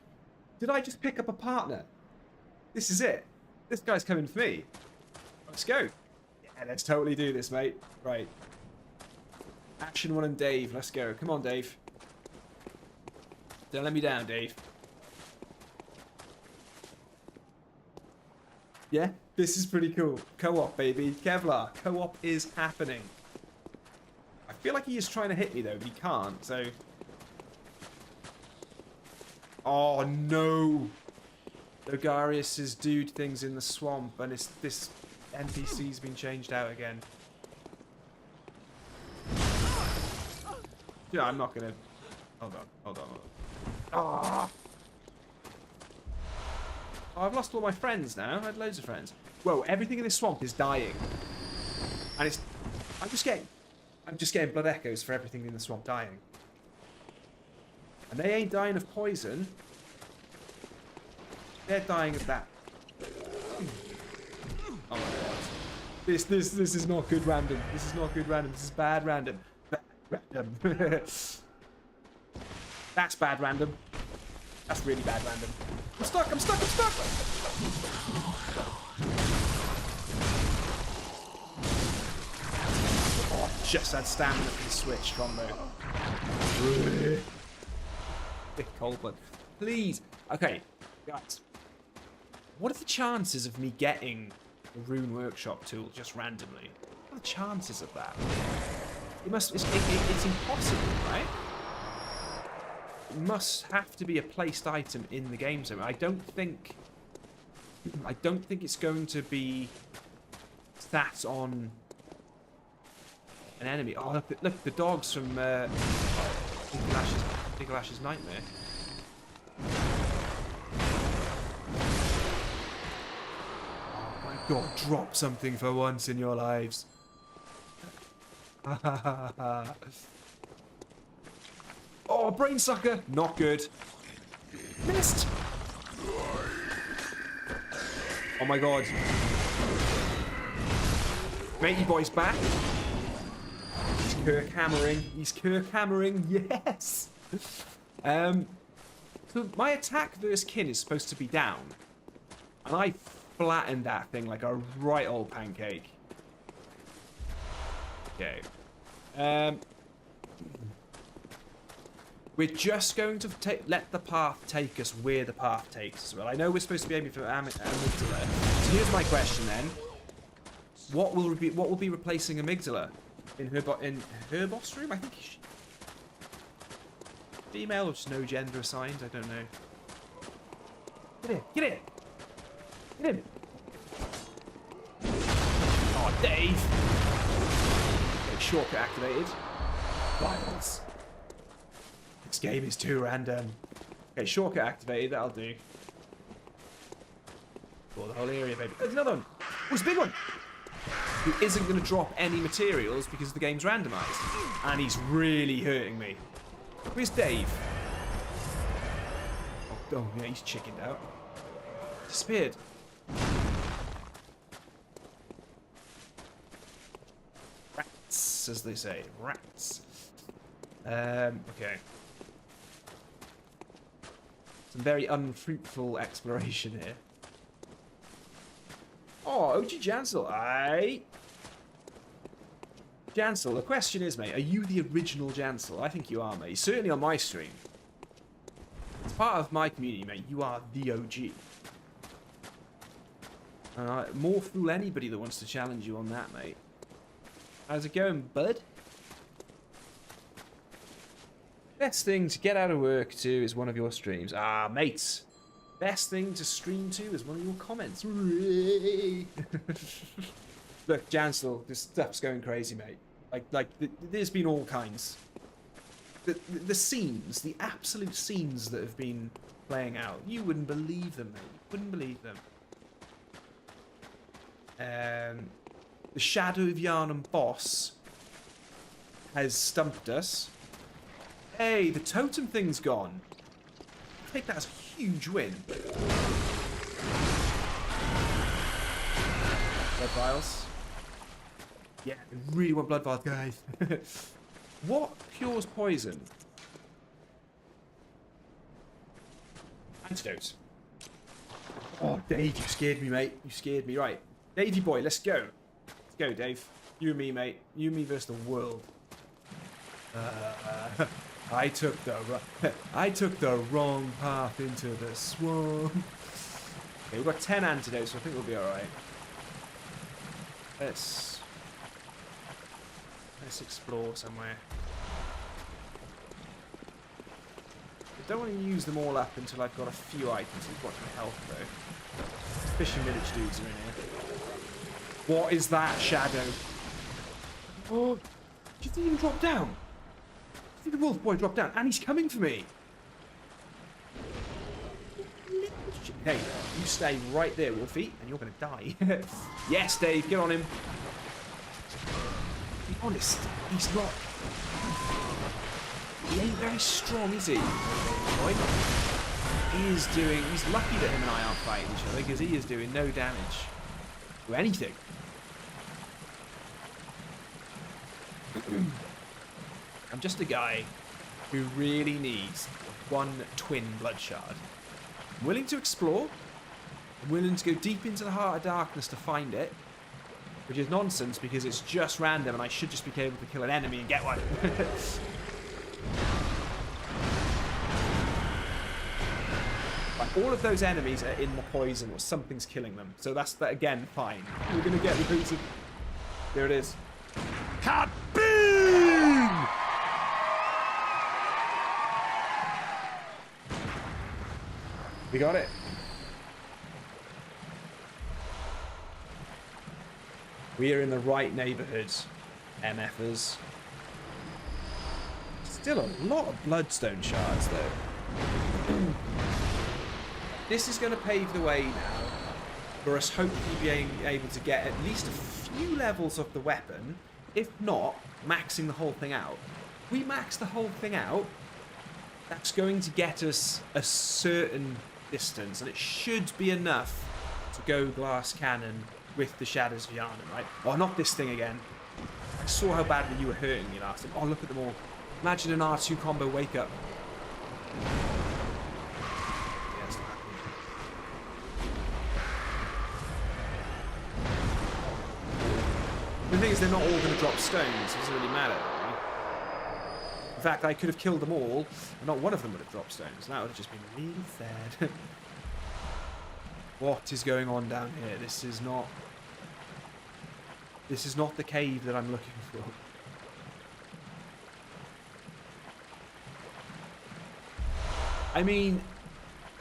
did I just pick up a partner? This is it. This guy's coming for me. Let's go. Yeah, let's totally do this, mate. Right. Ashen 1 and Dave. Let's go. Come on, Dave. Don't let me down, Dave. Yeah, this is pretty cool. Co-op, baby. Kevlar. Co-op is happening. I feel like he is trying to hit me, though, but he can't, so... Oh, no! Logarius is dude things in the swamp, and this NPC's been changed out again. Yeah, I'm not gonna... Hold on. Oh, I've lost all my friends now. I had loads of friends. Whoa, everything in this swamp is dying. And it's... I'm just getting blood echoes for everything in the swamp dying. And they ain't dying of poison. They're dying of that. Oh my god. This is not good random. This is not good random. This is bad random. Bad random. That's bad random. That's really bad random. I'm stuck. Oh, just had stamina for the switch combo. Big cold blood. Please. Okay, guys. What are the chances of me getting the Rune Workshop tool just randomly? What are the chances of that? It's impossible, right? It must have to be a placed item in the game zone. I don't think it's going to be sat on an enemy. Oh, look, the dogs from Digglash's Nightmare. Oh my god, drop something for once in your lives. Oh, brain sucker! Not good. Missed! Oh my god. Matey boy's back. He's Kirk hammering. He's Kirk hammering. Yes! So my attack versus kin is supposed to be down. And I flattened that thing like a right old pancake. Okay. We're just going to let the path take us where the path takes us. Well, I know we're supposed to be aiming for amygdala. So here's my question then: what will be replacing amygdala? in her boss room. I think she, female or just no gender assigned. I don't know. Get in! Get in! Get in! Oh, Dave! Okay, shortcut activated. Violence. This game is too random. Okay, shortcut activated. That'll do. For the whole area, baby. There's another one. Oh, it's a big one. Who isn't going to drop any materials because the game's randomized. And he's really hurting me. Where's Dave? Oh, yeah, he's chickened out. Disappeared. Rats, as they say. Rats. Okay. Some very unfruitful exploration here. Oh, OG Jansel, aye. Jansel, the question is, mate, are you the original Jansel? I think you are, mate. Certainly on my stream. As part of my community, mate, you are the OG. More fool anybody that wants to challenge you on that, mate. How's it going, bud? Best thing to get out of work to is one of your streams. Ah, mates. Best thing to stream to is one of your comments. Look, Jansel, this stuff's going crazy, mate. There's been all kinds. The scenes, the absolute scenes that have been playing out, you wouldn't believe them, mate. You wouldn't believe them. The Shadow of Yharnam boss has stumped us. Hey, the totem thing's gone. I think that's a huge win. Blood vials. Yeah, I really want blood vials, guys. What cures poison? Antidote. Oh, Dave, you scared me, mate. You scared me. Right. Davey boy, let's go. Let's go, Dave. You and me, mate. You and me versus the world. I took the wrong path into the swamp. Okay, we've got 10 antidotes, so I think we'll be alright. Let's explore somewhere. I don't want to use them all up until I've got a few items. We've got some health though. Fishing village dudes are in here. What is that shadow? Oh, did he even drop down? Did the wolf boy drop down? And he's coming for me. Hey, you stay right there, Wolfie, and you're going to die. Yes, Dave, get on him. To be honest, he's not... He ain't very strong, is he? Boy? He is doing... He's lucky that him and I aren't fighting each other, because he is doing no damage to anything. I'm just a guy who really needs one twin blood shard. I'm willing to explore. I'm willing to go deep into the heart of darkness to find it. Which is nonsense because it's just random and I should just be able to kill an enemy and get one. Like, all of those enemies are in the poison or something's killing them. So that's, that again, fine. We're going to get loads of... There it is. Kaboom! We got it. We are in the right neighborhood, MFers. Still a lot of bloodstone shards, though. This is going to pave the way now for us hopefully being able to get at least a few levels of the weapon, if not maxing the whole thing out. If we max the whole thing out, that's going to get us a certain distance, and it should be enough to go glass cannon with the Shadows of Yharnam, right? Oh, not this thing again. I saw how badly you were hurting me last time. Oh, look at them all. Imagine an R2 combo wake up. Yeah, it's not happening. The thing is, they're not all going to drop stones. It doesn't really matter. Right? In fact, I could have killed them all, and not one of them would have dropped stones. That would have just been really sad. What is going on down here? This is not the cave that I'm looking for. I mean,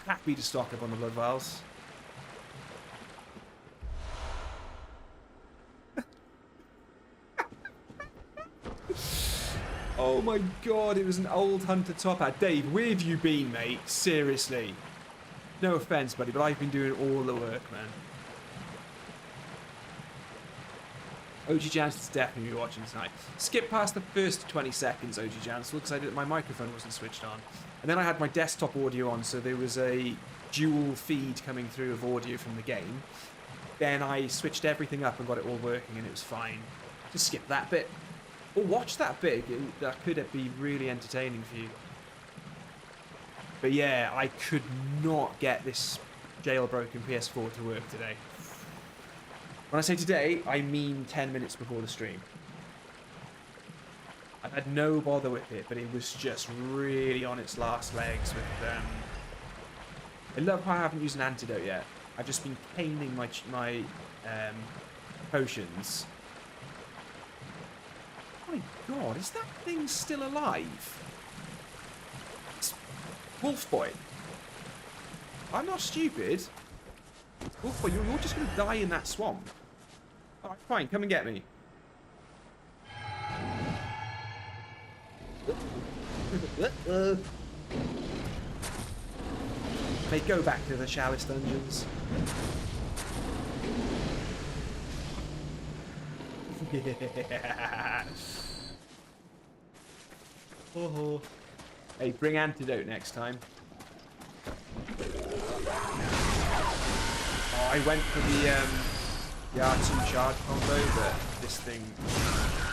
happy to stock up on the blood vials. Oh my god, it was an old hunter top hat. Dave, where have you been, mate? Seriously. No offense, buddy, but I've been doing all the work, man. OG Jansel's definitely watching tonight. Skip past the first 20 seconds, OG Jansel, because my microphone wasn't switched on. And then I had my desktop audio on, so there was a dual feed coming through of audio from the game. Then I switched everything up and got it all working, and it was fine. Just skip that bit. Or watch that bit. That could be really entertaining for you. But yeah, I could not get this jailbroken PS4 to work today. When I say today, I mean 10 minutes before the stream. I've had no bother with it, but it was just really on its last legs with I love how I haven't used an antidote yet. I've just been caning my potions. Oh my god, is that thing still alive? It's Wolf Boy. I'm not stupid. Wolf Boy, you're just going to die in that swamp. Alright, fine, come and get me. They go back to the Chalice dungeons. Yeah. Oh. Hey, bring antidote next time. Oh, I went for the R2 charge combo, but this thing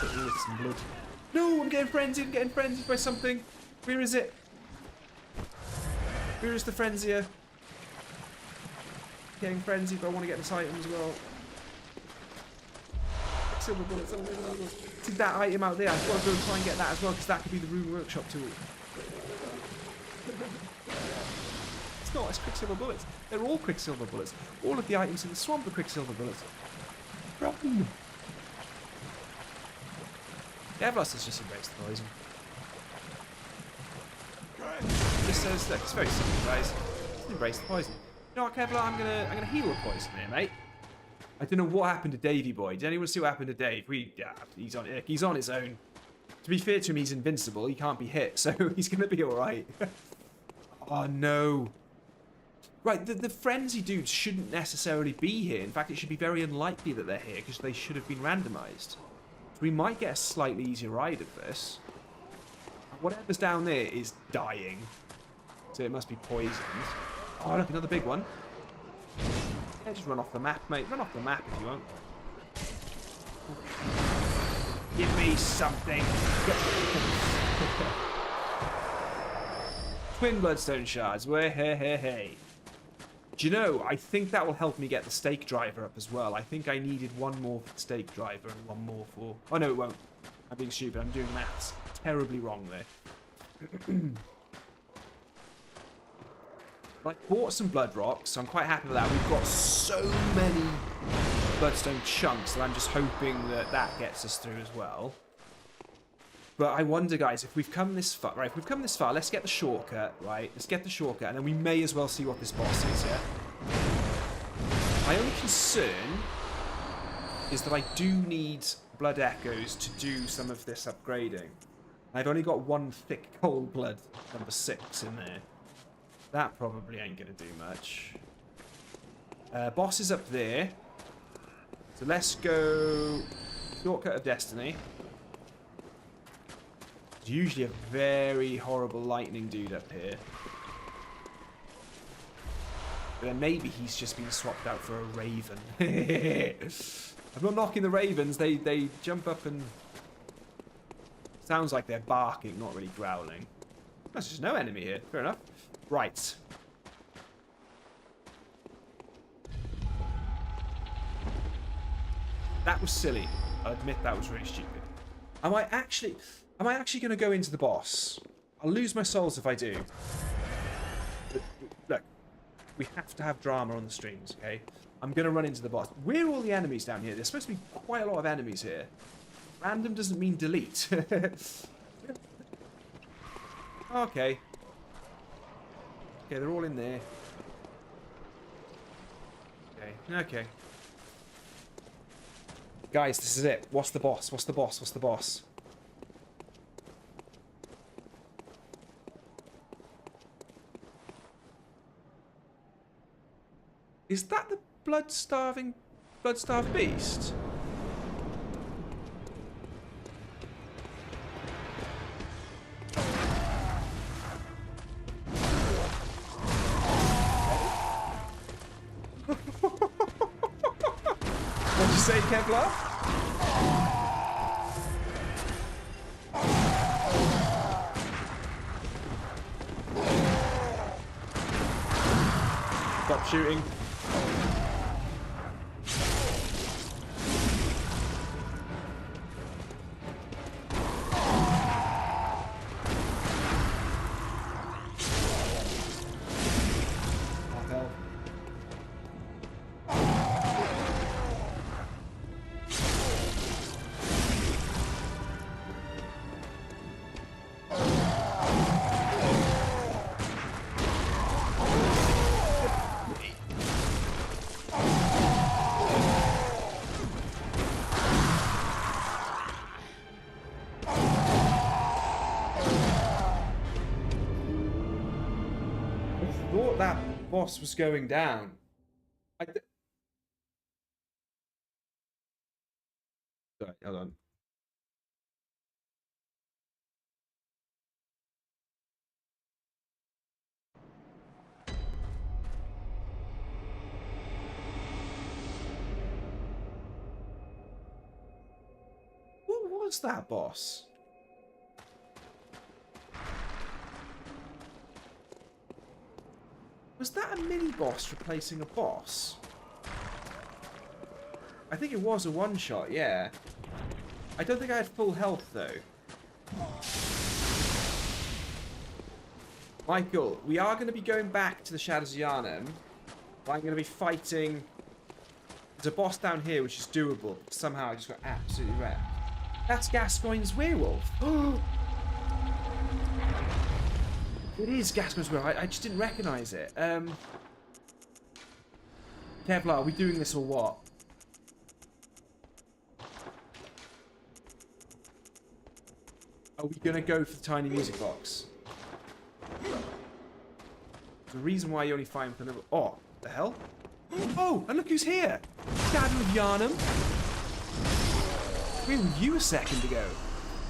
hit me with some blood. No, I'm getting frenzied by something. Where is it? Where is the frenzier? Getting frenzied, but I want to get this item as well. Silver bullets. See that item out there? I've got to go and try and get that as well, because that could be the Rune Workshop tool. It's not, it's Quicksilver bullets. They're all Quicksilver bullets. All of the items in the swamp are Quicksilver bullets. Run! Kevlas has just embraced the poison. Just says, look, it's very simple, guys. Just embrace the poison. You know what, Kevlar? I'm gonna heal the poison here, mate. I don't know what happened to Davey boy. Did anyone see what happened to Dave? He's on his own. To be fair to him, he's invincible. He can't be hit, so he's gonna be all right. Oh no. Right, the frenzy dudes shouldn't necessarily be here. In fact, it should be very unlikely that they're here because they should have been randomized. So we might get a slightly easier ride of this. Whatever's down there is dying. So it must be poisoned. Oh, look, another big one. Yeah, just run off the map, mate. Run off the map if you want. Give me something. Twin bloodstone shards. Hey. Do you know, I think that will help me get the stake driver up as well. I think I needed one more for the stake driver and one more for... Oh, no, it won't. I'm being stupid. I'm doing maths terribly wrong there. I bought some blood rocks, so I'm quite happy with that. We've got so many bloodstone chunks that I'm just hoping that that gets us through as well. But I wonder, guys, if we've come this far... Right, if we've come this far, let's get the shortcut, right? Let's get the shortcut, and then we may as well see what this boss is, yeah? My only concern is that I do need blood echoes to do some of this upgrading. I've only got one thick cold blood, number 6, in there. That probably ain't going to do much. Boss is up there. So let's go... Shortcut of Destiny. There's usually a very horrible lightning dude up here. But then maybe he's just been swapped out for a raven. I'm not knocking the ravens. They jump up and... Sounds like they're barking, not really growling. There's just no enemy here. Fair enough. Right. That was silly. I admit that was really stupid. Am I actually going to go into the boss? I'll lose my souls if I do. But, look, we have to have drama on the streams, okay? I'm going to run into the boss. Where are all the enemies down here? There's supposed to be quite a lot of enemies here. Random doesn't mean delete. Okay. Okay, they're all in there. Okay. Okay. Guys, this is it. What's the boss? What's the boss? What's the boss? Is that the blood-starved beast? What'd you say, Kevlar? Stop shooting. That boss was going down. Sorry, hold on. What was that boss? Was that a mini-boss replacing a boss? I think it was a one-shot, yeah. I don't think I had full health, though. Michael, we are going to be going back to the Shadows of Yharnam. I'm going to be fighting... There's a boss down here which is doable. Somehow I just got absolutely wrecked. That's Gascoigne's werewolf. It is Gascoigne's werewolf. I just didn't recognise it. Kevlar, are we doing this or what? Are we going to go for the tiny music box? The reason why you only find for another... Oh, the hell? Oh, and look who's here! Shadow of Yharnam! Where were you a second ago?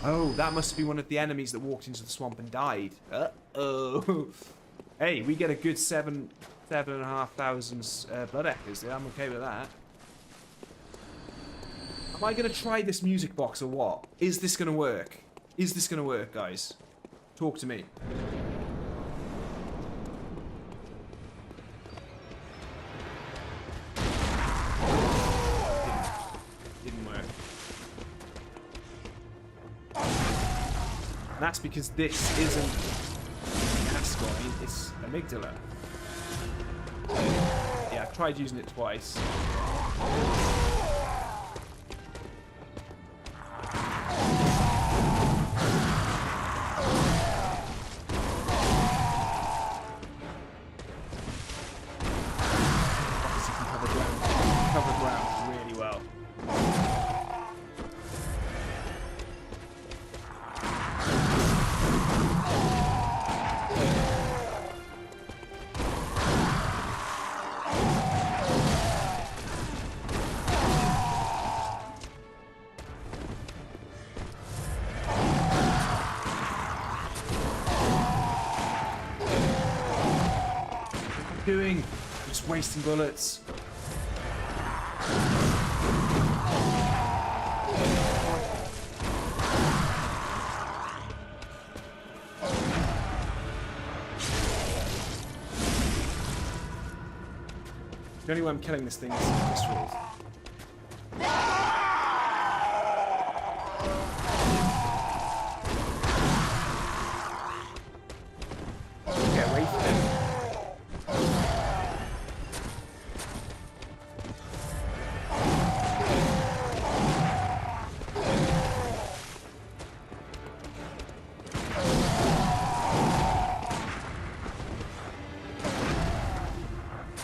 Oh, that must be one of the enemies that walked into the swamp and died. Uh-oh. Hey, we get a good 7,500 blood echoes there. I'm okay with that. Am I going to try this music box or what? Is this going to work? Is this going to work, guys? Talk to me. Didn't work. And that's because this isn't Gascoigne, it's Amygdala. Yeah, I've tried using it twice. Doing? Just wasting bullets. The only way I'm killing this thing is viscerals. Get away from him.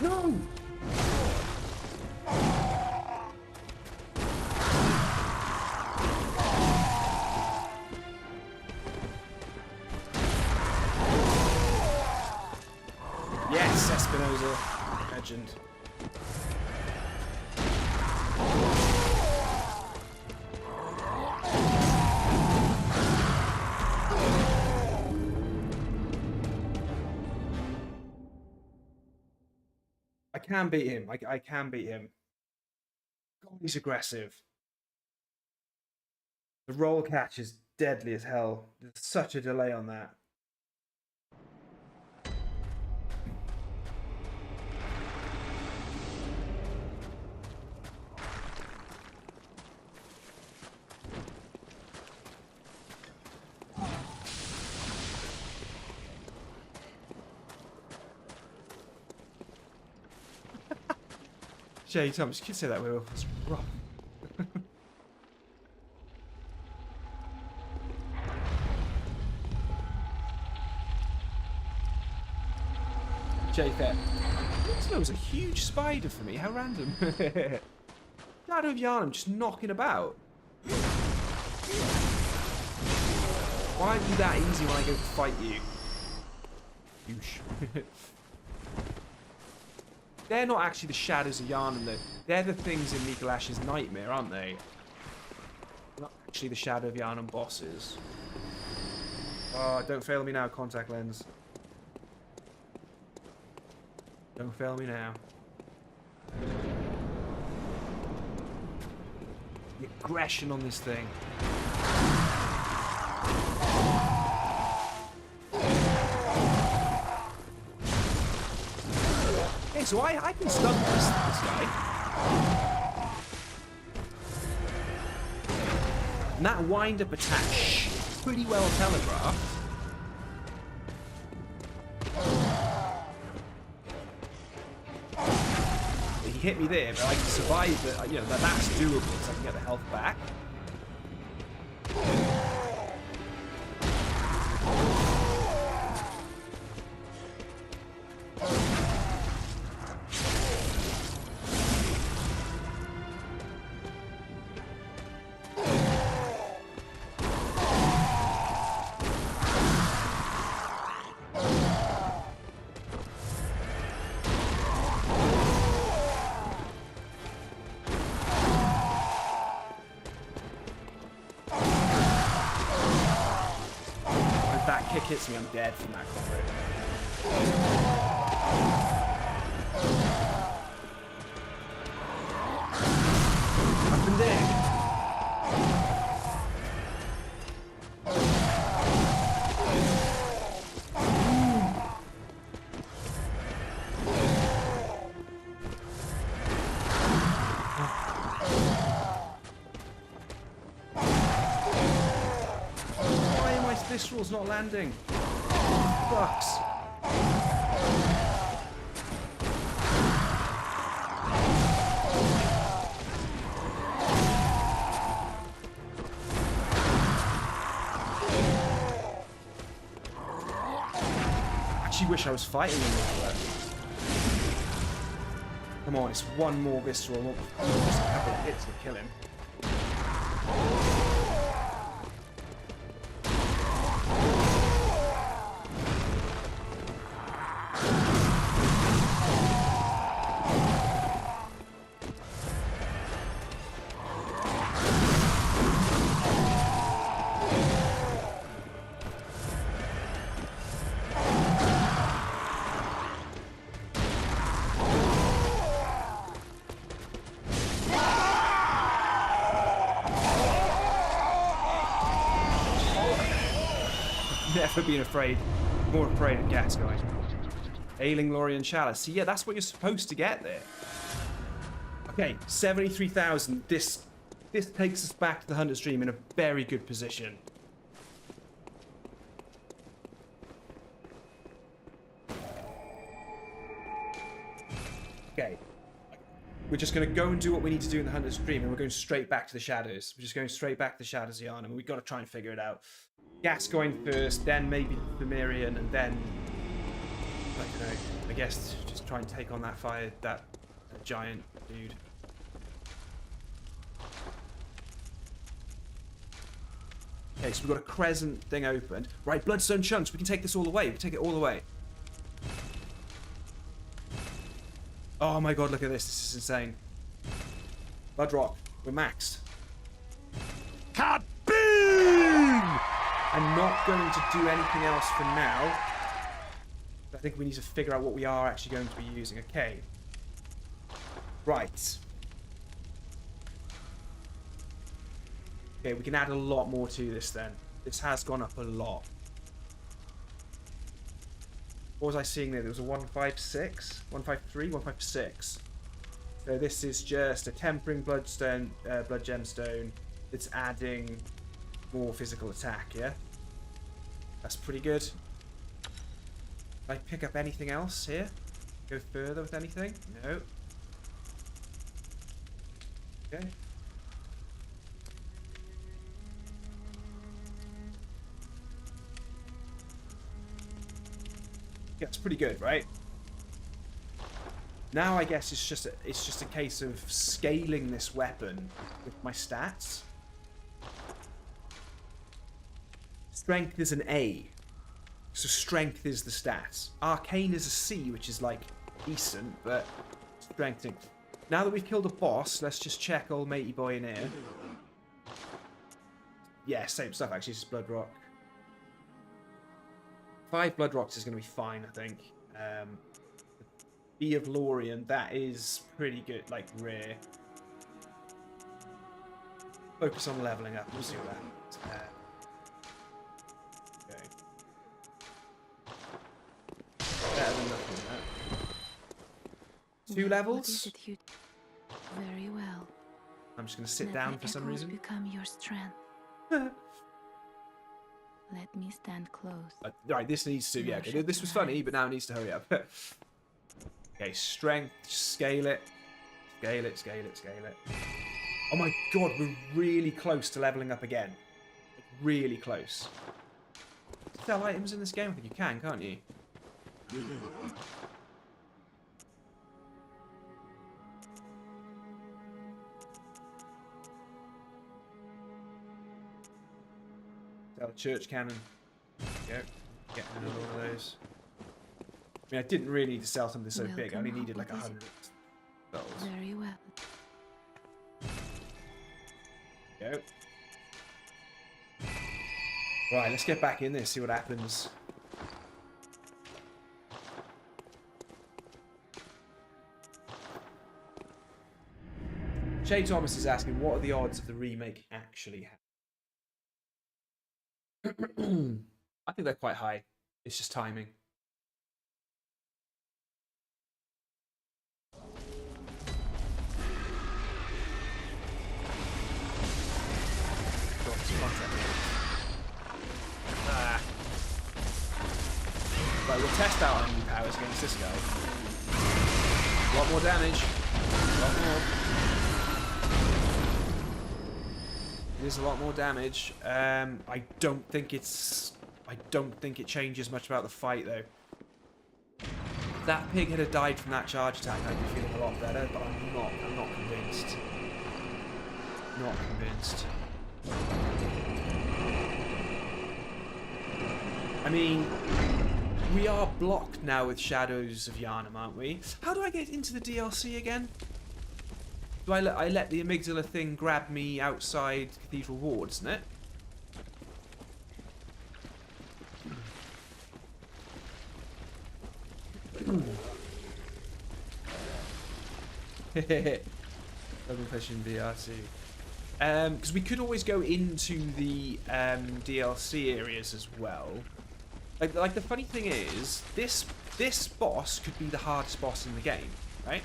No! Yes, Espinosa. Legend. I can beat him. I can beat him. God, he's aggressive. The roll catch is deadly as hell. There's such a delay on that. Jay, Thomas, you can say that Will. It's rough. Jay Fair. That was a huge spider for me. How random. Shadow of Yharnam just knocking about. Why aren't you that easy when I go to fight you? Douche. They're not actually the shadows of Yharnam, though. They're the things in Mikolash's nightmare, aren't they? Not actually the Shadow of Yharnam bosses. Oh, don't fail me now, contact lens. Don't fail me now. The aggression on this thing. Okay, so I can stun this guy. And that wind-up attack, pretty well telegraphed. He hit me there, but I can survive it. You know, that's doable, so I can get the health back. Hits me, I'm dead from that combo. Up and there. Why am I visceral's not landing? Bucks. Actually wish I was fighting him with that. Come on, it's one more visceral, just a couple of hits to kill him. Never been afraid. More afraid of gas, guys. Ailing Lorien Chalice. See, yeah, that's what you're supposed to get there. Okay, 73,000. This takes us back to the Hunter stream in a very good position. Okay. We're just going to go and do what we need to do in the Hunter stream, and we're going straight back to the shadows. We're just going straight back to the shadows of Yharnam, and we've got to try and figure it out. Gas going first, then maybe the Mirian, and then... I don't Okay, I guess just try and take on that giant dude. Okay, so we've got a crescent thing opened. Right, bloodstone chunks. We can take this all away. We can take it all away. Oh my god, look at this. This is insane. Bloodrock. We're maxed. Kaboom! I'm not going to do anything else for now. I think we need to figure out what we are actually going to be using. Okay. Right. Okay, we can add a lot more to this then. This has gone up a lot. What was I seeing there? There was a 156, 153, 156. So this is just a tempering blood gemstone. It's adding more physical attack, yeah? That's pretty good. Can I pick up anything else here? Go further with anything? No. Okay. Yeah, it's pretty good, right? Now I guess it's just a case of scaling this weapon with my stats. Strength is an A. So strength is the stats. Arcane is a C, which is like decent, but strength. Now that we've killed a boss, let's just check old matey boy in here. Yeah, same stuff actually, it's blood rock. 5 blood rocks is going to be fine, I think. Bee of Lorien, that is pretty good, like rare. Focus on leveling up, we'll see what happens. Okay. Better than nothing, that. 2 levels? What is it you do? Very well. I'm just going to sit Let down my for some echoes reason. become your strength. Let me stand close. Right, this needs to, yeah, okay, this was funny, but now it needs to hurry up. Okay, strength, scale it. Scale it, scale it, scale it. Oh my god, we're really close to leveling up again. Like, really close. Sell items in this game? I think you can, can't you? Sell a church cannon. There you go. Get another one of those. I mean, I didn't really need to sell something so big. I only needed like 100 dollars. Very well. Go. Right, let's get back in there, see what happens. Shay Thomas is asking, what are the odds of the remake actually happening? I think they're quite high. It's just timing. Right, we'll test out our new powers against this guy. A lot more damage. A lot more. It is a lot more damage. I don't think it changes much about the fight though. If that pig had died from that charge attack, I'd be feeling a lot better, but I'm not convinced. Not convinced. I mean, we are blocked now with Shadows of Yharnam, aren't we? How do I get into the DLC again? Do I let the amygdala thing grab me outside Cathedral Wards, isn't it? Double pushing VR2. Because we could always go into the DLC areas as well. Like the funny thing is, this boss could be the hardest boss in the game, right?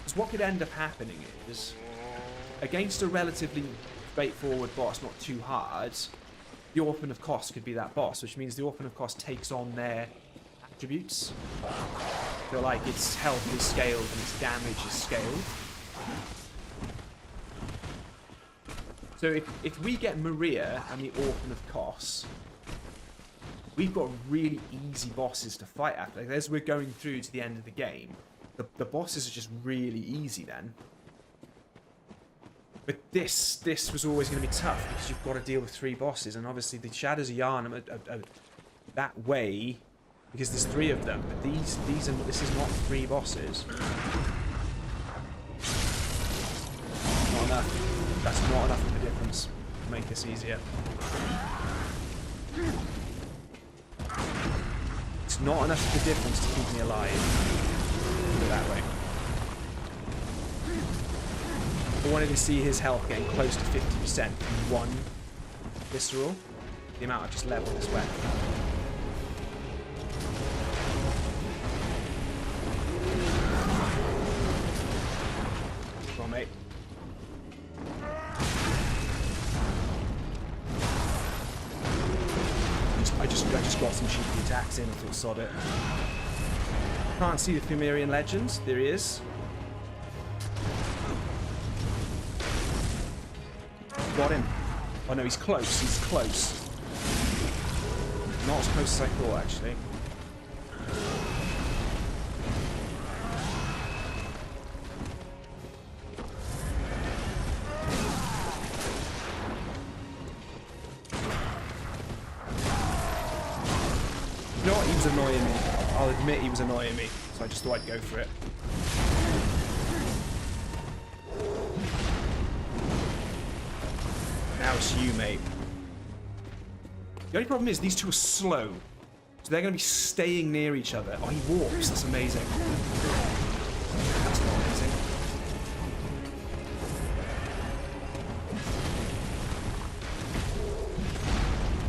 Because what could end up happening is, against a relatively straightforward boss, not too hard, the Orphan of Kos could be that boss, which means the Orphan of Kos takes on their attributes. So like its health is scaled and its damage is scaled. So if we get Maria and the Orphan of Kos, we've got really easy bosses to fight after. Like, as we're going through to the end of the game, the bosses are just really easy then. But this was always going to be tough because you've got to deal with 3 bosses, and obviously the Shadows of Yharnam are that way because there's 3 of them. But this is not 3 bosses. Not enough. That's not enough of a difference to make this easier. It's not enough of a difference to keep me alive. Put it that way. I wanted to see his health getting close to 50% from 1 visceral. The amount I've just leveled this weapon. Come on, mate. I just got some cheeky attacks in. I thought, sod it. Can't see the Fumarian Legends. There he is. Got him. Oh no, he's close. He's close. Not as close as I thought, actually. You know what? He was annoying me. I'll admit he was annoying me, so I just thought I'd go for it. Now it's you, mate. The only problem is these 2 are slow, so they're going to be staying near each other. Oh, he walks. That's amazing. That's not amazing.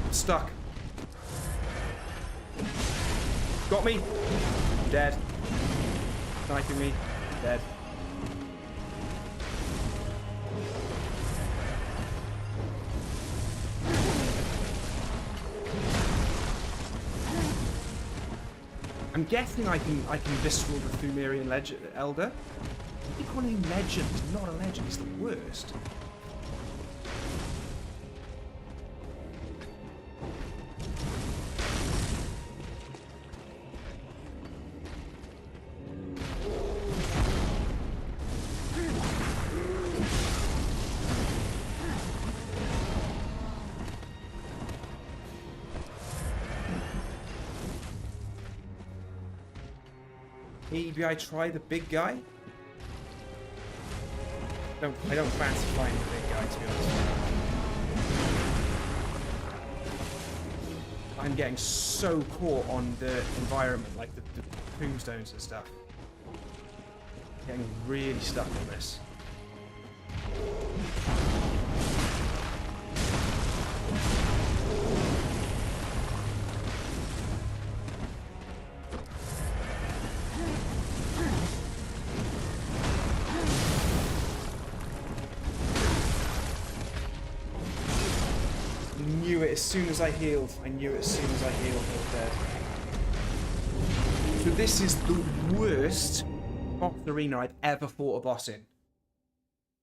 I'm stuck. Got me. I'm dead. Sniping me. Dead. I'm guessing I can visceral the Fumarian Elder. I keep calling him legend. He's not a legend. He's the worst. Maybe I try the big guy? I don't fancy finding the big guy, to be honest. I'm getting so caught on the environment, like the tombstones and stuff. Getting really stuck on this. As soon as I healed, I knew it as soon as I healed, I was dead. So this is the worst boss arena I've ever fought a boss in.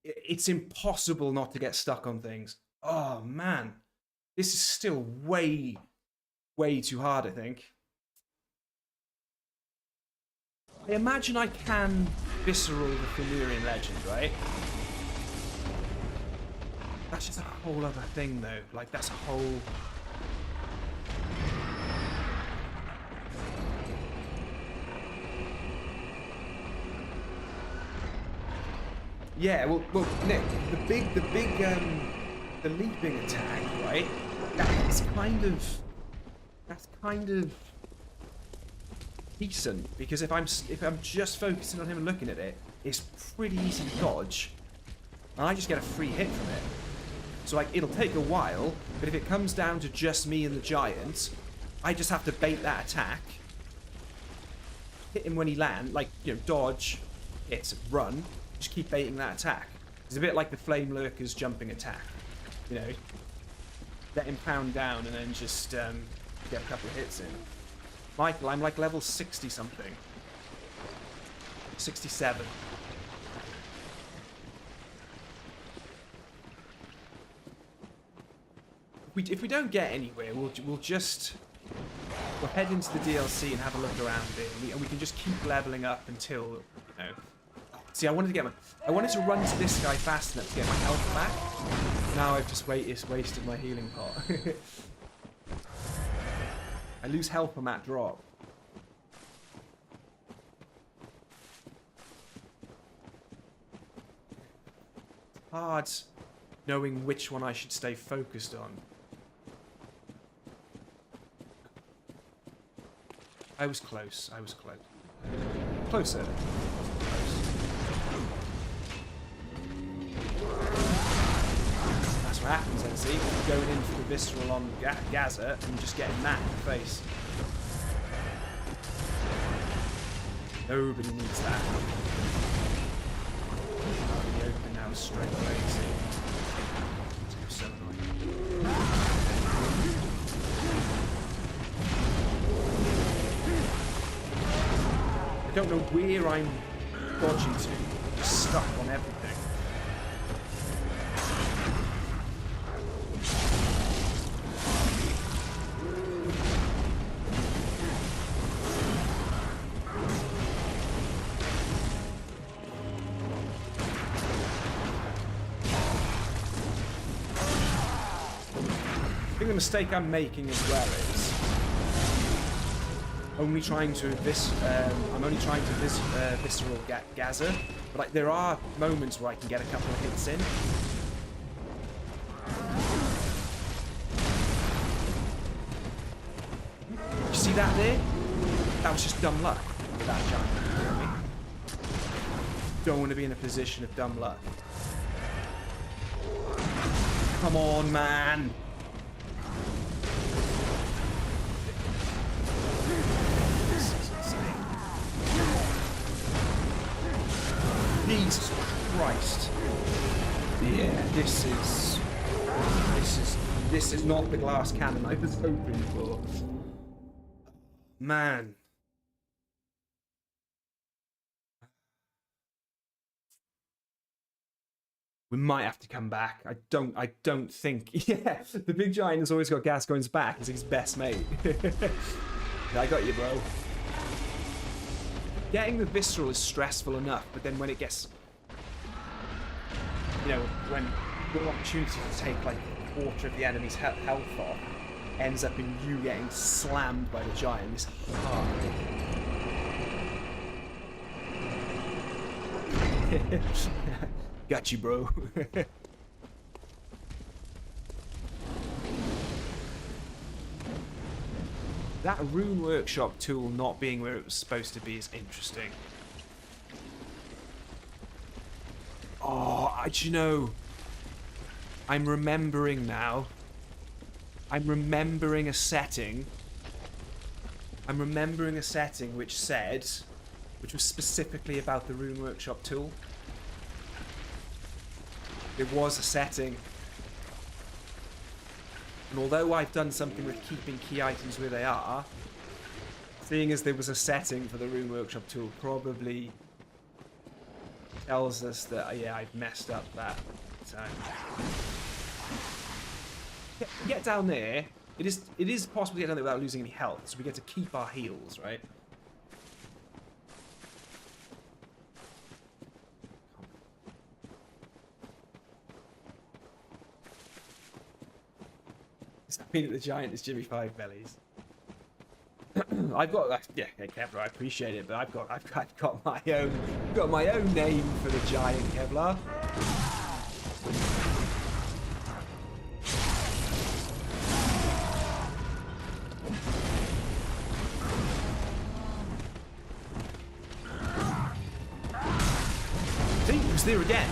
It's impossible not to get stuck on things. Oh man, this is still way too hard, I think. I imagine I can visceral the Fumarian Legend, right? That's just a whole other thing, though. Like, that's a whole... Yeah, well, Nick, the leaping attack, right? That's kind of decent, because if I'm just focusing on him and looking at it, it's pretty easy to dodge, and I just get a free hit from it. So, like, it'll take a while, but if it comes down to just me and the giant, I just have to bait that attack, hit him when he lands, like, you know, dodge, hit, run, just keep baiting that attack. It's a bit like the Flame Lurker's jumping attack, you know, let him pound down and then just get a couple of hits in. Michael, I'm like level 60 something. 67. If we don't get anywhere, we'll just we'll head into the DLC and have a look around it, and we can just keep leveling up until, you know. See, I wanted to run to this guy fast enough to get my health back. Now I've just wasted my healing pot. I lose health from that drop. It's hard knowing which one I should stay focused on. I was close. I was close. Closer. That's what happens then, see? Going in for the visceral on Gaza and just getting that in the face. Nobody needs that. Out in the open now straight away, see? It's so annoying. I don't know where I'm dodging to. I'm just stuck on everything. I think the mistake I'm making as well is only trying to I'm only trying to visceral Gaza, but like there are moments where I can get a couple of hits in. You see that there? That was just dumb luck with that giant. You know what I mean? Don't want to be in a position of dumb luck. Come on, man. Jesus Christ. Yeah, this is not the glass cannon I was hoping for. Man. We might have to come back. I don't think. Yeah, the big giant has always got Gascoigne's back as his best mate. I got you, bro. Getting the visceral is stressful enough, but then when it gets, you know, when the opportunity to take like a quarter of the enemy's health off ends up in you getting slammed by the giant, it's hard. Got you, bro. That rune workshop tool not being where it was supposed to be is interesting. Oh, do you know? I'm remembering now. I'm remembering a setting. I'm remembering a setting which was specifically about the rune workshop tool. There was a setting. And although I've done something with keeping key items where they are, seeing as there was a setting for the rune workshop tool probably tells us that, yeah, I've messed up that time. Get down there. It is possible to get down there without losing any health, so we get to keep our heals, right? Does that mean that the giant is Jimmy Five Bellies? I've got yeah, Kevlar. I appreciate it, but I've got my own name for the giant, Kevlar. See, he was there again.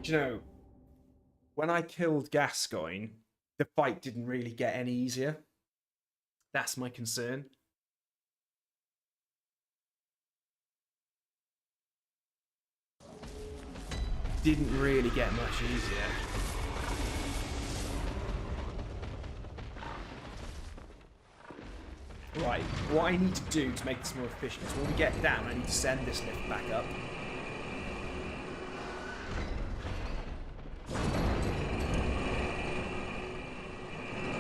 You know, when I killed Gascoigne, the fight didn't really get any easier. That's my concern. Didn't really get much easier. Right, what I need to do to make this more efficient is when we get down, I need to send this lift back up.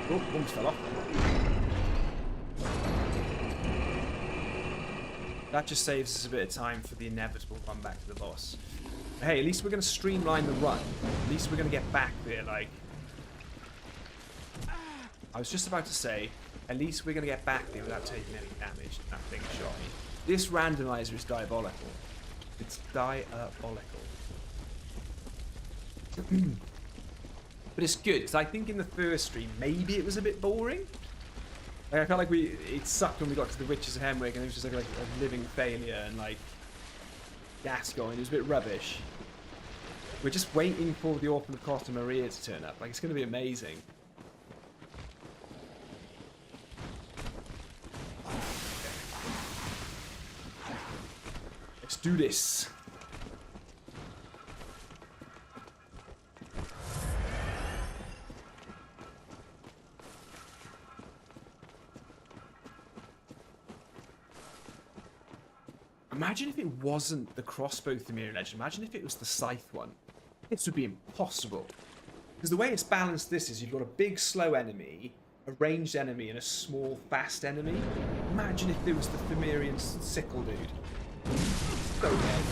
Oh, almost fell off. That just saves us a bit of time for the inevitable run back to the boss. Hey, at least we're going to streamline the run. At least we're going to get back there, like... I was just about to say, at least we're going to get back there without taking any damage. That thing shot me. This randomizer is diabolical. It's diabolical. But it's good, because I think in the first stream, maybe it was a bit boring. Like, I felt like it sucked when we got to the Witches of Hemwick, and it was just like a living failure, and like, gas going. It was a bit rubbish. We're just waiting for the Orphan of Costa Maria to turn up. Like, it's going to be amazing. Let's do this. Imagine if it wasn't the crossbow Themerian Legend. Imagine if it was the scythe one. This would be impossible. Because the way it's balanced this is you've got a big slow enemy, a ranged enemy, and a small fast enemy. Imagine if there was the Themerian sickle dude. So dead.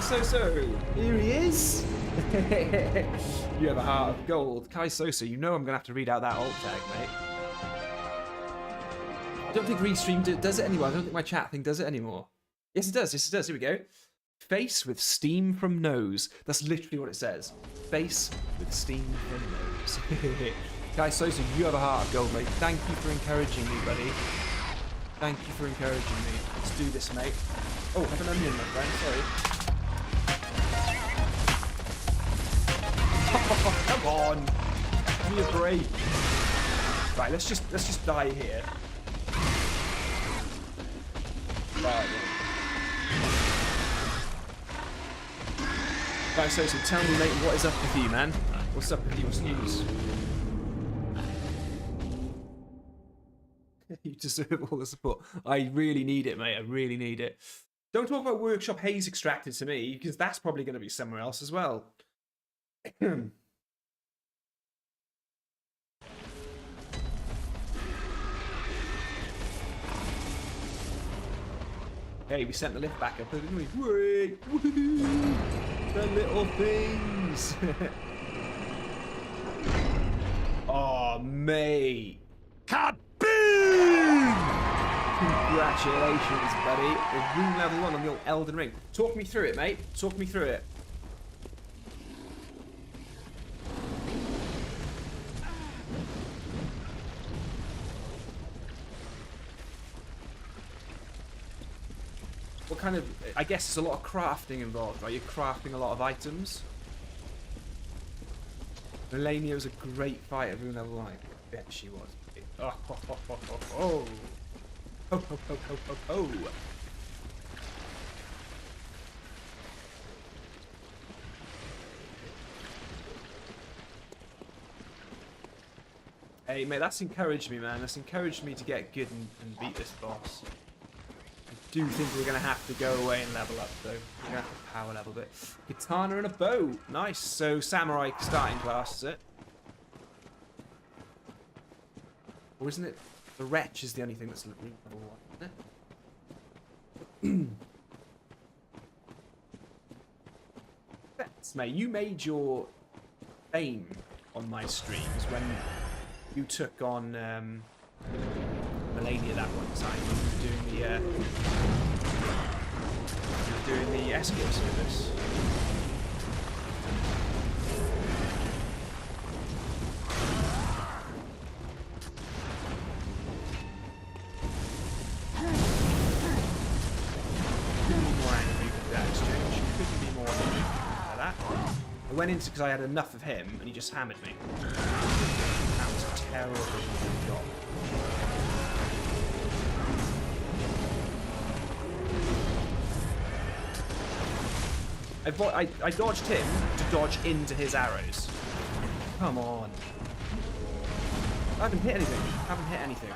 Soso, here he is. You have a heart of gold. Kai Soso, you know I'm going to have to read out that alt tag, mate. I don't think Restream does it anymore. I don't think my chat thing does it anymore. Yes, it does. Yes, it does. Here we go. Face with steam from nose. That's literally what it says. Face with steam from nose. Kai Soso, you have a heart of gold, mate. Thank you for encouraging me, buddy. Thank you for encouraging me. Let's do this, mate. Oh, have an onion, my friend. Sorry. Oh, come on! Give me a break. Right, let's just die here. Right. Right, so tell me, mate, what is up with you, man? What's up with you? What's news? You deserve all the support. I really need it, mate. I really need it. Don't talk about Workshop Haze Extracted to me, because that's probably going to be somewhere else as well. Hey, we sent the lift back up, didn't we? Whee! The little things! Oh, mate! Kaboom! Congratulations, buddy. The room level 1 on your Elden Ring. Talk me through it, mate. Talk me through it. What kind of... I guess there's a lot of crafting involved, right? You're crafting a lot of items. Melania was a great fighter, room level 1. I bet she was. Oh, ho, ho, ho, ho, ho. Ho, ho, ho, ho, ho, ho. Hey, mate, that's encouraged me, man. That's encouraged me to get good and beat this boss. I do think we're going to have to go away and level up, though. We're going to have to power level a bit. Katana and a bow. Nice. So, samurai starting class, is it? Or isn't it? The wretch is the only thing that's level 1, isn't it? Thanks, mate. You made your fame on my streams when you took on Melania that one time. You were doing the escort service. Couldn't be more angry with that exchange. Couldn't be more angry like that. I went into because I had enough of him, and he just hammered me. That was a terrible job. I dodged him to dodge into his arrows. Come on. I haven't hit anything. I haven't hit anything.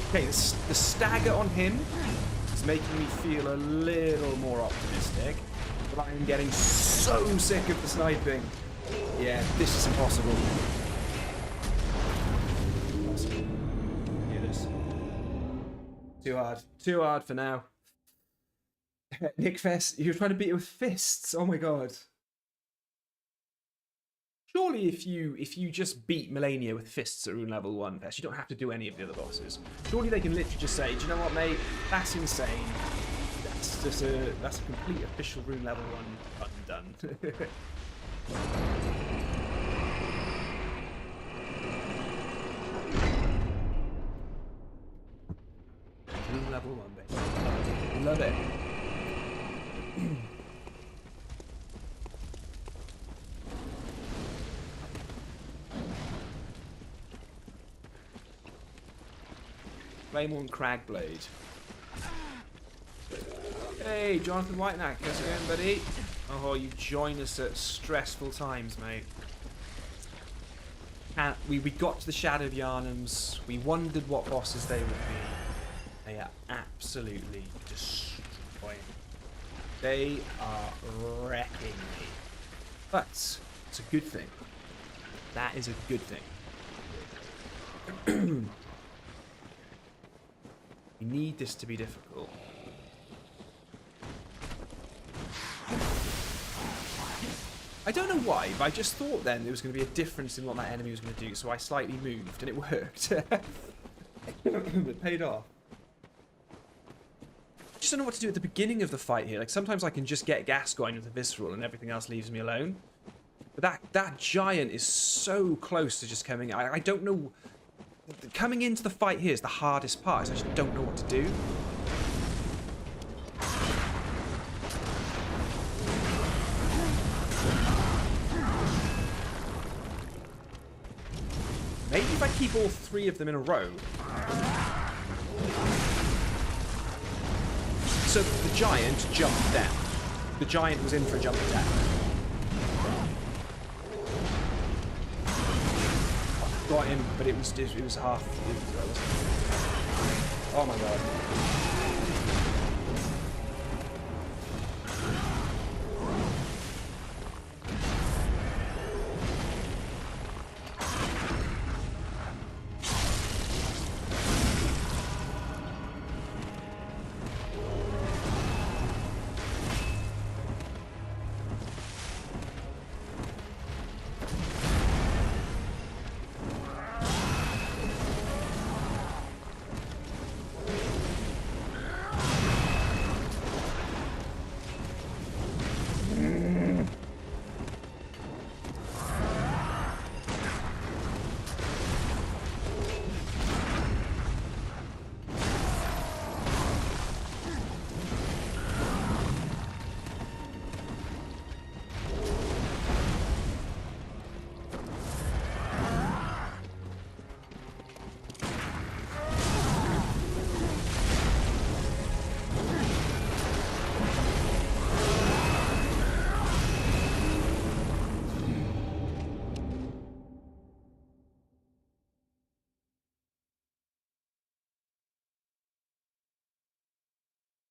Okay, the stagger on him is making me feel a little more optimistic. But I am getting so sick of the sniping. Yeah, this is impossible. Impossible. Yeah, this. Too hard. Too hard for now. Nick Fest, you're trying to beat it with fists. Oh my god. Surely if you just beat Melania with fists at rune level 1, Fest, you don't have to do any of the other bosses. Surely they can literally just say, do you know what, mate? That's insane. That's a complete official rune level 1 button done. Rune level 1, baby. Love it. Claymore and Cragblade. Hey, Jonathan Whitenack, how's it going, buddy? Oh, you join us at stressful times, mate. We got to the Shadow of Yharnams. We wondered what bosses they would be. They are absolutely destroying. They are wrecking me. But it's a good thing. That is a good thing. We need this to be difficult. I don't know why, but I just thought then there was going to be a difference in what that enemy was going to do, so I slightly moved, and it worked. It paid off. I just don't know what to do at the beginning of the fight here. Like, sometimes I can just get Gascoigne with the Visceral and everything else leaves me alone. But that giant is so close to just coming. I don't know. Coming into the fight here is the hardest part. I just don't know what to do. Maybe if I keep all 3 of them in a row. So the giant jumped down. The giant was in for a jump down. Got him, but it was half. Oh my god.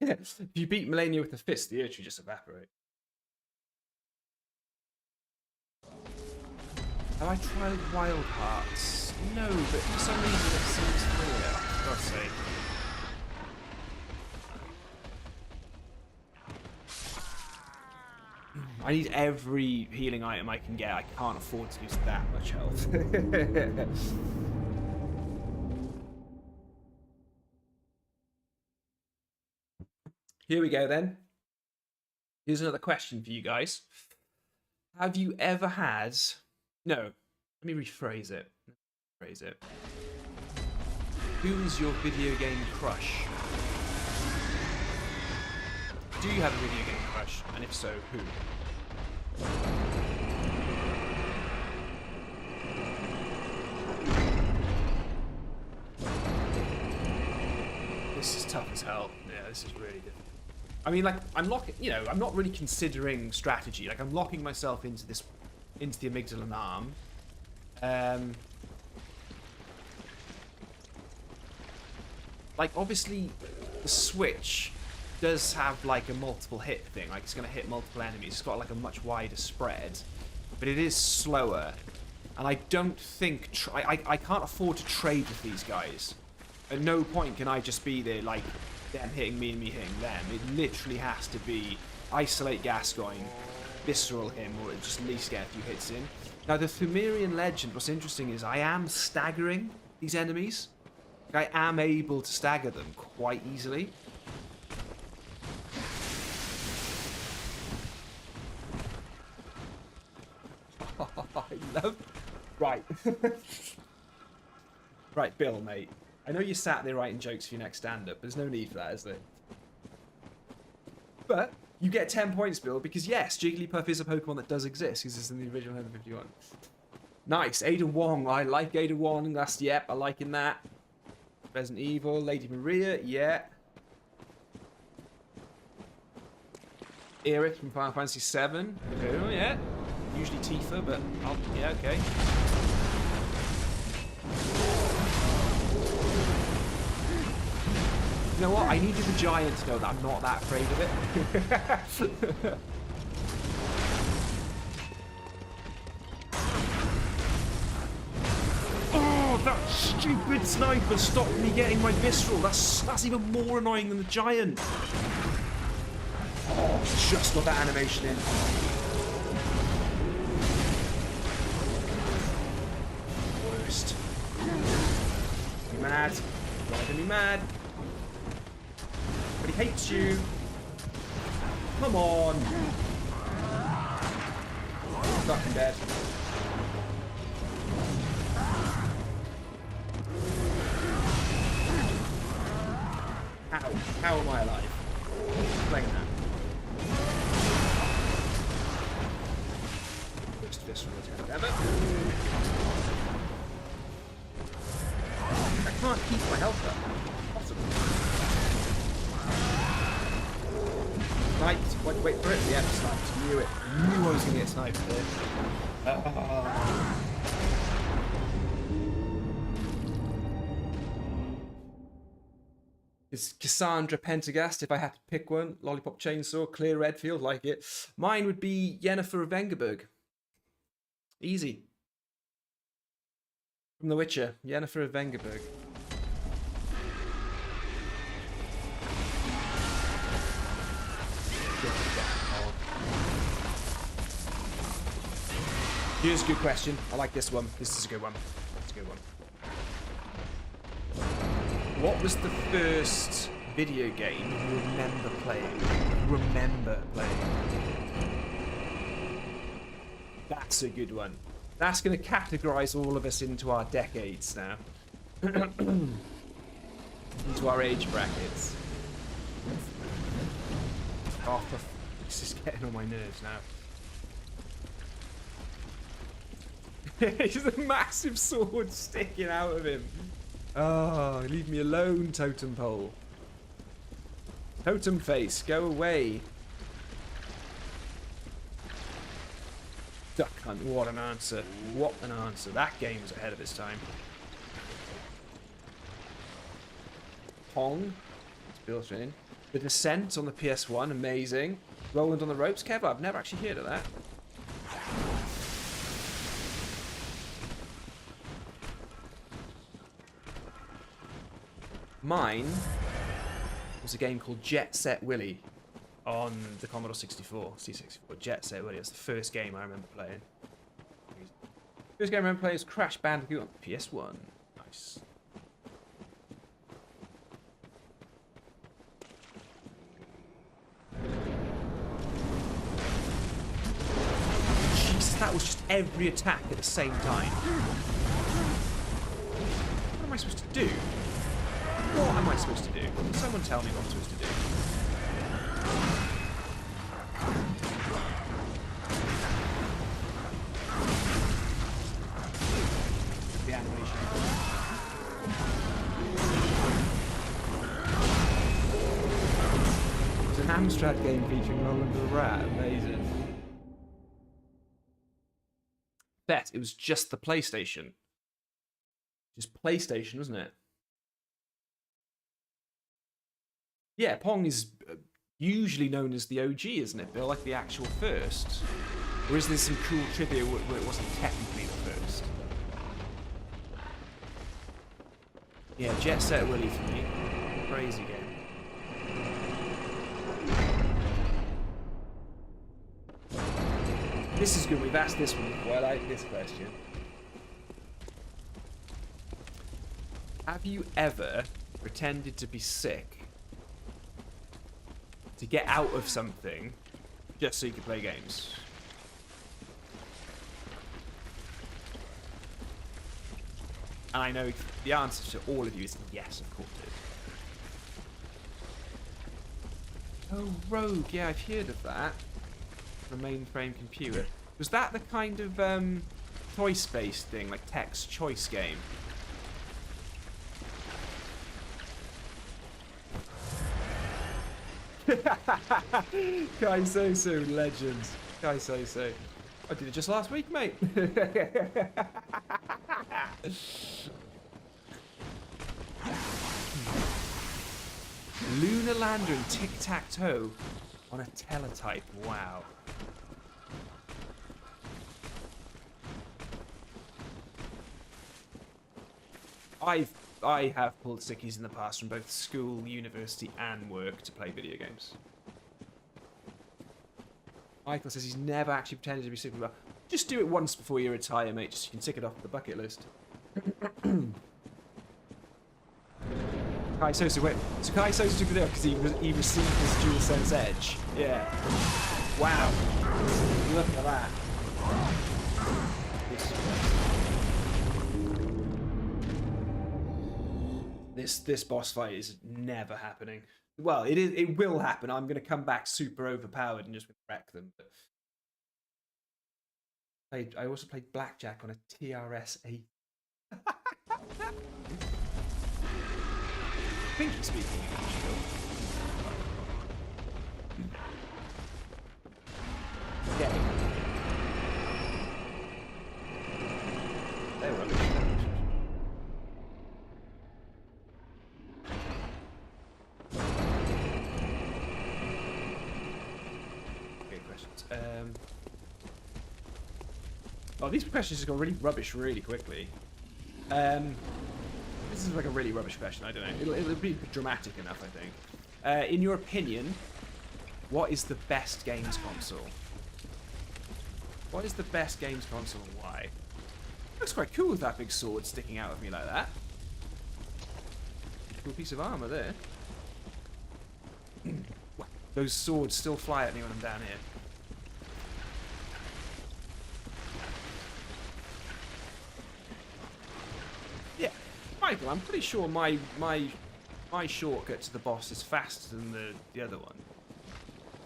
If you beat Melania with a fist, the urge will just evaporate. Have I tried Wild Hearts? No, but for some reason it seems familiar. For God's sake. I need every healing item I can get. I can't afford to lose that much health. Here we go then. Here's another question for you guys. Have you ever had... No, let me rephrase it. Who is your video game crush? Do you have a video game crush? And if so, who? This is tough as hell. Yeah, this is really difficult. I mean, like, I'm not really considering strategy. Like, I'm locking myself into the amygdala arm. Like, obviously, the Switch does have, like, a multiple hit thing. Like, it's going to hit multiple enemies. It's got, like, a much wider spread. But it is slower. And I don't think... I can't afford to trade with these guys. At no point can I just be there, like, them hitting me and me hitting them. It literally has to be isolate Gascoigne, visceral him, or just at least get a few hits in. Now, the Thumerian legend, what's interesting is I am staggering these enemies. I am able to stagger them quite easily. I love... Right. Right, Bill, mate. I know you sat there writing jokes for your next stand-up. There's no need for that, is there? But you get 10 points, Bill, because yes, Jigglypuff is a Pokemon that does exist, because it's in the original 151. Nice. Ada Wong. I like Ada Wong. That's, yep, I liking that. Resident Evil. Lady Maria. Yeah. Aerith from Final Fantasy VII. Oh, yeah. Usually Tifa, but yeah, okay. You know what? I needed the giant to know that I'm not that afraid of it. Oh, that stupid sniper stopped me getting my visceral. That's even more annoying than the giant. Oh, just got that animation in. Worst. You mad? Driving me mad. But he hates you. Come on. Fucking dead. How am I alive? Explain that. First visceral attempt ever. I can't keep my health up. Possible. Sniped. Wait for it. Yeah, sniped. Knew it. Knew I was going to get sniped there. Is Cassandra Pentagast, if I had to pick one. Lollipop Chainsaw, Clear Redfield, like it. Mine would be Yennefer of Vengerberg. Easy. From The Witcher, Yennefer of Vengerberg. Here's a good question. I like this one. This is a good one. That's a good one. What was the first video game you remember playing? That's a good one. That's going to categorize all of us into our decades now. Into our age brackets. Oh, this is getting on my nerves now. He's a massive sword sticking out of him. Oh, leave me alone, totem pole. Totem face, go away. Duck Hunt, what an answer. What an answer. That game was ahead of its time. Pong. It's built in. The Descent on the PS1, amazing. Roland on the Ropes, Kev, I've never actually heard of that. Mine was a game called Jet Set Willy on the Commodore 64, C64. Jet Set Willy. That's the first game I remember playing. First game I remember playing was Crash Bandicoot on PS1. Nice. every attack at the same time. What am I supposed to do? What am I supposed to do? Can someone tell me what I'm supposed to do? The animation. It's an Amstrad game featuring Roland the Rat. Amazing. Bet it was just the PlayStation. Just PlayStation, wasn't it? Yeah, Pong is usually known as the OG, isn't it, Bill? Like the actual first. Or is there some cool trivia where it wasn't technically the first? Yeah, Jet Set Willy for me. Crazy game. This is good. We've asked this one before. I like this question. Have you ever pretended to be sick to get out of something just so you could play games? And I know the answer to all of you is yes, of course it is. Oh, Rogue. Yeah, I've heard of that. The mainframe computer. Was that the kind of choice-based thing, like text choice game? Kai So legend. Kai So. I did it just last week, mate. Lunar Lander and Tic-Tac-Toe on a teletype. Wow. I have pulled sickies in the past from both school, university, and work to play video games. Michael says he's never actually pretended to be sick. Well, just do it once before you retire, mate, just so you can tick it off the bucket list. Kai Sosa, wait. So Kai Sosa took it off because he received his DualSense Edge. Yeah. Wow. Look at that. This boss fight is never happening. Well, it will happen. I'm going to come back super overpowered and just wreck them. But I also played blackjack on a TRS-8. I think he's speaking English. Okay. They're rubbish. Oh, these questions just got really rubbish really quickly. This is like a really rubbish question. I don't know. It'll be dramatic enough, I think. In your opinion, what is the best games console? What is the best games console and why? Looks quite cool with that big sword sticking out of me like that. Cool piece of armor there. Those swords still fly at me when I'm down here. Michael, I'm pretty sure my shortcut to the boss is faster than the other one.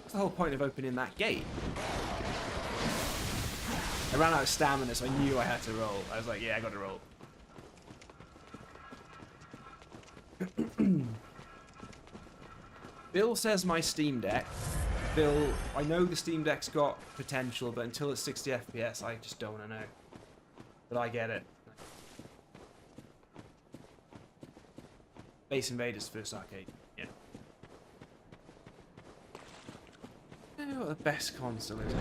That's the whole point of opening that gate. I ran out of stamina, so I knew I had to roll. I was like, yeah, I got to roll. Bill says my Steam Deck. Bill, I know the Steam Deck's got potential, but until it's 60 FPS, I just don't want to know. But I get it. Space Invaders first arcade, yeah. I don't know what the best console is.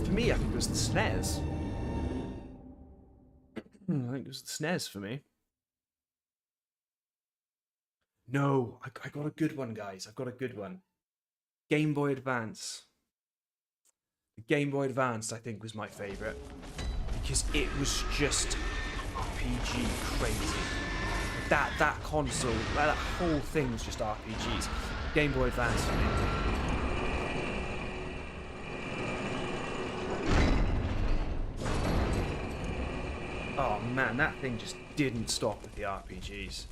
for me, I think it was the SNES. I think it was the SNES for me. No, I got a good one, guys. I've got a good one. Game Boy Advance. The Game Boy Advance, I think, was my favourite. Because it was just RPG crazy. That console, that whole thing was just RPGs. Game Boy Advance for me. Oh man, that thing just didn't stop with the RPGs.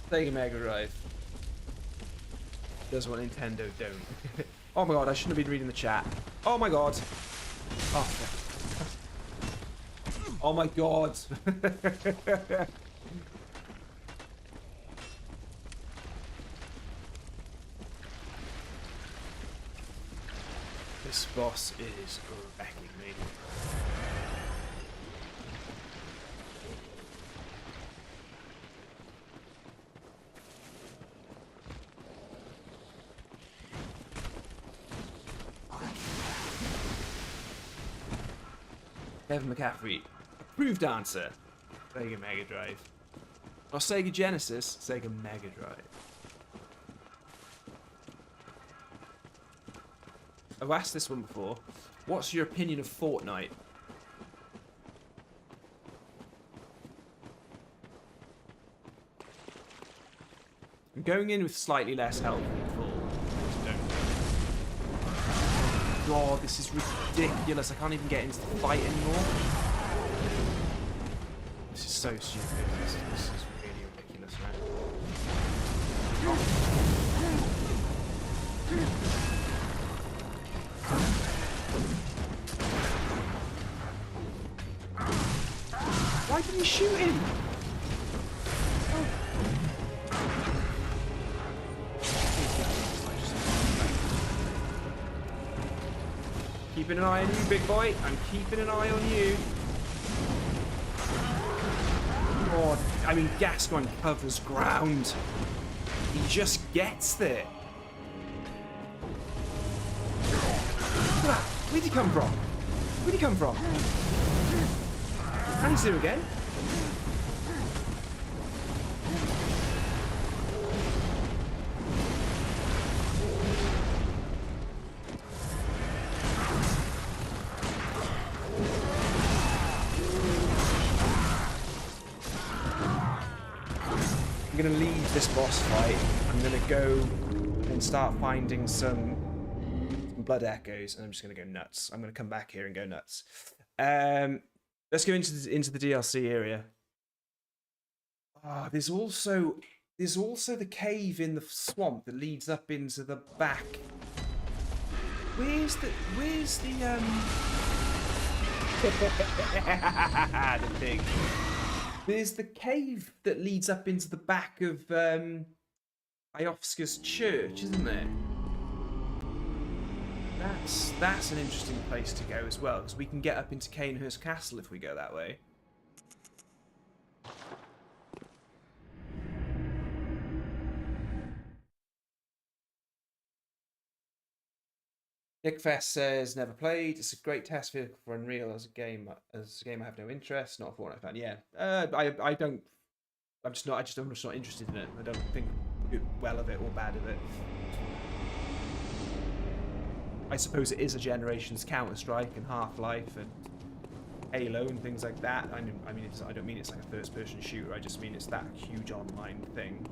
Sega Mega Drive. Does what Nintendo don't. Oh my god, I shouldn't have been reading the chat. Oh my god. Oh, oh my god. This boss is wrecking me. Kevin McCaffrey, approved answer. Sega Mega Drive. Or Sega Genesis, Sega Mega Drive. I've asked this one before. What's your opinion of Fortnite? I'm going in with slightly less health than before. God, this is ridiculous. I can't even get into the fight anymore. This is so stupid. This is really ridiculous, man. Why didn't you shoot him? Keeping an eye on you, big boy. I'm keeping an eye on you. God, I mean, Gascoigne covers ground. He just gets there. Where'd he come from? Where'd he come from? And he's here again. I'm going to leave this boss fight. I'm going to go and start finding some blood echoes, and I'm just going to go nuts. I'm going to come back here and go nuts. Let's go into the DLC area. There's also the cave in the swamp that leads up into the back. Where's the the thing? There's the cave that leads up into the back of Iofska's church, isn't there? That's an interesting place to go as well, because we can get up into Cainhurst Castle if we go that way. Nickfest says never played. It's a great test vehicle for Unreal as a game. As a game, I have no interest. Not a Fortnite fan. Yeah, I don't. I'm just not interested in it. I don't think well of it or bad of it. I suppose it is a generation's Counter-Strike and Half-Life and Halo and things like that. I mean, I don't mean it's like a first-person shooter. I just mean it's that huge online thing.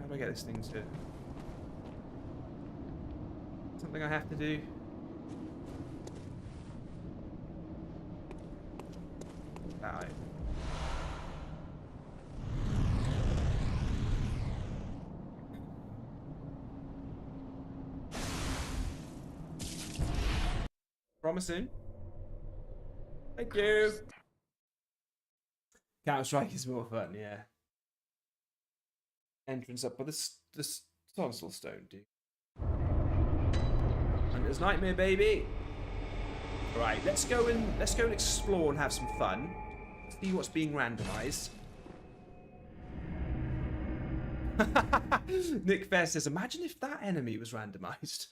How do I get this thing to... Something I have to do? That Promising. Thank you. Counter-Strike is more fun, yeah. entrance up, but this tonsil stone, dude. And there's Nightmare, baby. Right, let's go and explore and have some fun. See what's being randomized. Nick Fair says, imagine if that enemy was randomized.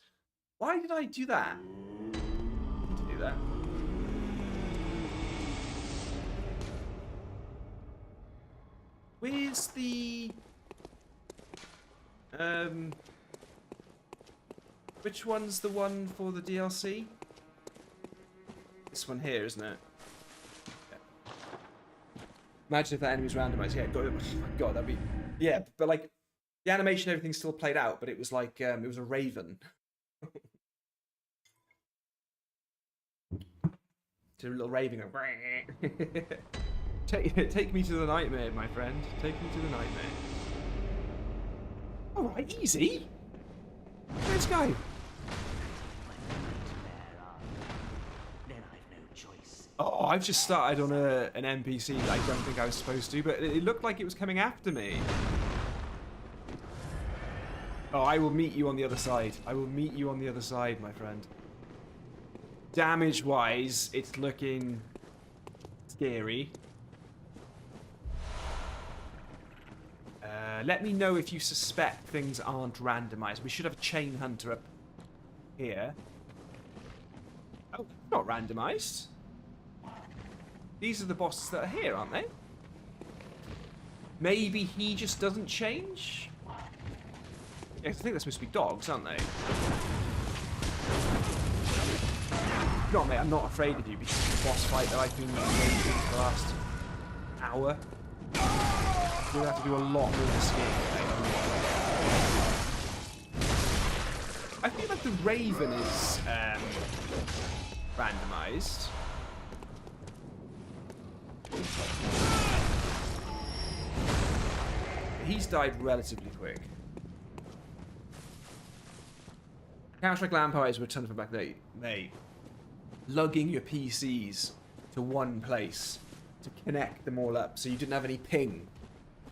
Why did I do that? I need to do that. Where's the... Which one's the one for the DLC? This one here, isn't it? Yeah. Imagine if that enemy was randomized. Yeah, oh my god, that'd be... Yeah, but like, the animation, everything's still played out, but it was like, it was a raven. To a little raven going... Take me to the nightmare, my friend. Take me to the nightmare. Alright, easy. Let's go. Oh, I've just started on an NPC that I don't think I was supposed to, but it looked like it was coming after me. Oh, I will meet you on the other side. I will meet you on the other side, my friend. Damage-wise, it's looking scary. Let me know if you suspect things aren't randomized. We should have a chain hunter up here. Oh, not randomized. These are the bosses that are here, aren't they? Maybe he just doesn't change? Yeah, I think they're supposed to be dogs, aren't they? No, mate, I'm not afraid of you because of the boss fight that I've been waiting for the last hour. We'll have to do a lot more this game. I feel like the Raven is randomized. He's died relatively quick. Counter-Strike Lampires were a ton of back there. Mate, lugging your PCs to one place to connect them all up so you didn't have any ping.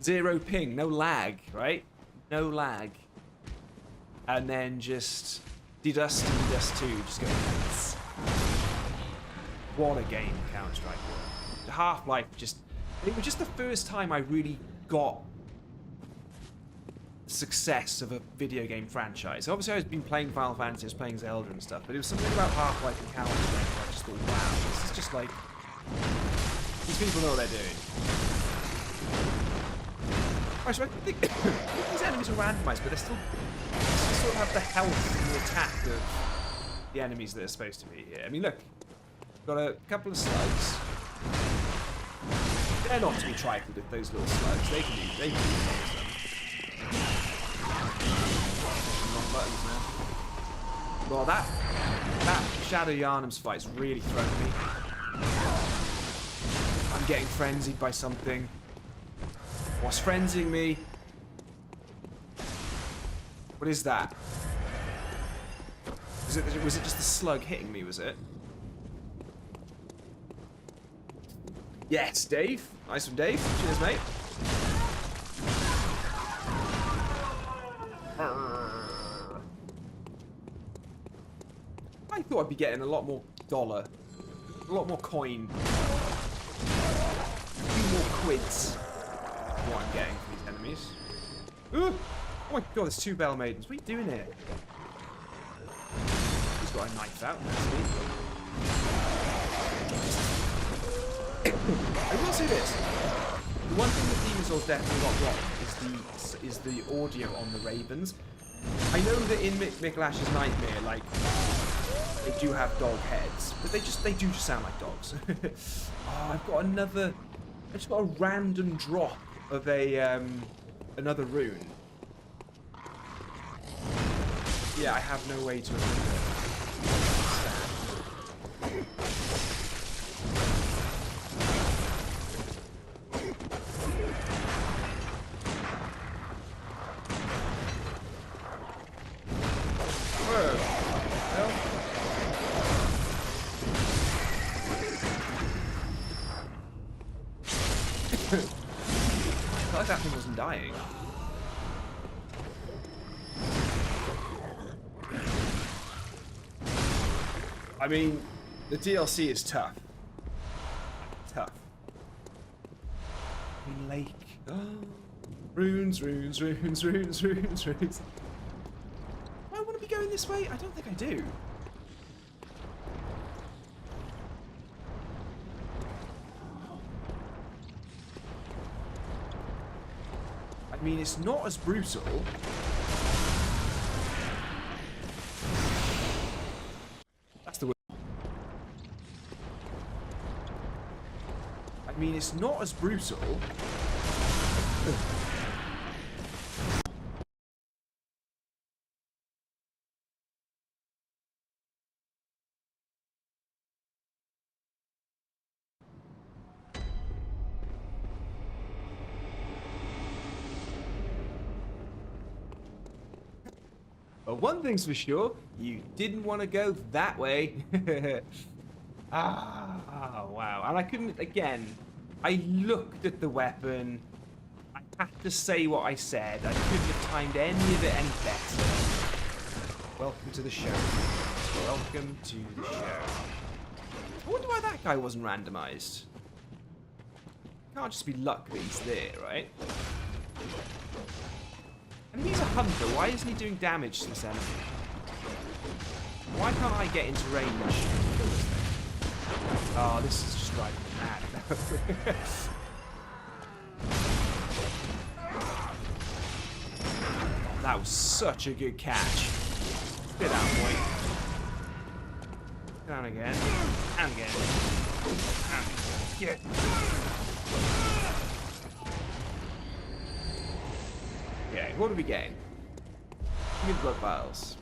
Zero ping, no lag, right? No lag. And then just dedust and dedust 2, just go nuts. What a game, Counter-Strike. Half-Life it was just the first time I really got the success of a video game franchise. Obviously I've been playing Final Fantasy, I was playing Zelda and stuff, but it was something about Half-Life and Counter-Strike where I just thought, wow, this is just like... These people know what they're doing. Right, so I think these enemies are randomized, but they still sort of have the health and the attack of the enemies that are supposed to be here. I mean, look, got a couple of slugs. They're not to be trifled with, those little slugs. They can be troublesome. Wrong buttons, man. Well, that Shadow Yharnam's fight's really thrown me. I'm getting frenzied by something. What's frenzying me? What is that? Was it just the slug hitting me, was it? Yes, Dave. Nice one, Dave. Cheers, mate. I thought I'd be getting a lot more dollar. A lot more coin. A few more quids. What I'm getting for these enemies. Ooh! Oh my god, there's 2 Bell Maidens. What are you doing here? He's got a knife out. I will say this. The one thing that Demon Souls definitely got wrong is the audio on the Ravens. I know that in Miklash's Nightmare, like, they do have dog heads, but they do just sound like dogs. Oh, I just got a random drop of another rune. Yeah, I have no way to remember it. That thing wasn't dying. I mean, the DLC is tough. Tough. Lake. Runes, runes, runes, runes, runes, runes. Do I want to be going this way? I don't think I do. I mean, it's not as brutal. That's the word. I mean, it's not as brutal. But one thing's for sure, you didn't want to go that way. Wow. And I couldn't, again, I looked at the weapon. I had to say what I said. I couldn't have timed any of it any better. Welcome to the show. Welcome to the show. I wonder why that guy wasn't randomized. Can't just be luck that he's there, right? And he's a hunter. Why isn't he doing damage to this enemy? Why can't I get into range? Oh, this is just driving me mad. That was such a good catch. Get out, boy. Down again. And again. And get. Okay, what do we gain? Give me the blood vials.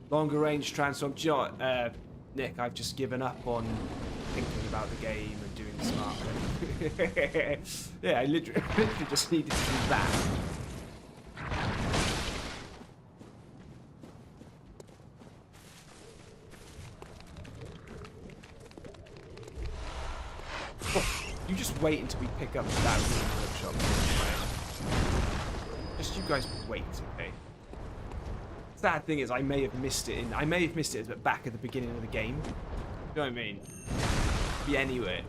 Longer range transform. Nick, I've just given up on thinking about the game and doing the smart thing. Yeah, I literally just needed to do that. You just wait until we pick up that workshop. Just you guys wait, okay? Sad thing is, I may have missed it at the back at the beginning of the game. You know what I mean? Be anywhere.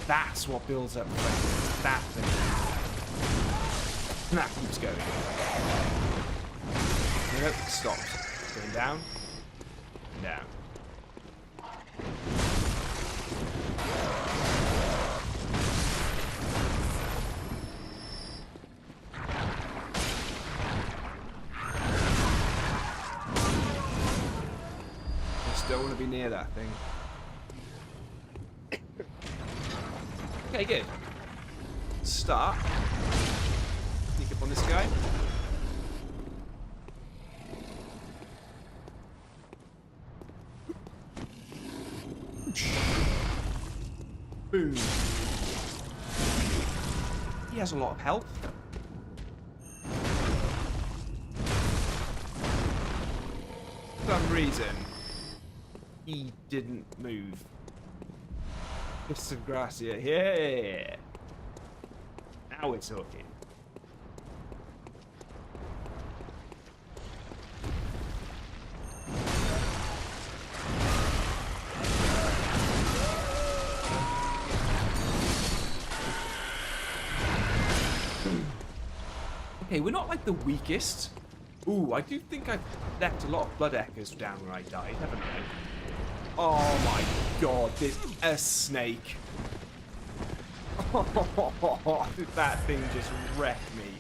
That's what builds up friends. That thing. And that keeps going. Nope, stops. Going down. Down. Just don't want to be near that thing. Okay, good. Start. Sneak up on this guy. Boom. He has a lot of health. For some reason, he didn't move. Just some grass here. Yeah. Now we're talking. Okay, we're not like the weakest. Ooh, I do think I've left a lot of blood echoes down where I died, haven't I? Oh my god, there's a snake. Oh, did that thing just wreck me?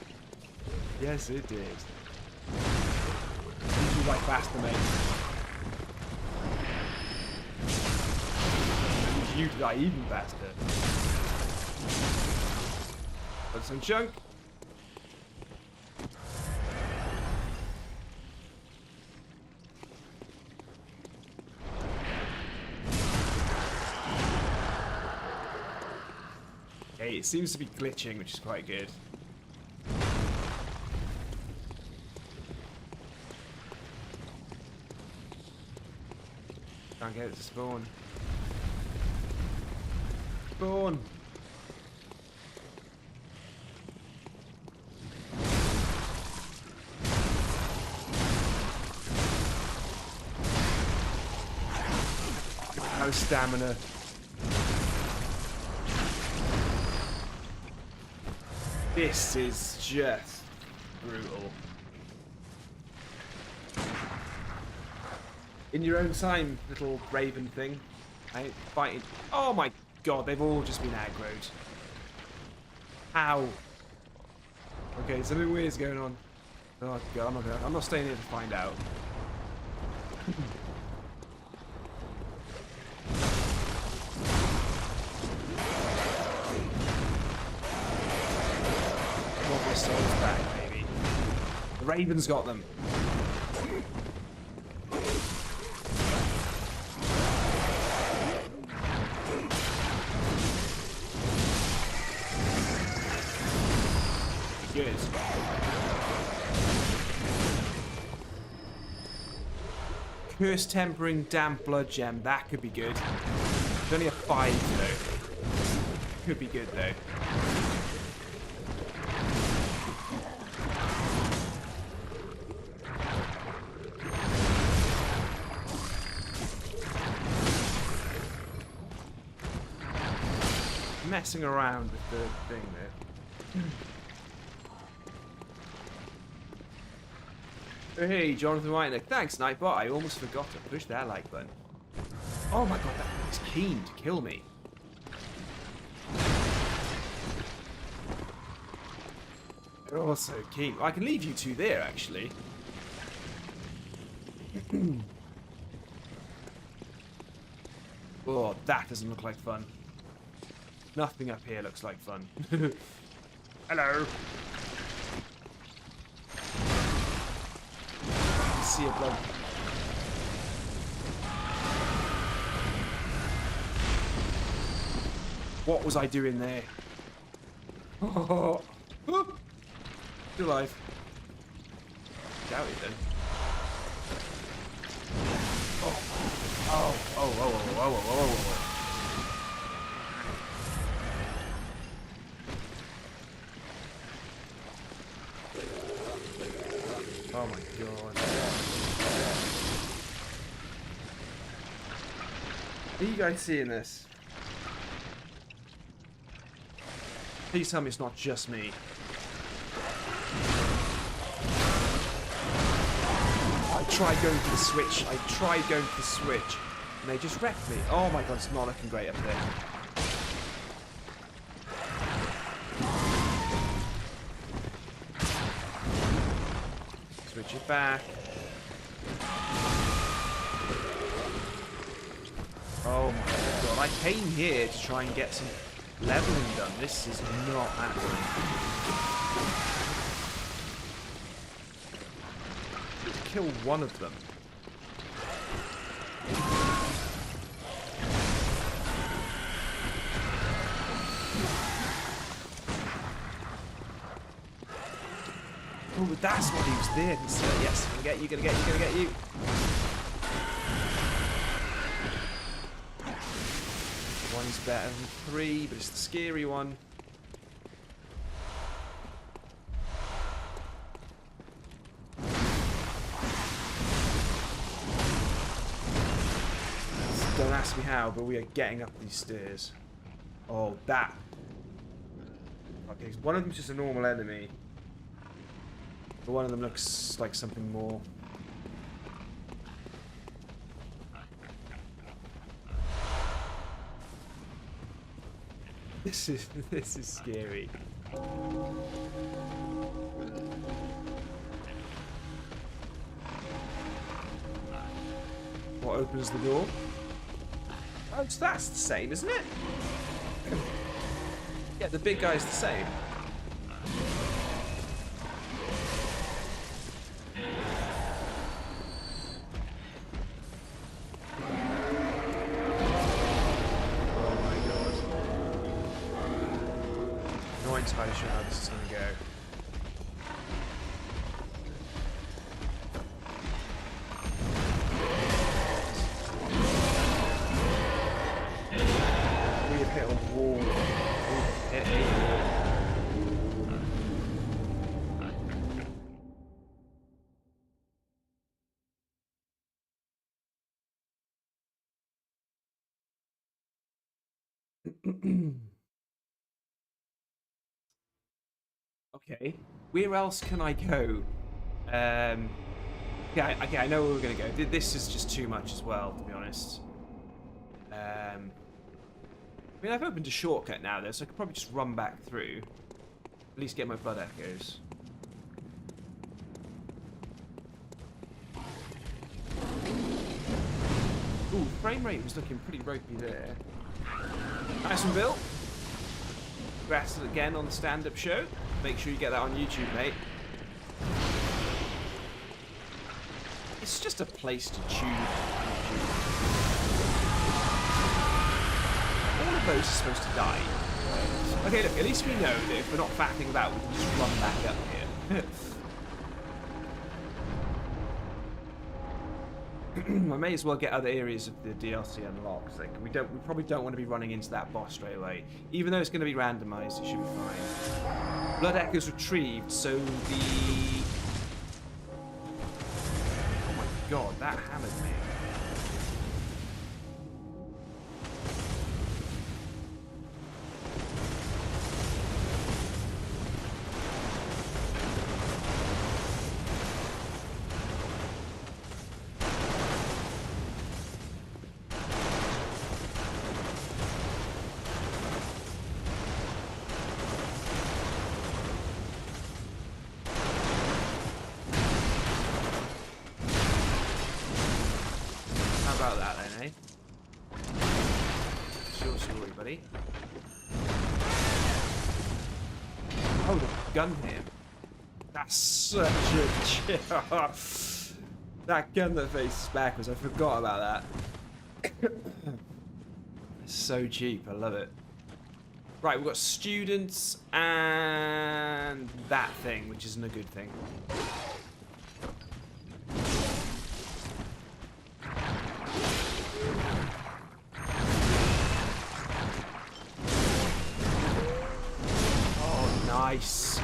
Yes, it did. You like faster, mate. I need you to die even faster. Got some chunk. Okay, it seems to be glitching, which is quite good. Can't get it to spawn. Spawn! No stamina. This is just brutal. In your own time, little raven thing. I ain't fighting. Oh my god, they've all just been aggroed. How? Okay, something weird's going on. Oh god, I'm not staying here to find out. Want my souls back, baby. The raven's got them. Good. Curse Tempering Damp Blood Gem. That could be good. It's only a 5 though. Could be good though. Messing around with the thing there. Oh, hey, Jonathan Whiteneck. Thanks, Nightbot. I almost forgot to push that like button. Oh my god, that thing's keen to kill me. They're all so keen. I can leave you two there, actually. Oh, that doesn't look like fun. Nothing up here looks like fun. Hello. See a blood. What was I doing there? Oh, still alive. Doubt it then. Oh, oh, oh, oh, oh, oh, oh, oh, oh. Oh my god. Are you guys seeing this? Please tell me it's not just me. I tried going for the switch. And they just wrecked me. Oh my god, it's not looking great up there. Switch it back. Oh my god, I came here to try and get some leveling done. This is not happening. To kill one of them. Oh, but that's what he was there. He said, yes, gonna get you, gonna get you. One's better than 3, but it's the scary one. Don't ask me how, but we are getting up these stairs. Oh, that. Okay, one of them's just a normal enemy. But one of them looks like something more. This is scary. What opens the door? Oh, so that's the same, isn't it? Yeah, the big guy's the same. Not entirely sure how this is going to go. Okay, where else can I go? Yeah, okay, I know where we're gonna go. This is just too much as well, to be honest. I mean, I've opened a shortcut now, though, so I could probably just run back through. At least get my blood echoes. Ooh, frame rate was looking pretty ropey there. Nice one, Bill. Congrats again on the stand-up show. Make sure you get that on YouTube, mate. It's just a place to choose. All of those are supposed to die. Okay, look, at least we know that if we're not faffing about, we can just run back up here. I may as well get other areas of the DLC unlocked. Like, we probably don't want to be running into that boss straight away. Even though it's going to be randomized, it should be fine. Blood echoes retrieved, so the... Oh my god, that hammered me. Oh, the gun here. That's such a chip. That gun that faces backwards, I forgot about that. It's so cheap, I love it. Right, we've got students and that thing, which isn't a good thing. Nice.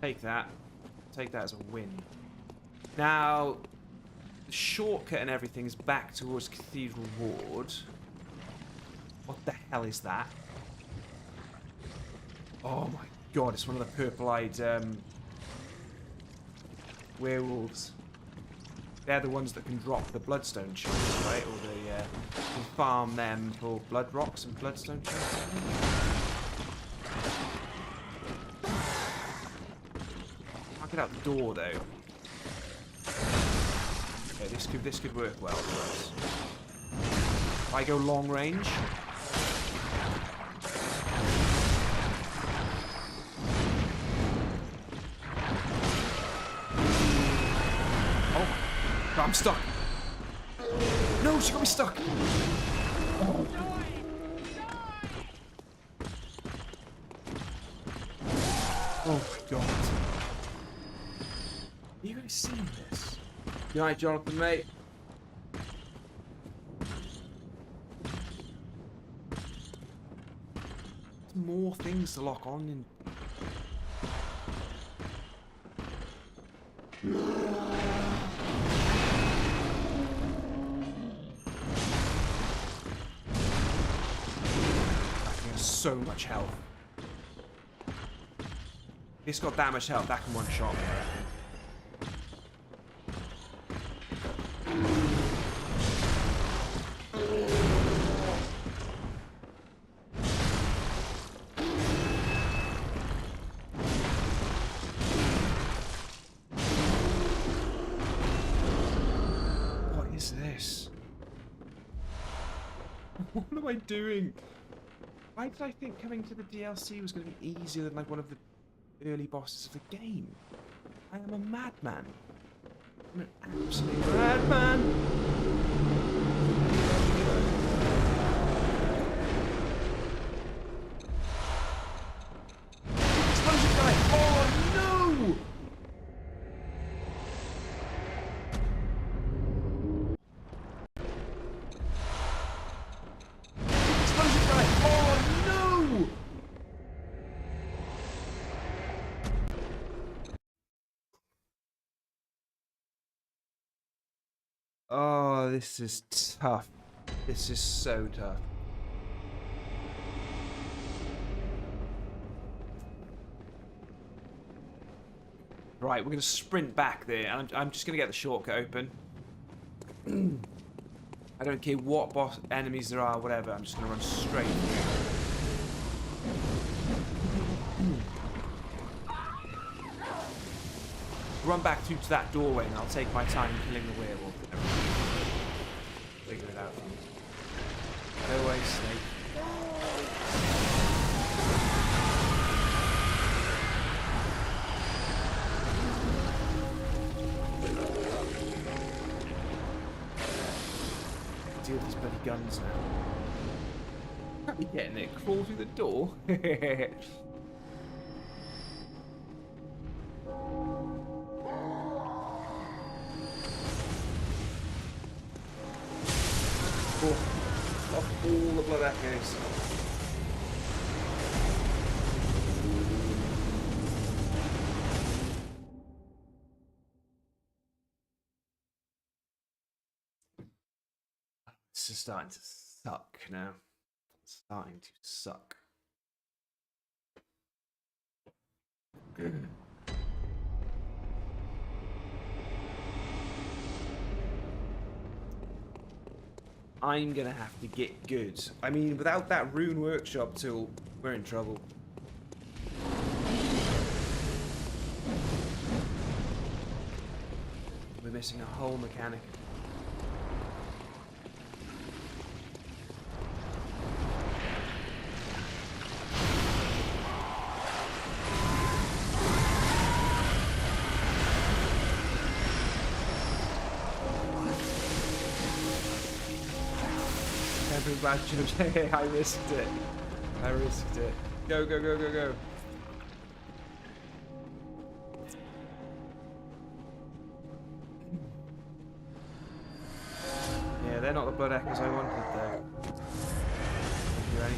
Take that. Take that as a win. Now, the shortcut and everything is back towards Cathedral Ward. What the hell is that? Oh my god, it's one of the purple-eyed werewolves. They're the ones that can drop the bloodstone chunks, right? Or they can farm them for blood rocks and bloodstone chunks. I'll get out the door though. Okay, this could work well for us. If I go long range. I'm stuck. No, she got me stuck. Oh, oh my god. Are you guys seeing this? You alright, Jonathan, mate? There's more things to lock on in. So much health. It's got that much health, that can one shot me, I reckon. What is this? What am I doing? Why did I think coming to the DLC was going to be easier than like one of the early bosses of the game? I am a madman. I'm an absolute madman. Explosion guy! Oh no! Oh, this is tough. This is so tough. Right, we're going to sprint back there, and I'm just going to get the shortcut open. I don't care what boss enemies there are, whatever. I'm just going to run straight through. Run back through to that doorway, and I'll take my time killing the werewolf. Figure it out. Go away, snake. Deal with these bloody guns now. Can't be getting it. Crawl through the door. Off all the blood echoes. This is starting to suck now. It's starting to suck. I'm gonna have to get good. I mean, without that rune workshop tool, we're in trouble. We're missing a whole mechanic. I risked it. I risked it. Go, go, go, go, go. Yeah, they're not the blood echoes I wanted though. You ready?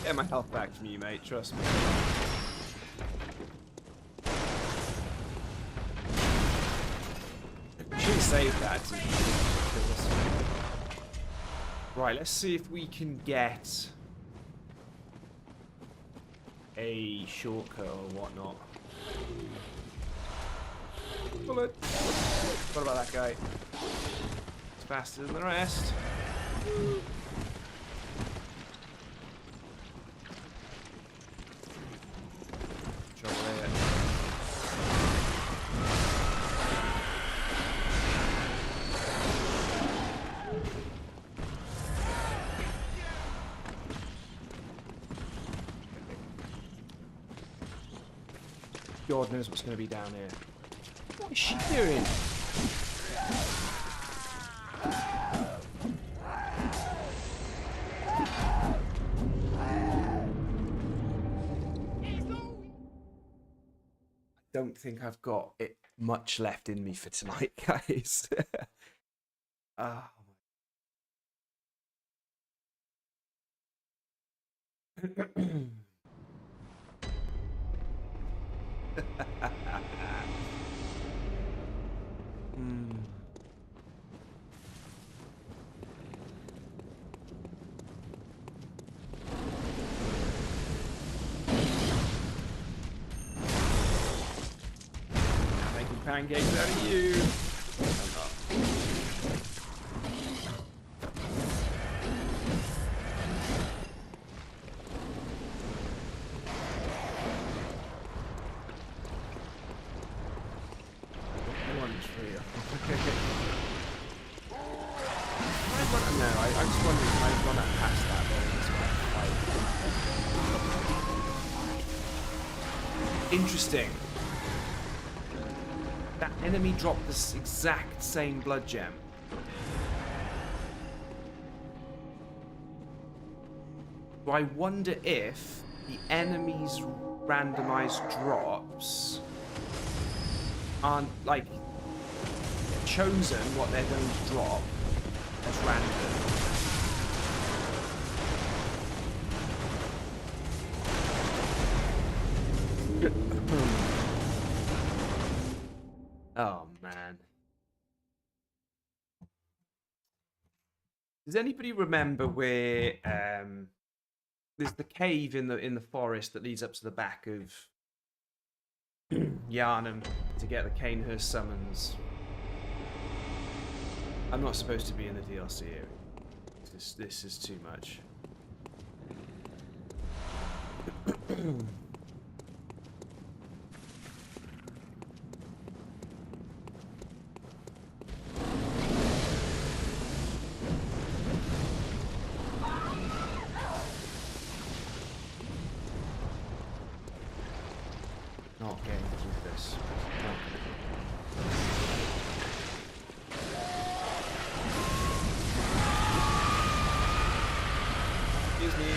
Get my health back from you, mate. Trust me. Should have saved that. Right, let's see if we can get a shortcut or whatnot. Bullet. What about that guy? It's faster than the rest. God knows what's going to be down here. What is she doing? I don't think I've got it much left in me for tonight, guys. Ah. Making pancakes out of you. Interesting. That enemy dropped this exact same blood gem. So I wonder if the enemy's randomized drops aren't like chosen what they're going to drop as random. Oh man. Does anybody remember where there's the cave in the forest that leads up to the back of Yharnam to get the Canehurst summons? I'm not supposed to be in the DLC area. This is too much. Not getting through this. Excuse me.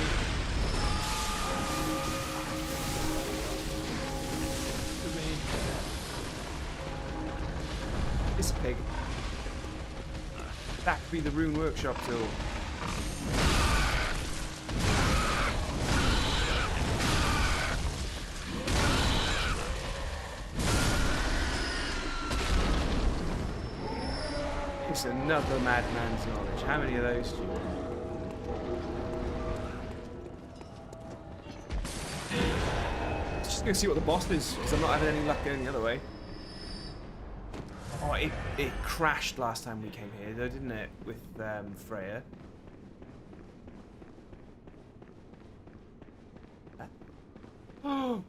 Excuse me. It's a pig. That could be the Rune Workshop tool. It's another madman's knowledge. How many of those do you want? Just gonna see what the boss is, because I'm not having any luck going the other way. Oh, it crashed last time we came here, though, didn't it? With Freya. Oh,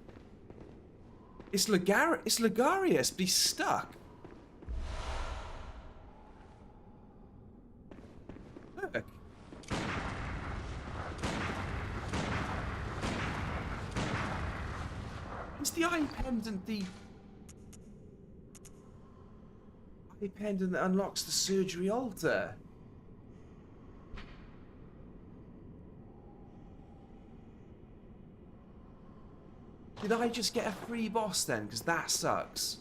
it's Ligarius, but he's stuck. Look. Is the eye pendant the eye pendant that unlocks the surgery altar? Did I just get a free boss then? Because that sucks.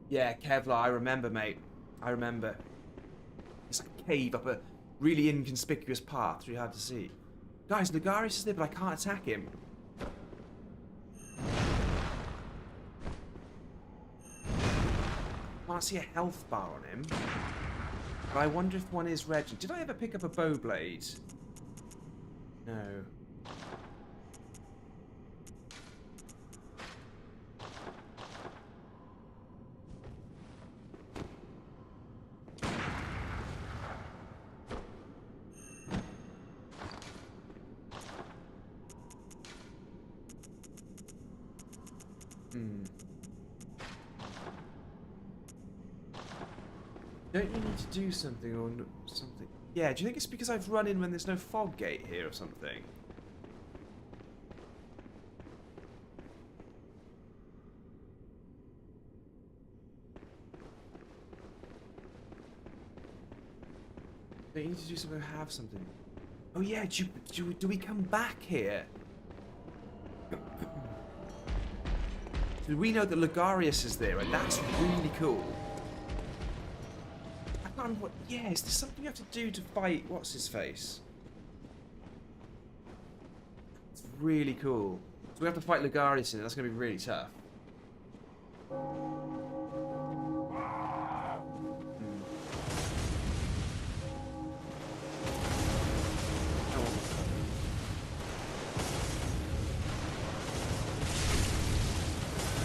Yeah, Kevlar, I remember, mate. I remember. It's like a cave up a really inconspicuous path, really hard to see. Guys, Ligarius is there, but I can't attack him. Can't see a health bar on him. But I wonder if one is Regent. Did I ever pick up a bow blade? No. Don't you need to do something or something? Yeah, do you think it's because I've run in when there's no fog gate here or something? Don't you need to do something or have something? Oh yeah, do we come back here? Do we know that Ligarius is there? And that's really cool. I can't remember what... Yeah, is there something you have to do to fight... What's his face? It's really cool. So we have to fight Ligarius in it. That's going to be really tough.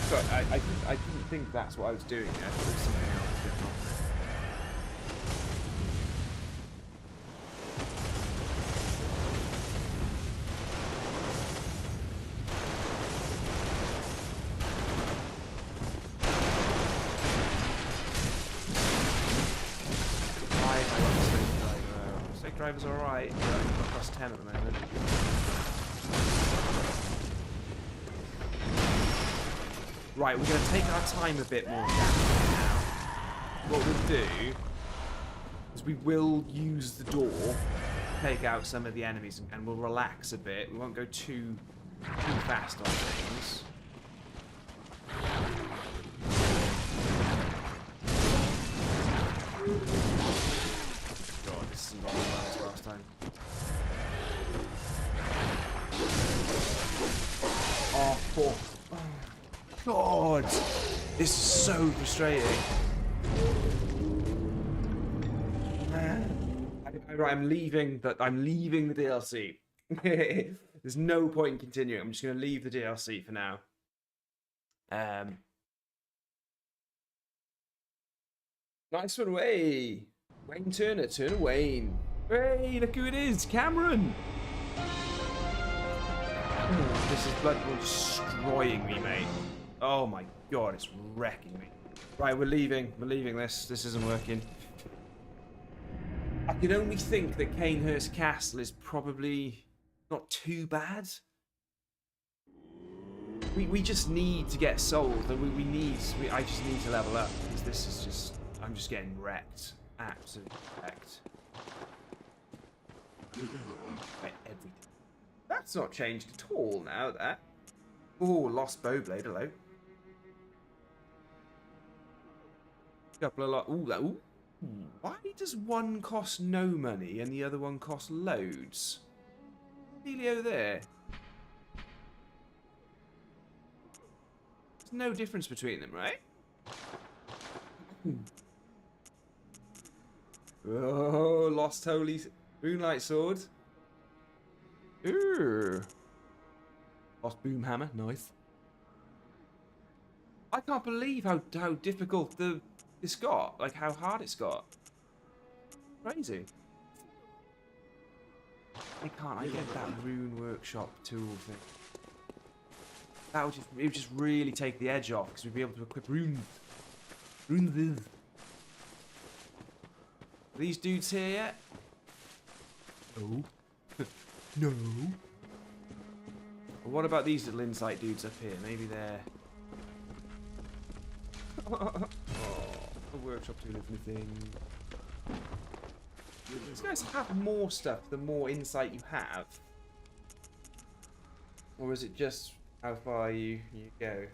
Sorry, I didn't think that's what I was doing there. There's something else going on. Snake Driver's alright, but I'm across 10 at the moment. Right, we're going to take our time a bit more now. What we'll do is we will use the door to take out some of the enemies and we'll relax a bit. We won't go too fast on things. God, this is not as bad as last time. Oh, poor. Oh, God. This is so frustrating. Right, I'm leaving the DLC. There's no point in continuing. I'm just going to leave the DLC for now. Nice one, Wayne. Wayne Turner, Turner Wayne. Hey, look who it is, Cameron. Oh, this is Bloodborne destroying me, mate. Oh my God, it's wrecking me. Right, we're leaving. We're leaving this. This isn't working. I can only think that Canehurst Castle is probably not too bad. We just need to get sold, and I just need to level up, because this is just, I'm just getting wrecked. Absolutely wrecked. By everything. That's not changed at all now, that. Oh, lost bowblade, hello. Couple of lot. Ooh. Why does one cost no money and the other one cost loads? Dealio there. There's no difference between them, right? Oh, lost holy moonlight sword. Ooh. Lost boom hammer, nice. I can't believe how difficult this got. Like how hard it's got. Crazy. I get that rune workshop tool thing. That would just really take the edge off, because we'd be able to equip runes. Runes. Are these dudes here yet? No. No. Well, what about these little insight dudes up here? Maybe they're... Oh, a workshop tool if anything. These guys have more stuff the more insight you have. Or is it just how far you go?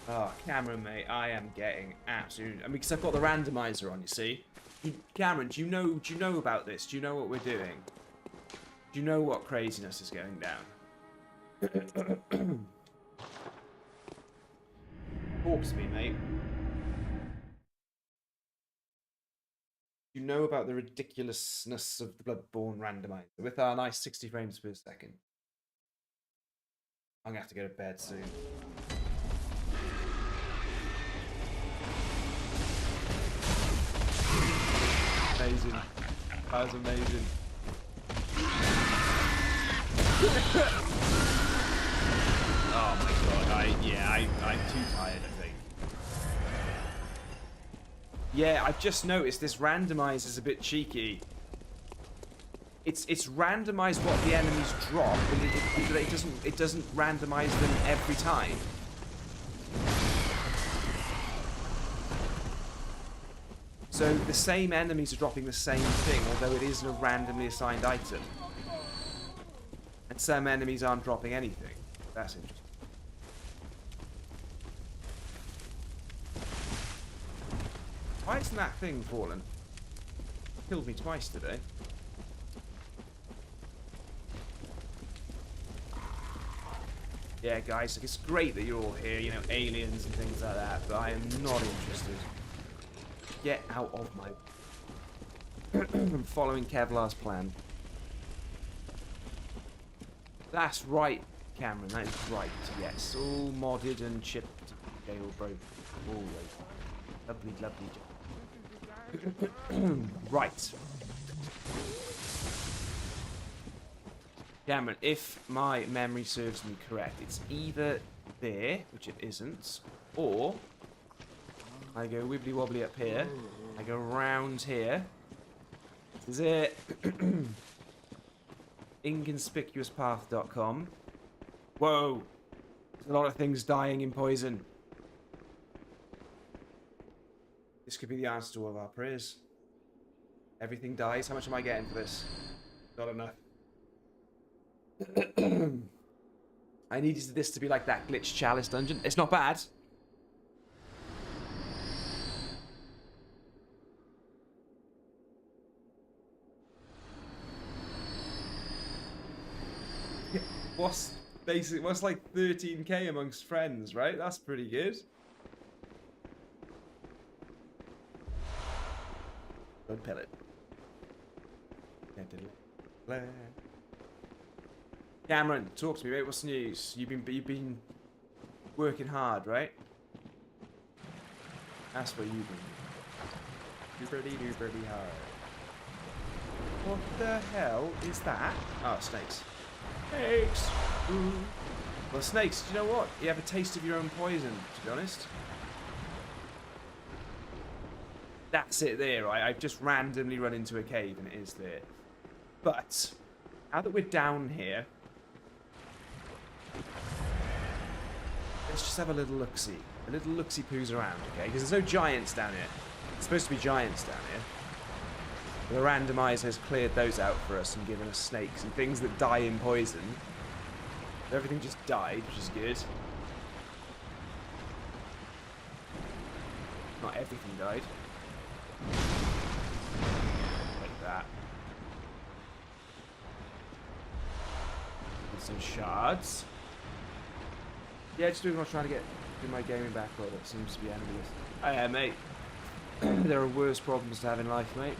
Oh, Cameron, mate, I am getting absolute... I mean, because I've got the randomizer on, you see? Cameron, do you know about this? Do you know what we're doing? Do you know what craziness is going down? Talk to me, mate. Do you know about the ridiculousness of the Bloodborne randomizer with our nice 60 frames per second? I'm gonna have to go to bed soon. Amazing. That was amazing. Oh my God, I'm too tired, I think. Yeah, I've just noticed this randomize is a bit cheeky. It's randomized what the enemies drop, but it doesn't randomize them every time. So the same enemies are dropping the same thing, although it isn't a randomly assigned item. And some enemies aren't dropping anything. That's interesting. Why isn't that thing fallen? Killed me twice today. Yeah, guys, it's great that you're all here, you know, aliens and things like that, but I am not interested. Get out of my... I'm following Kevlar's plan. That's right, Cameron, that is right, yes. All modded and chipped, jailbroken, always. Lovely, lovely job. Right. Cameron, if my memory serves me correct, it's either there, which it isn't, or I go wibbly wobbly up here, I go round here. This is it. Inconspicuouspath.com. Whoa! There's a lot of things dying in poison. This could be the answer to all of our prayers. Everything dies. How much am I getting for this? Not enough. I needed this to be like that glitch chalice dungeon. It's not bad. What's like 13k amongst friends, right? That's pretty good. Blood pellet. Cameron, talk to me, mate. What's the news? You've been working hard, right? That's what you've been. Pretty hard. What the hell is that? Oh, snakes. Snakes! Ooh. Well, snakes, do you know what? You have a taste of your own poison, to be honest. That's it there, right? I've just randomly run into a cave and it is there. But, now that we're down here, let's just have a little look-see. A little look-see-poos around, okay? Because there's no giants down here. There's supposed to be giants down here. The Randomizer has cleared those out for us and given us snakes and things that die in poison. Everything just died, which is good. Not everything died. Like that. With some shards. Yeah, just doing what I'm trying to get in my gaming backlog. That seems to be endless. Oh yeah, mate. There are worse problems to have in life, mate.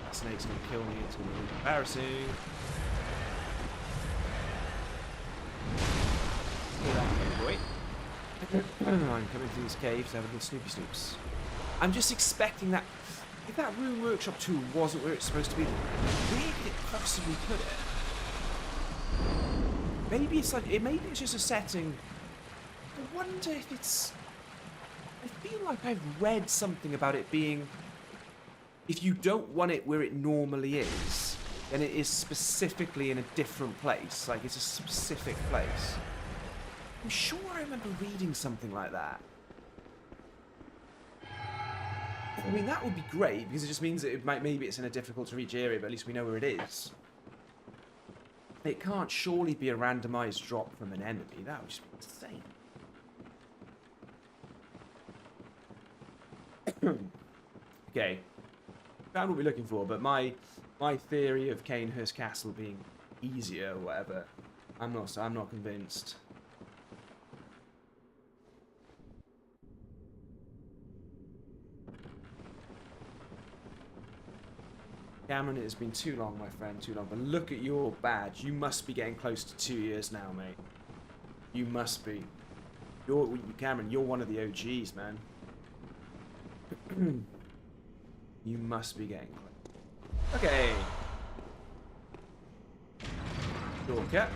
That snake's gonna kill me. It's gonna be embarrassing. Boy. I'm coming through this cave to have a little snoopy snoops. I'm just expecting that. If that room workshop tool wasn't where it's supposed to be, where could it possibly put it? Maybe it's like maybe it's just a setting. I wonder if it's. I feel like I've read something about it being. If you don't want it where it normally is, then it is specifically in a different place. Like it's a specific place. I'm sure I remember reading something like that. I mean, that would be great, because it just means that maybe it's in a difficult to reach area, but at least we know where it is. It can't surely be a randomized drop from an enemy. That would just be insane. Okay. Found what we're looking for, but my theory of Canehurst Castle being easier or whatever, I'm not convinced. Cameron, it has been too long, my friend, too long. But look at your badge. You must be getting close to 2 years now, mate. You must be. Cameron, you're one of the OGs, man. You must be getting close. Okay. Dorka.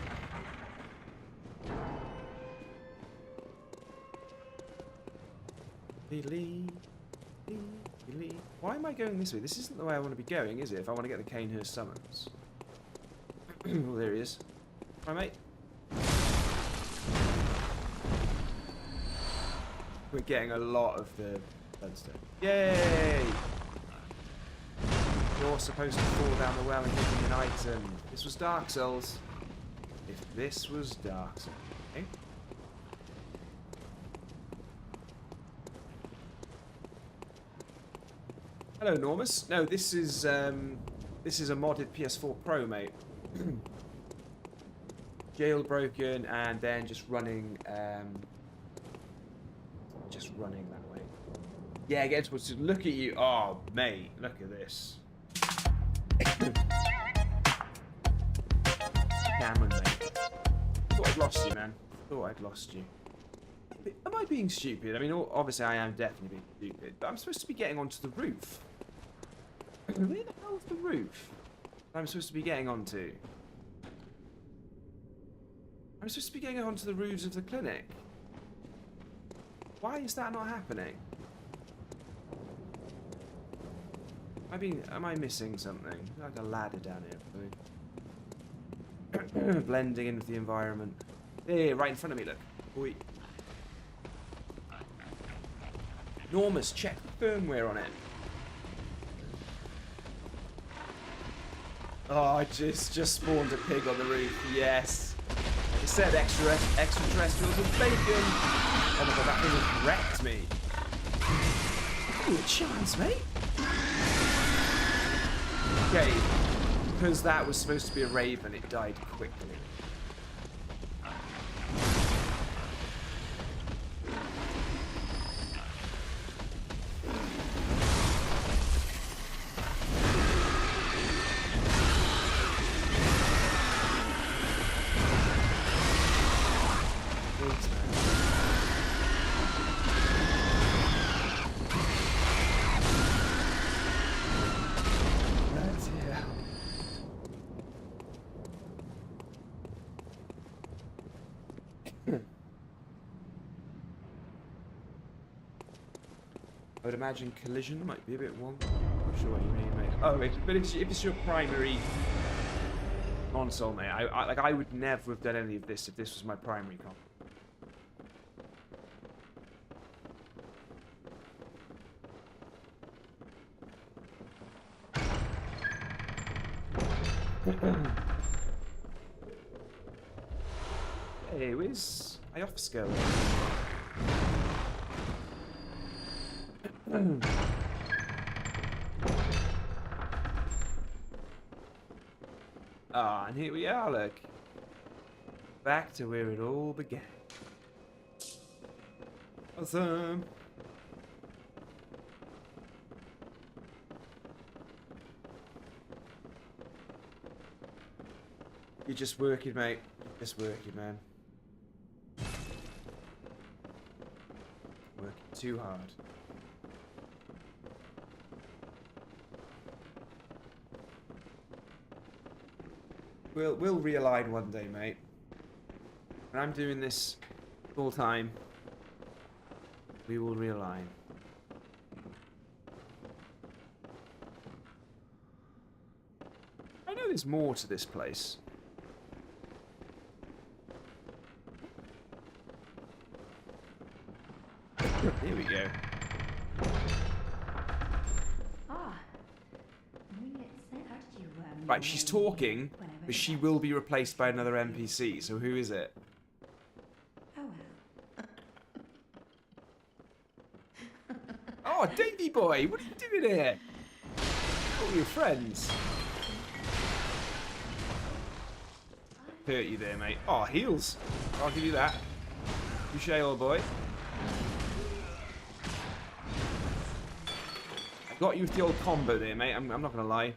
Why am I going this way? This isn't the way I want to be going, is it? If I want to get the Canehurst summons. Oh, there he is. Hi, mate. We're getting a lot of the bloodstone. Yay! You're supposed to fall down the well and give me an item. This was Dark Souls. If this was Dark Souls. Okay. Hello, Normus. No, this is a modded PS4 Pro, mate. Jailbroken and then just running that way. Yeah, get towards. Look at you. Oh, mate, look at this. Cameron, mate. Thought I'd lost you, man. Thought I'd lost you. Am I being stupid? I mean, obviously I am definitely being stupid, but I'm supposed to be getting onto the roof. Where the hell's the roof I'm supposed to be getting onto? I'm supposed to be getting onto the roofs of the clinic. Why is that not happening? Am I missing something? Like a ladder down here. Blending in with the environment. There, right in front of me, look. Oi. Normus, check the firmware on it. Oh, I just spawned a pig on the roof. Yes. It said extraterrestrials and bacon. Oh my god, that thing has wrecked me. you a chance, mate. Okay, because that was supposed to be a raven, it died quickly. I would imagine collision might be a bit wonky. I'm not sure what you mean, mate. Oh, but if it's your primary console, mate, I would never have done any of this if this was my primary console. Hey, where's Iofsco? Ah, and here we are, look. Back to where it all began. Awesome. You're just working, mate. Just working, man. Working too hard. We'll realign one day, mate. When I'm doing this full time, we will realign. I know there's more to this place. Here we go. Right, she's talking, but she will be replaced by another NPC, so who is it? Oh well. Oh, Davy boy, what are you doing here? Oh, your friends. Hurt you there, mate. Oh, heals. I'll give you that. Touche, old boy. I got you with the old combo there, mate. I'm not gonna lie.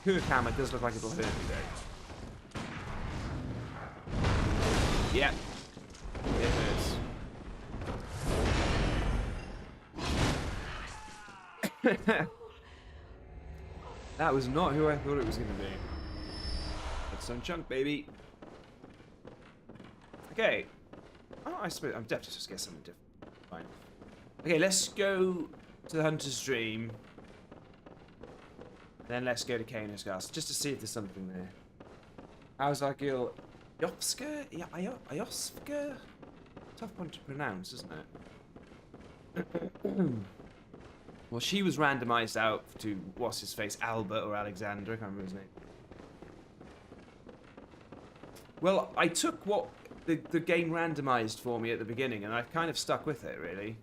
Kirk hammer does look like it'll hurt me though. Yep. It hurts. That was not who I thought it was going to be. That's some chunk, baby. Okay. Oh, I suppose I'm definitely supposed to get something different. Fine. Okay, let's go to the Hunter's Dream. Then let's go to Kano's Castle, just to see if there's something there. How's our girl? Iofska? Iofska? Tough one to pronounce, isn't it? Well, she was randomized out to, what's his face, Albert or Alexander, I can't remember his name. Well, I took what the game randomized for me at the beginning, and I've kind of stuck with it, really.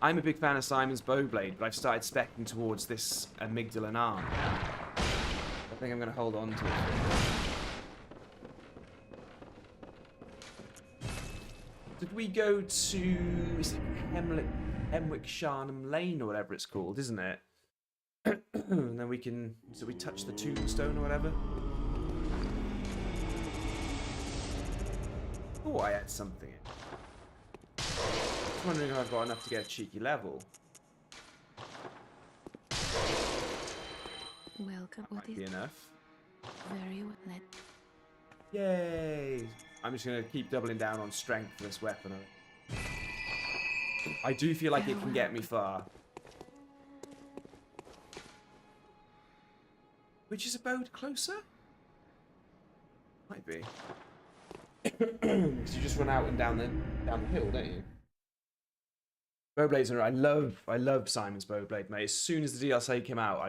I'm a big fan of Simon's Bowblade, but I've started speccing towards this amygdala arm. I think I'm going to hold on to it. Did we go to... is it Hemwick Yharnam Lane or whatever it's called, isn't it? And then we can... so we touch the tombstone or whatever? Oh, I had something in. I'm wondering if I've got enough to get a cheeky level. Welcome. What Might is be enough. very well? Yay! I'm just going to keep doubling down on strength for this weapon. I do feel like it can get me far. Which is about closer? Might be. Because you just run out and down the hill, don't you? Bowblades are... I love Simon's Bowblade, mate. As soon as the DLC came out,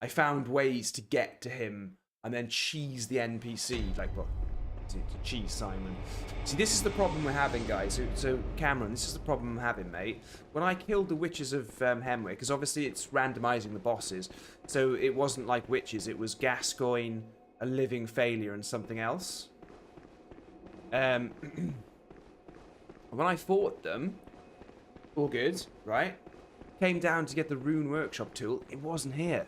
I found ways to get to him and then cheese the NPC. Like, well, Cheese Simon. See, this is the problem we're having, guys. So Cameron, this is the problem I'm having, mate. When I killed the Witches of Hemwick, because obviously it's randomizing the bosses, so it wasn't like witches, it was Gascoigne, a living failure, and something else. When I fought them, all good, right? Came down to get the Rune Workshop tool, it wasn't here.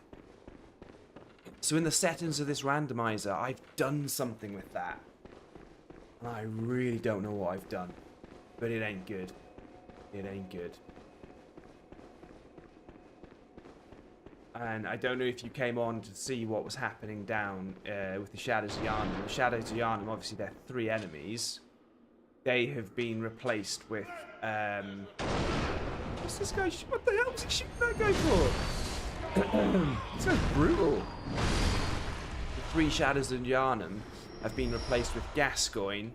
So in the settings of this randomizer, I've done something with that. And I really don't know what I've done. But it ain't good. It ain't good. And I don't know if you came on to see what was happening down with the Shadows of Yharnam. The Shadows of Yharnam, obviously they're 3 enemies. They have been replaced with... what's this guy? What the hell was he shooting that guy for? This guy's brutal. The 3 Shadows of Yharnam have been replaced with Gascoigne,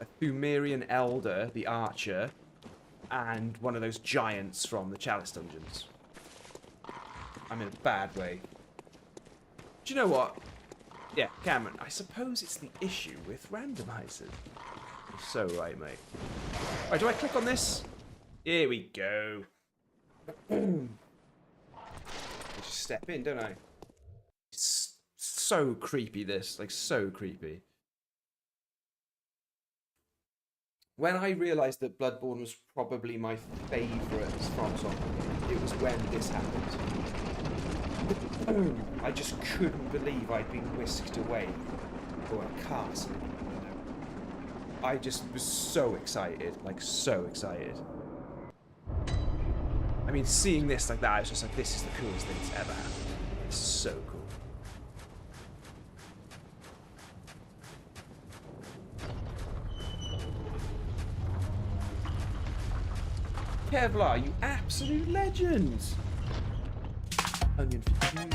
a Thumerian Elder, the Archer, and one of those giants from the Chalice Dungeons. I'm in a bad way. Do you know what? Yeah, Cameron, I suppose it's the issue with randomizers. You're so right, mate. Alright, do I click on this? Here we go. I just step in, don't I? It's so creepy, this. Like, so creepy. When I realised that Bloodborne was probably my favourite from Soulsborne, it was when this happened. I just couldn't believe I'd been whisked away for a castle. I just was so excited. Like, so excited. I mean, seeing this like that, I was just like, this is the coolest thing that's ever happened. It's so cool. Kevlar, you absolute legend! Onion for you.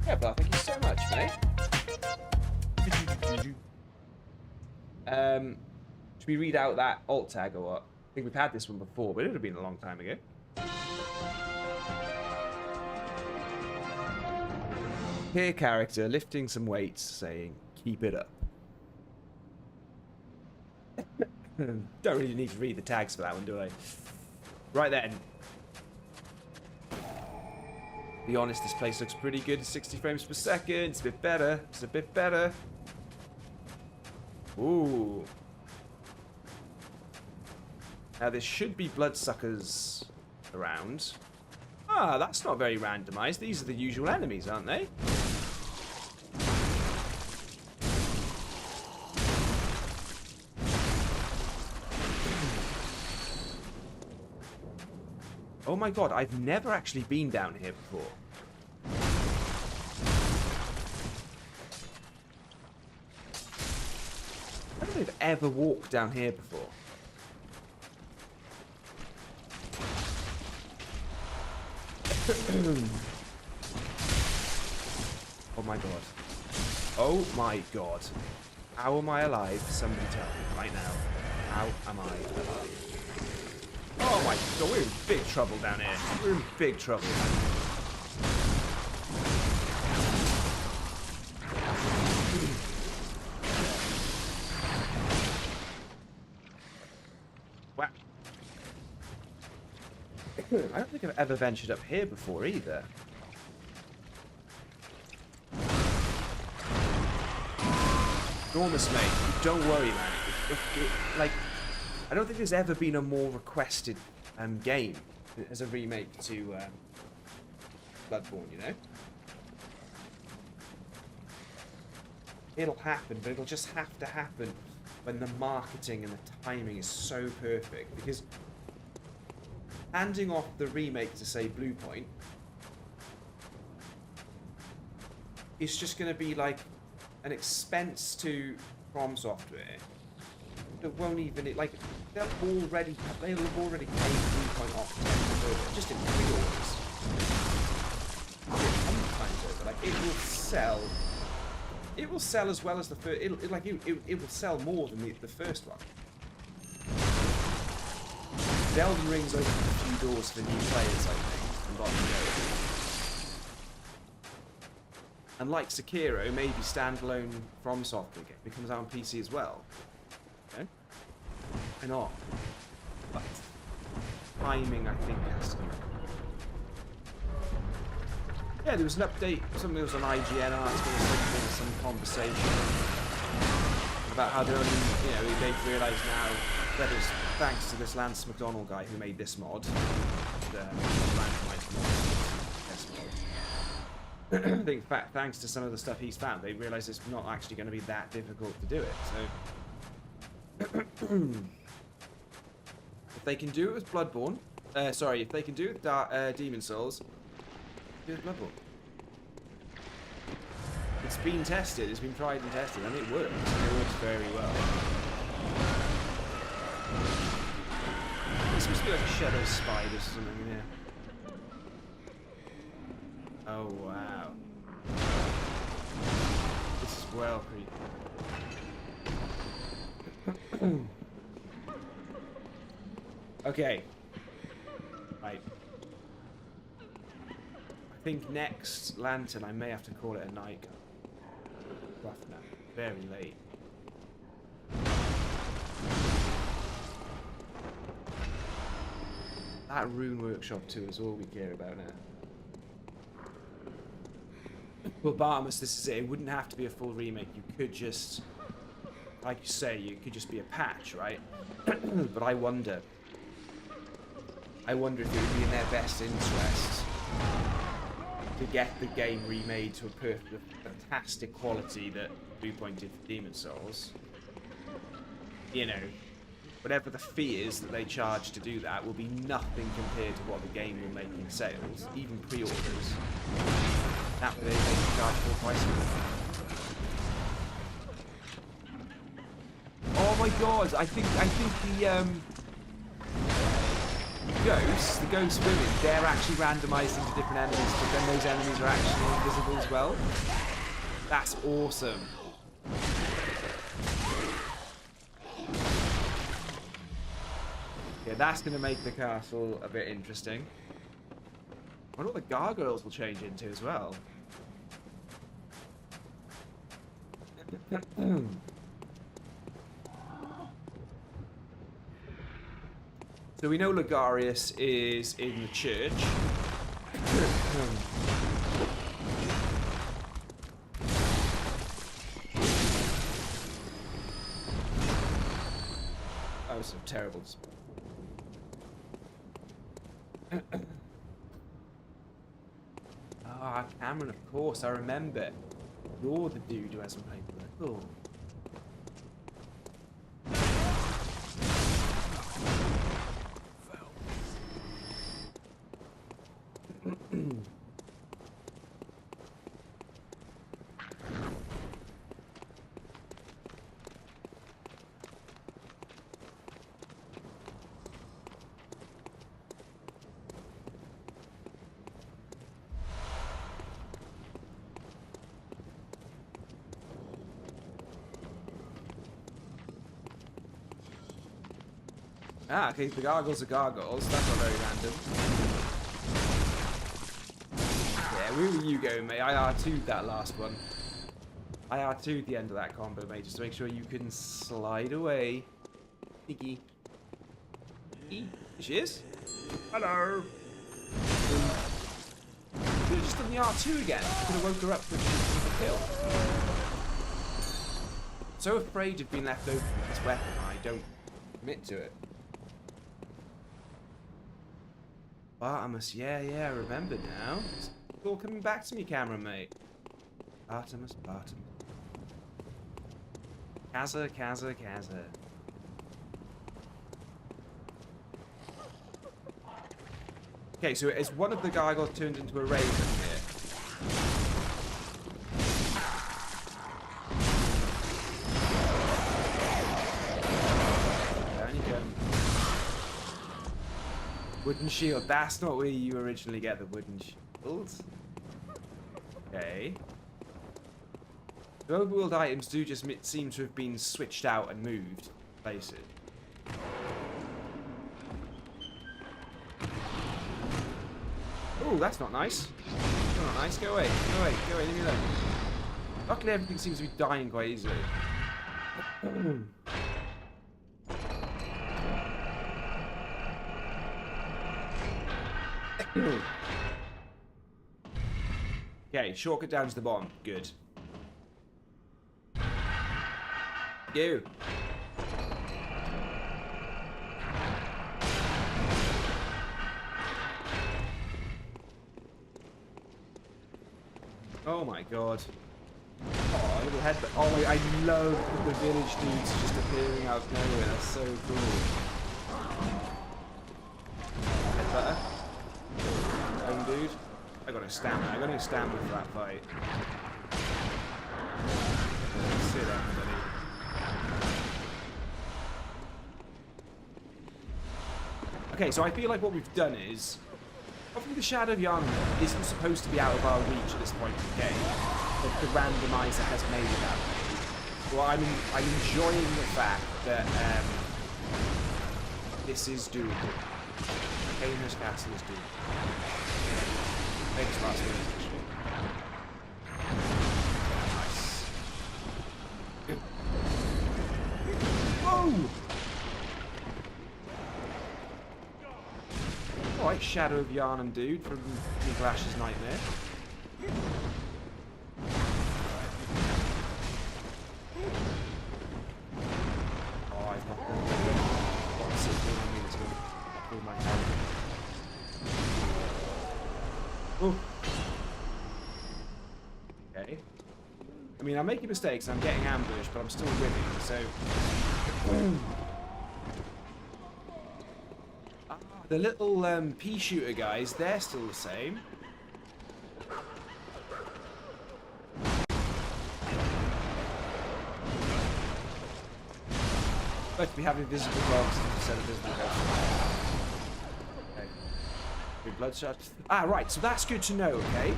Kevlar, thank you so much, mate. Should we read out that alt tag or what? I think we've had this one before, but it would have been a long time ago. Here, character lifting some weights, saying, "Keep it up." Don't really need to read the tags for that one, do I? Right then. Be honest, this place looks pretty good at 60 frames per second. It's a bit better. It's a bit better. Ooh. Now, there should be bloodsuckers around. Ah, that's not very randomized. These are the usual enemies, aren't they? Oh my god, I've never actually been down here before. I don't think I've ever walked down here before. Oh my god. Oh my god. How am I alive? Somebody tell me right now. How am I alive? Oh my god, we're in big trouble down here. We're in big trouble. Wow. I don't think I've ever ventured up here before either. Enormous, mate. Don't worry, man. Like, I don't think there's ever been a more requested game as a remake to Bloodborne, you know? It'll happen, but it'll just have to happen when the marketing and the timing is so perfect. Because handing off the remake to, say, Bluepoint is just going to be like an expense to From Software. That won't even, like, they'll have already paid Bluepoint off just in pre-orders. Sometimes over, like, it will sell. It will sell as well as the first. It will sell more than the first one. Elden Ring's opened a few doors for new players, I think, from bottom to go. And like Sekiro, maybe standalone from software game, it comes out on PC as well. Okay? Why not? But timing, I think, has to be. Yeah, there was an update, something that was an IGN article, some conversation about how they're only, you know, they've realised now that it's thanks to this Lance McDonald guy who made this mod, the randomized mod, this mod. I think thanks to some of the stuff he's found, they realise it's not actually going to be that difficult to do it. So, if they can do it with Bloodborne, if they can do it with Demon Souls, do it with Bloodborne. It's been tested, it's been tried and tested, and it works. It works very well. This must be like a shadow spiders or something in here. Oh wow. This is well creepy. Okay. Right. I think next lantern I may have to call it a night. Rough now. Very late. That rune workshop too is all we care about now. Well, Barmus, this is it. It wouldn't have to be a full remake. You could just, like you say, you could just be a patch, right? But I wonder if it would be in their best interest to get the game remade to a fantastic quality that Bluepoint did for Demon Souls. You know, whatever the fee is that they charge to do that will be nothing compared to what the game will make in sales, even pre-orders. That way they can charge full price for it. Oh my god, I think the ghost women, they're actually randomized into different enemies, but then those enemies are actually invisible as well. That's awesome. Yeah, that's going to make the castle a bit interesting. I wonder what the gargoyles will change into as well. So we know Ligarius is in the church. That was so terrible. Ah, Cameron, of course, I remember. You're the dude who hasn't played Bloodborne. Ah, okay, the gargoyles are gargoyles. That's not very random. Yeah, where were you going, mate? I R2'd that last one. I R2'd the end of that combo, mate, just to make sure you couldn't slide away. Iggy. Here she is. Hello. Could have just done the R2 again. Could have woke her up with the kill. So afraid of being left open with this weapon, I don't commit to it. Artemis, yeah, I remember now. It's all coming back to me, Cameron, mate. Artemis. Kaza. Okay, so is one of the gargoyles turned into a raven here? Down you go. Wooden shield. That's not where you originally get the wooden shield. Okay. The overworld items do just seem to have been switched out and moved places. Oh, that's not nice. That's not nice. Go away. Leave me alone. Luckily, everything seems to be dying quite easily. Okay, shortcut down to the bottom. Good. You. Oh my god. Oh, a little headbutt. Oh my, I love the village dudes just appearing out of nowhere. That's so cool. Headbutter. Own dude. I got no stamina. I got no stamina for that fight. Sit down, buddy. Okay, so I feel like what we've done is, obviously the Shadow of Yharnam isn't supposed to be out of our reach at this point in the game, but the randomizer has made it that way. Well, I'm enjoying the fact that this is doable. Kaner's Castle is doable. Maybe it's last minute, actually. Nice. Good. Whoa! Alright, Shadow of Yharnam dude from Flash's Nightmare. Oh, I've got the what's it doing? I mean, it's going to pull my head. Oh. Okay. I mean, I'm making mistakes, I'm getting ambushed, but I'm still winning, so... The little pea shooter guys, they're still the same. But we have invisible dogs instead of visible ghosts. Okay. Good bloodshot. Ah, right, so that's good to know, okay?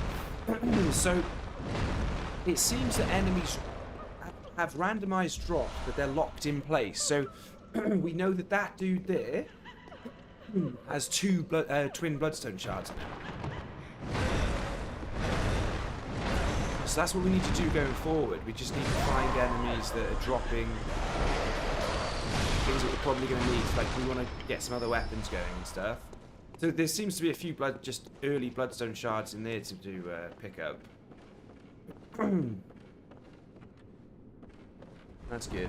So, it seems that enemies have randomized drop, but they're locked in place. So, we know that that dude there has two twin bloodstone shards now. So that's what we need to do going forward. We just need to find enemies that are dropping things that we're probably going to need. Like, we want to get some other weapons going and stuff. So there seems to be a few just early bloodstone shards in there to do pick up. That's good.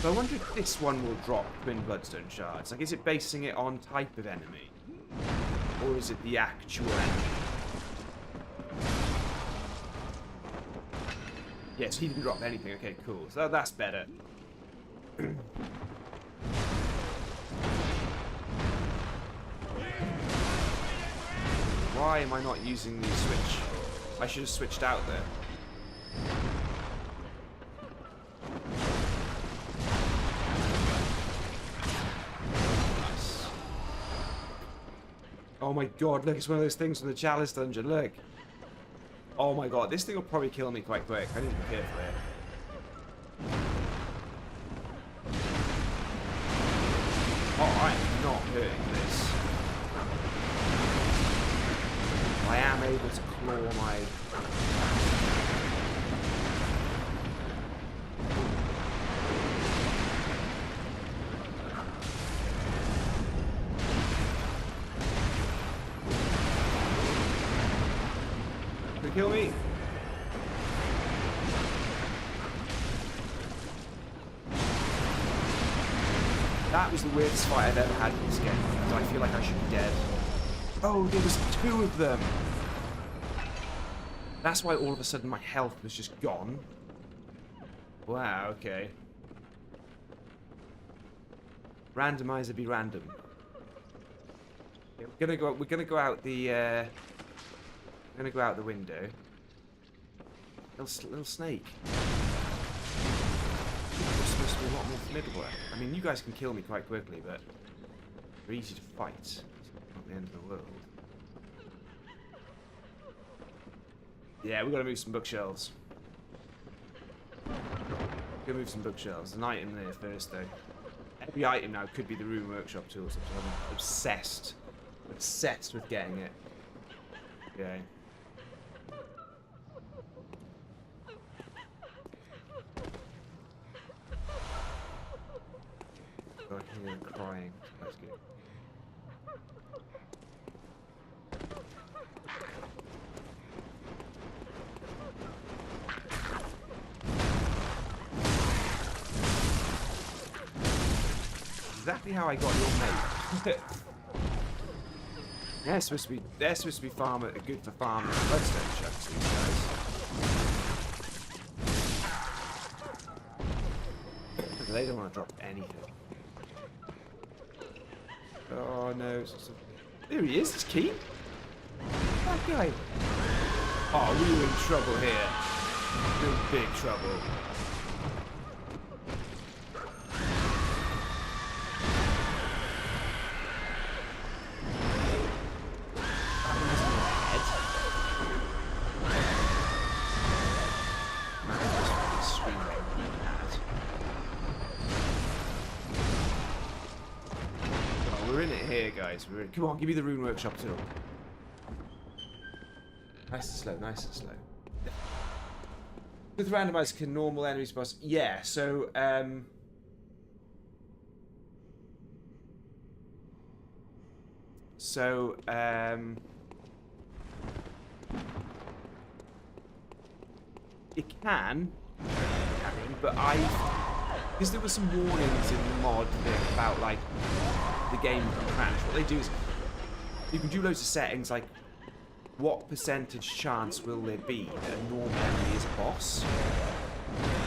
So I wonder if this one will drop twin bloodstone shards. Like, is it basing it on type of enemy? Or is it the actual enemy? Yes, he didn't drop anything. Okay, cool. So that's better. Why am I not using the switch? I should have switched out there. Oh my god, look, it's one of those things from the Chalice dungeon, look. Oh my god, this thing will probably kill me quite quick. I need to be careful here. Oh, I am not hurting this. I am able to claw my... Kill me. That was the weirdest fight I've ever had in this game. And I feel like I should be dead. Oh, there was two of them. That's why all of a sudden my health was just gone. Wow, okay. Randomizer be random. Okay, we're gonna go out the I'm gonna go out the window. Little snake. It's supposed to be a lot more formidable. I mean, you guys can kill me quite quickly, but they're easy to fight. It's not the end of the world. Yeah, we gotta move some bookshelves. Go move some bookshelves. There's an item there first, though. Every item now could be the Rune Workshop tool. So I'm obsessed. Obsessed with getting it. Okay. Oh, I can hear them crying. That's good. Exactly how I got your mate. they're supposed to be good for farming bloodstone chucks, these guys. But they don't want to drop anything. Oh no! There he is. It's Keen. That guy. Oh, we were in trouble here. We're in big trouble. Guys, come on, give me the Rune Workshop tool. Nice and slow, nice and slow. With randomized, can normal enemies boss? Yeah, so it can, but because there were some warnings in the mod thing about like the game can crash. What they do is you can do loads of settings like what percentage chance will there be that a normal enemy is a boss,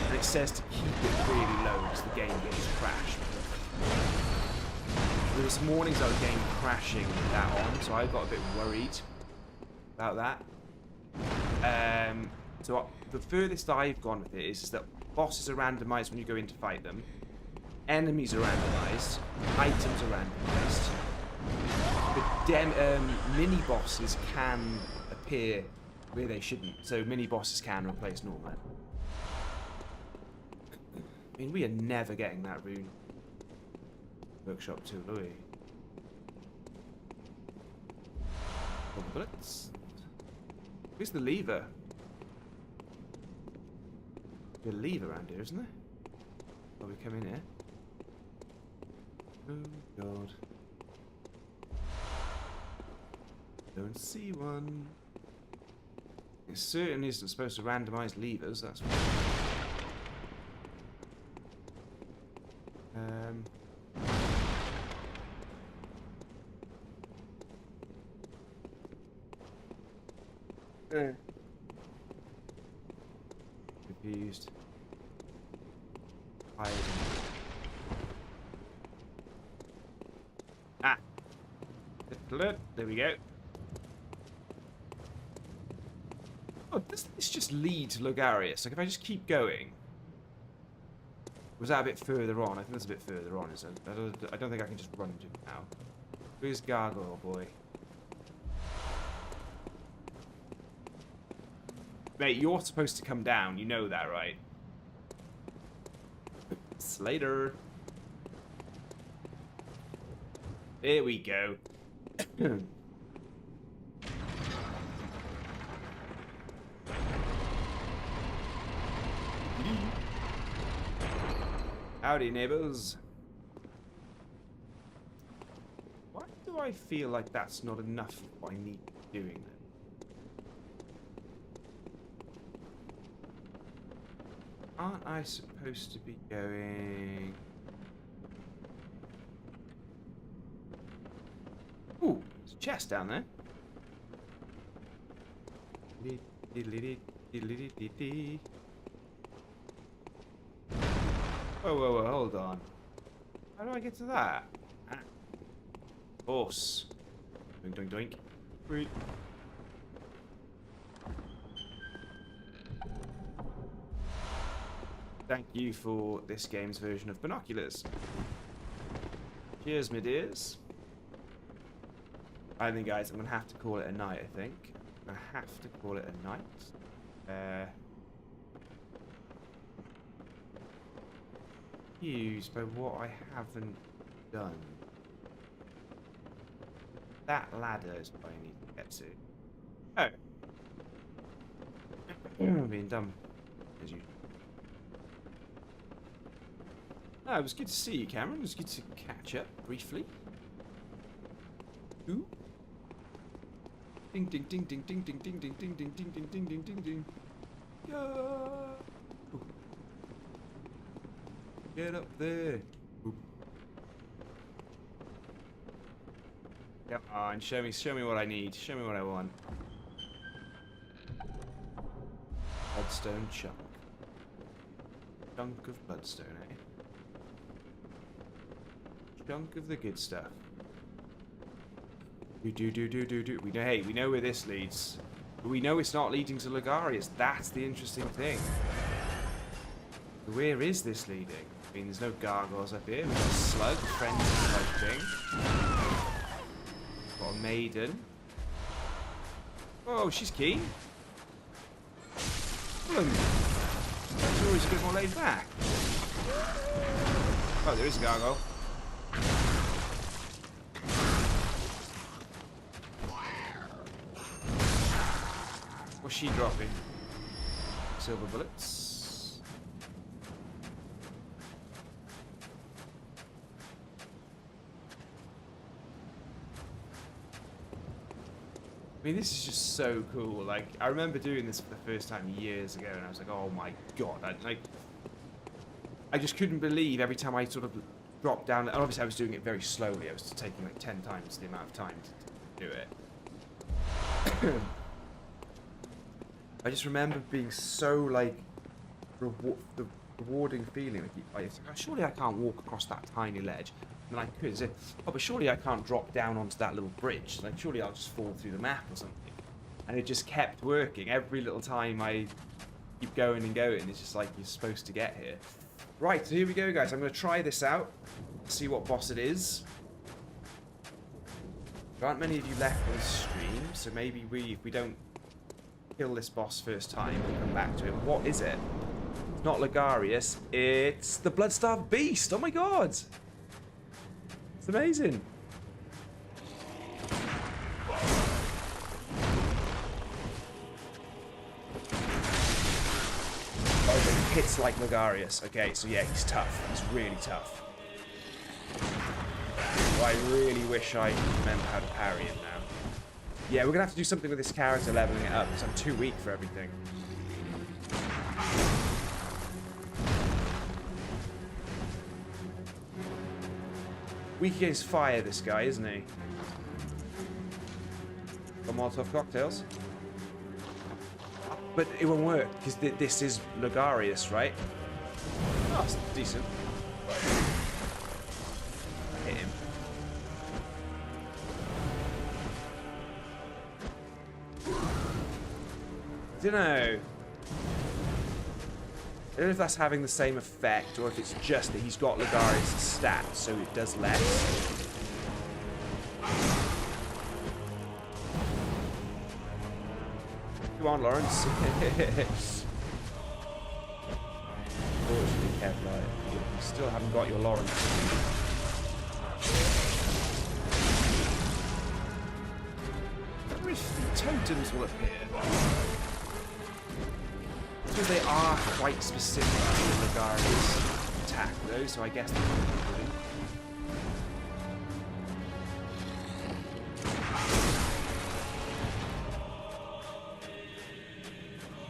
and it says to keep it really low because the game gets crashed. There were some warnings about the game crashing with that on, so I got a bit worried about that. So the furthest I've gone with it is that bosses are randomized when you go in to fight them. Enemies are randomized. Items are randomized. But mini bosses can appear where they shouldn't. So mini bosses can replace normal. I mean, we are never getting that Rune Workshop tool, are we? Bullets. Where's the lever? There's a lever around here, isn't there? Oh, we come in here. Oh god. Don't see one. It certainly isn't supposed to randomize levers, that's what. Confused. Ah! There we go. Oh, does this just lead to Logarius? Like, if I just keep going... Was that a bit further on? I think that's a bit further on, isn't it? I don't think I can just run to it now. Where's Gargoyle Boy? Mate, you're supposed to come down. You know that, right? Slater. There we go. Howdy, neighbors. Why do I feel like that's not enough of what I need to be doing then? Aren't I supposed to be going... Ooh, there's a chest down there. Whoa, hold on. How do I get to that? Ah. Horse. Doink, doink, doink. Wait. Thank you for this game's version of binoculars. Cheers, my dears. I think, guys, I'm going to have to call it a night, I think. I have to call it a night. Confused by what I haven't done. That ladder is what I need to get to. Oh. I'm being dumb, as usual. No, it was good to see you, Cameron. It was good to catch up briefly. Ooh. Ding ding ding ding ding ding ding ding ding ding ding ding ding ding ding ding. Yeah. Ooh. Get up there. Ooh. Come on, show me what I need. Show me what I want. Bloodstone chunk. Chunk of bloodstone, eh? Chunk of the good stuff. Do. We know where this leads. But we know it's not leading to Ligarius. That's the interesting thing. Where is this leading? I mean, there's no gargoyles up here. We've got a slug, friends floating. Got a maiden. Oh, she's keen. She's always a bit more laid back. Oh, there is a gargoyle. What's she dropping? Silver bullets. I mean, this is just so cool. Like, I remember doing this for the first time years ago, and I was like, oh my god. I just couldn't believe every time I sort of dropped down. And obviously, I was doing it very slowly. I was taking like 10 times the amount of time to do it. I just remember being so, like, the rewarding feeling. Like, surely I can't walk across that tiny ledge. And I could say, oh, but surely I can't drop down onto that little bridge. Like, surely I'll just fall through the map or something. And it just kept working. Every little time I keep going and going, it's just like you're supposed to get here. Right, so here we go, guys. I'm going to try this out. See what boss it is. There aren't many of you left on the stream, so maybe if we don't kill this boss first time and come back to it. What is it? It's not Ligarius. It's the Bloodstarved Beast. Oh my god! It's amazing. Oh, but he hits like Ligarius. Okay, so yeah, he's tough. He's really tough. I really wish I remember how to parry him now. Yeah, we're going to have to do something with this character, leveling it up, because I'm too weak for everything. Weak against fire, this guy, isn't he? Got Molotov cocktails. But it won't work, because this is Ligarius, right? Oh, it's decent. Hit him. I don't know. I don't know if that's having the same effect, or if it's just that he's got Ligarius' stats, so it does less. Come on, Lawrence. Unfortunately, Kevlar, you still haven't got your Lawrence. I wonder if the totems will appear. Because they are quite specific to the Ligarius attack, though, so I guess they're probably good.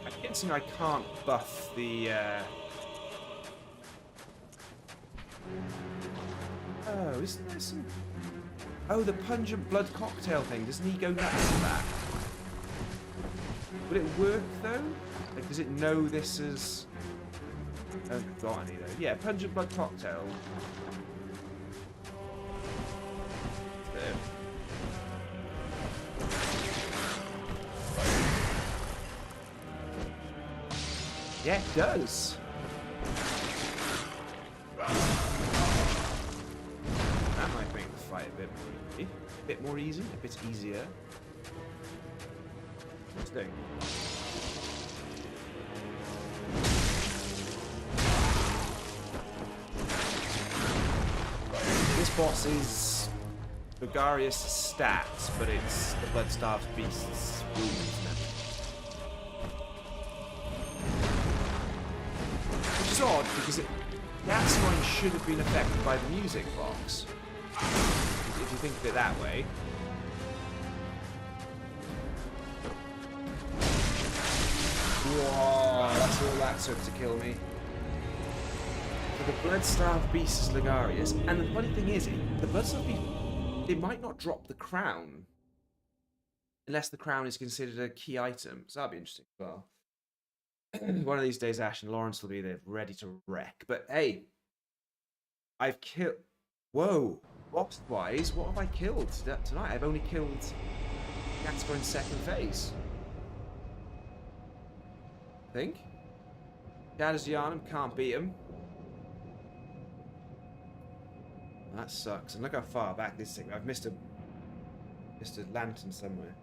I'm guessing I can't buff the. Oh, isn't there some? Oh, the pungent blood cocktail thing. Doesn't he go nuts for that? Would it work though? Like, does it know this is... I haven't got any though. Yeah, pungent blood cocktail. There. Yeah, it does. That might make the fight a bit more easy, a bit easier. Interesting. boss's gregarious stats, but it's the Bloodstarved Beast's rules now. Which is odd, because that one should have been affected by the music box. If you think of it that way. Whoa, that's all that took to kill me. The Bloodstarved Beast is Ligarius, and the funny thing is, the Bloodstarved Beast, it might not drop the crown unless the crown is considered a key item. So that'd be interesting as well. One of these days, Ash and Lawrence will be there ready to wreck. But hey, I've killed. Whoa, boss-wise, what have I killed tonight? I've only killed Gatsco in second phase. I think. Shadows Yharnam, can't beat him. That sucks. And look how far back this thing. I've missed a lantern somewhere.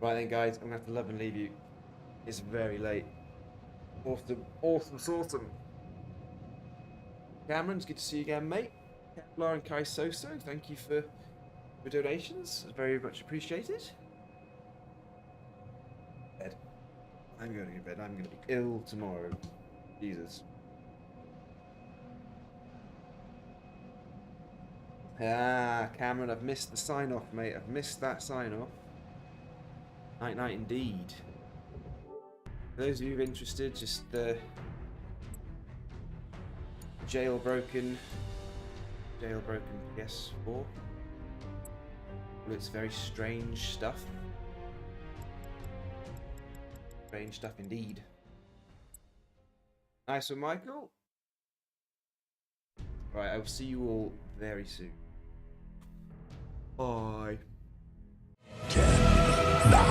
Right then, guys, I'm gonna have to love and leave you. It's very late. Awesome. Cameron, it's good to see you again, mate. Lauren Kai Soso, thank you for donations. It's very much appreciated. Bed. I'm going to bed. I'm going to be ill tomorrow. Jesus. Ah, Cameron, I've missed the sign-off, mate. I've missed that sign-off. Night indeed. For those of you interested, just the Jailbroken PS4. Well, it's very strange stuff. Strange stuff indeed. Nice one, Michael. Right, I will see you all very soon. Bye. 10, 9,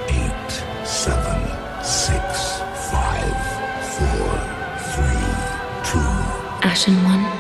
8, 7, 6, 5, 4, 3, 2. Ashen one.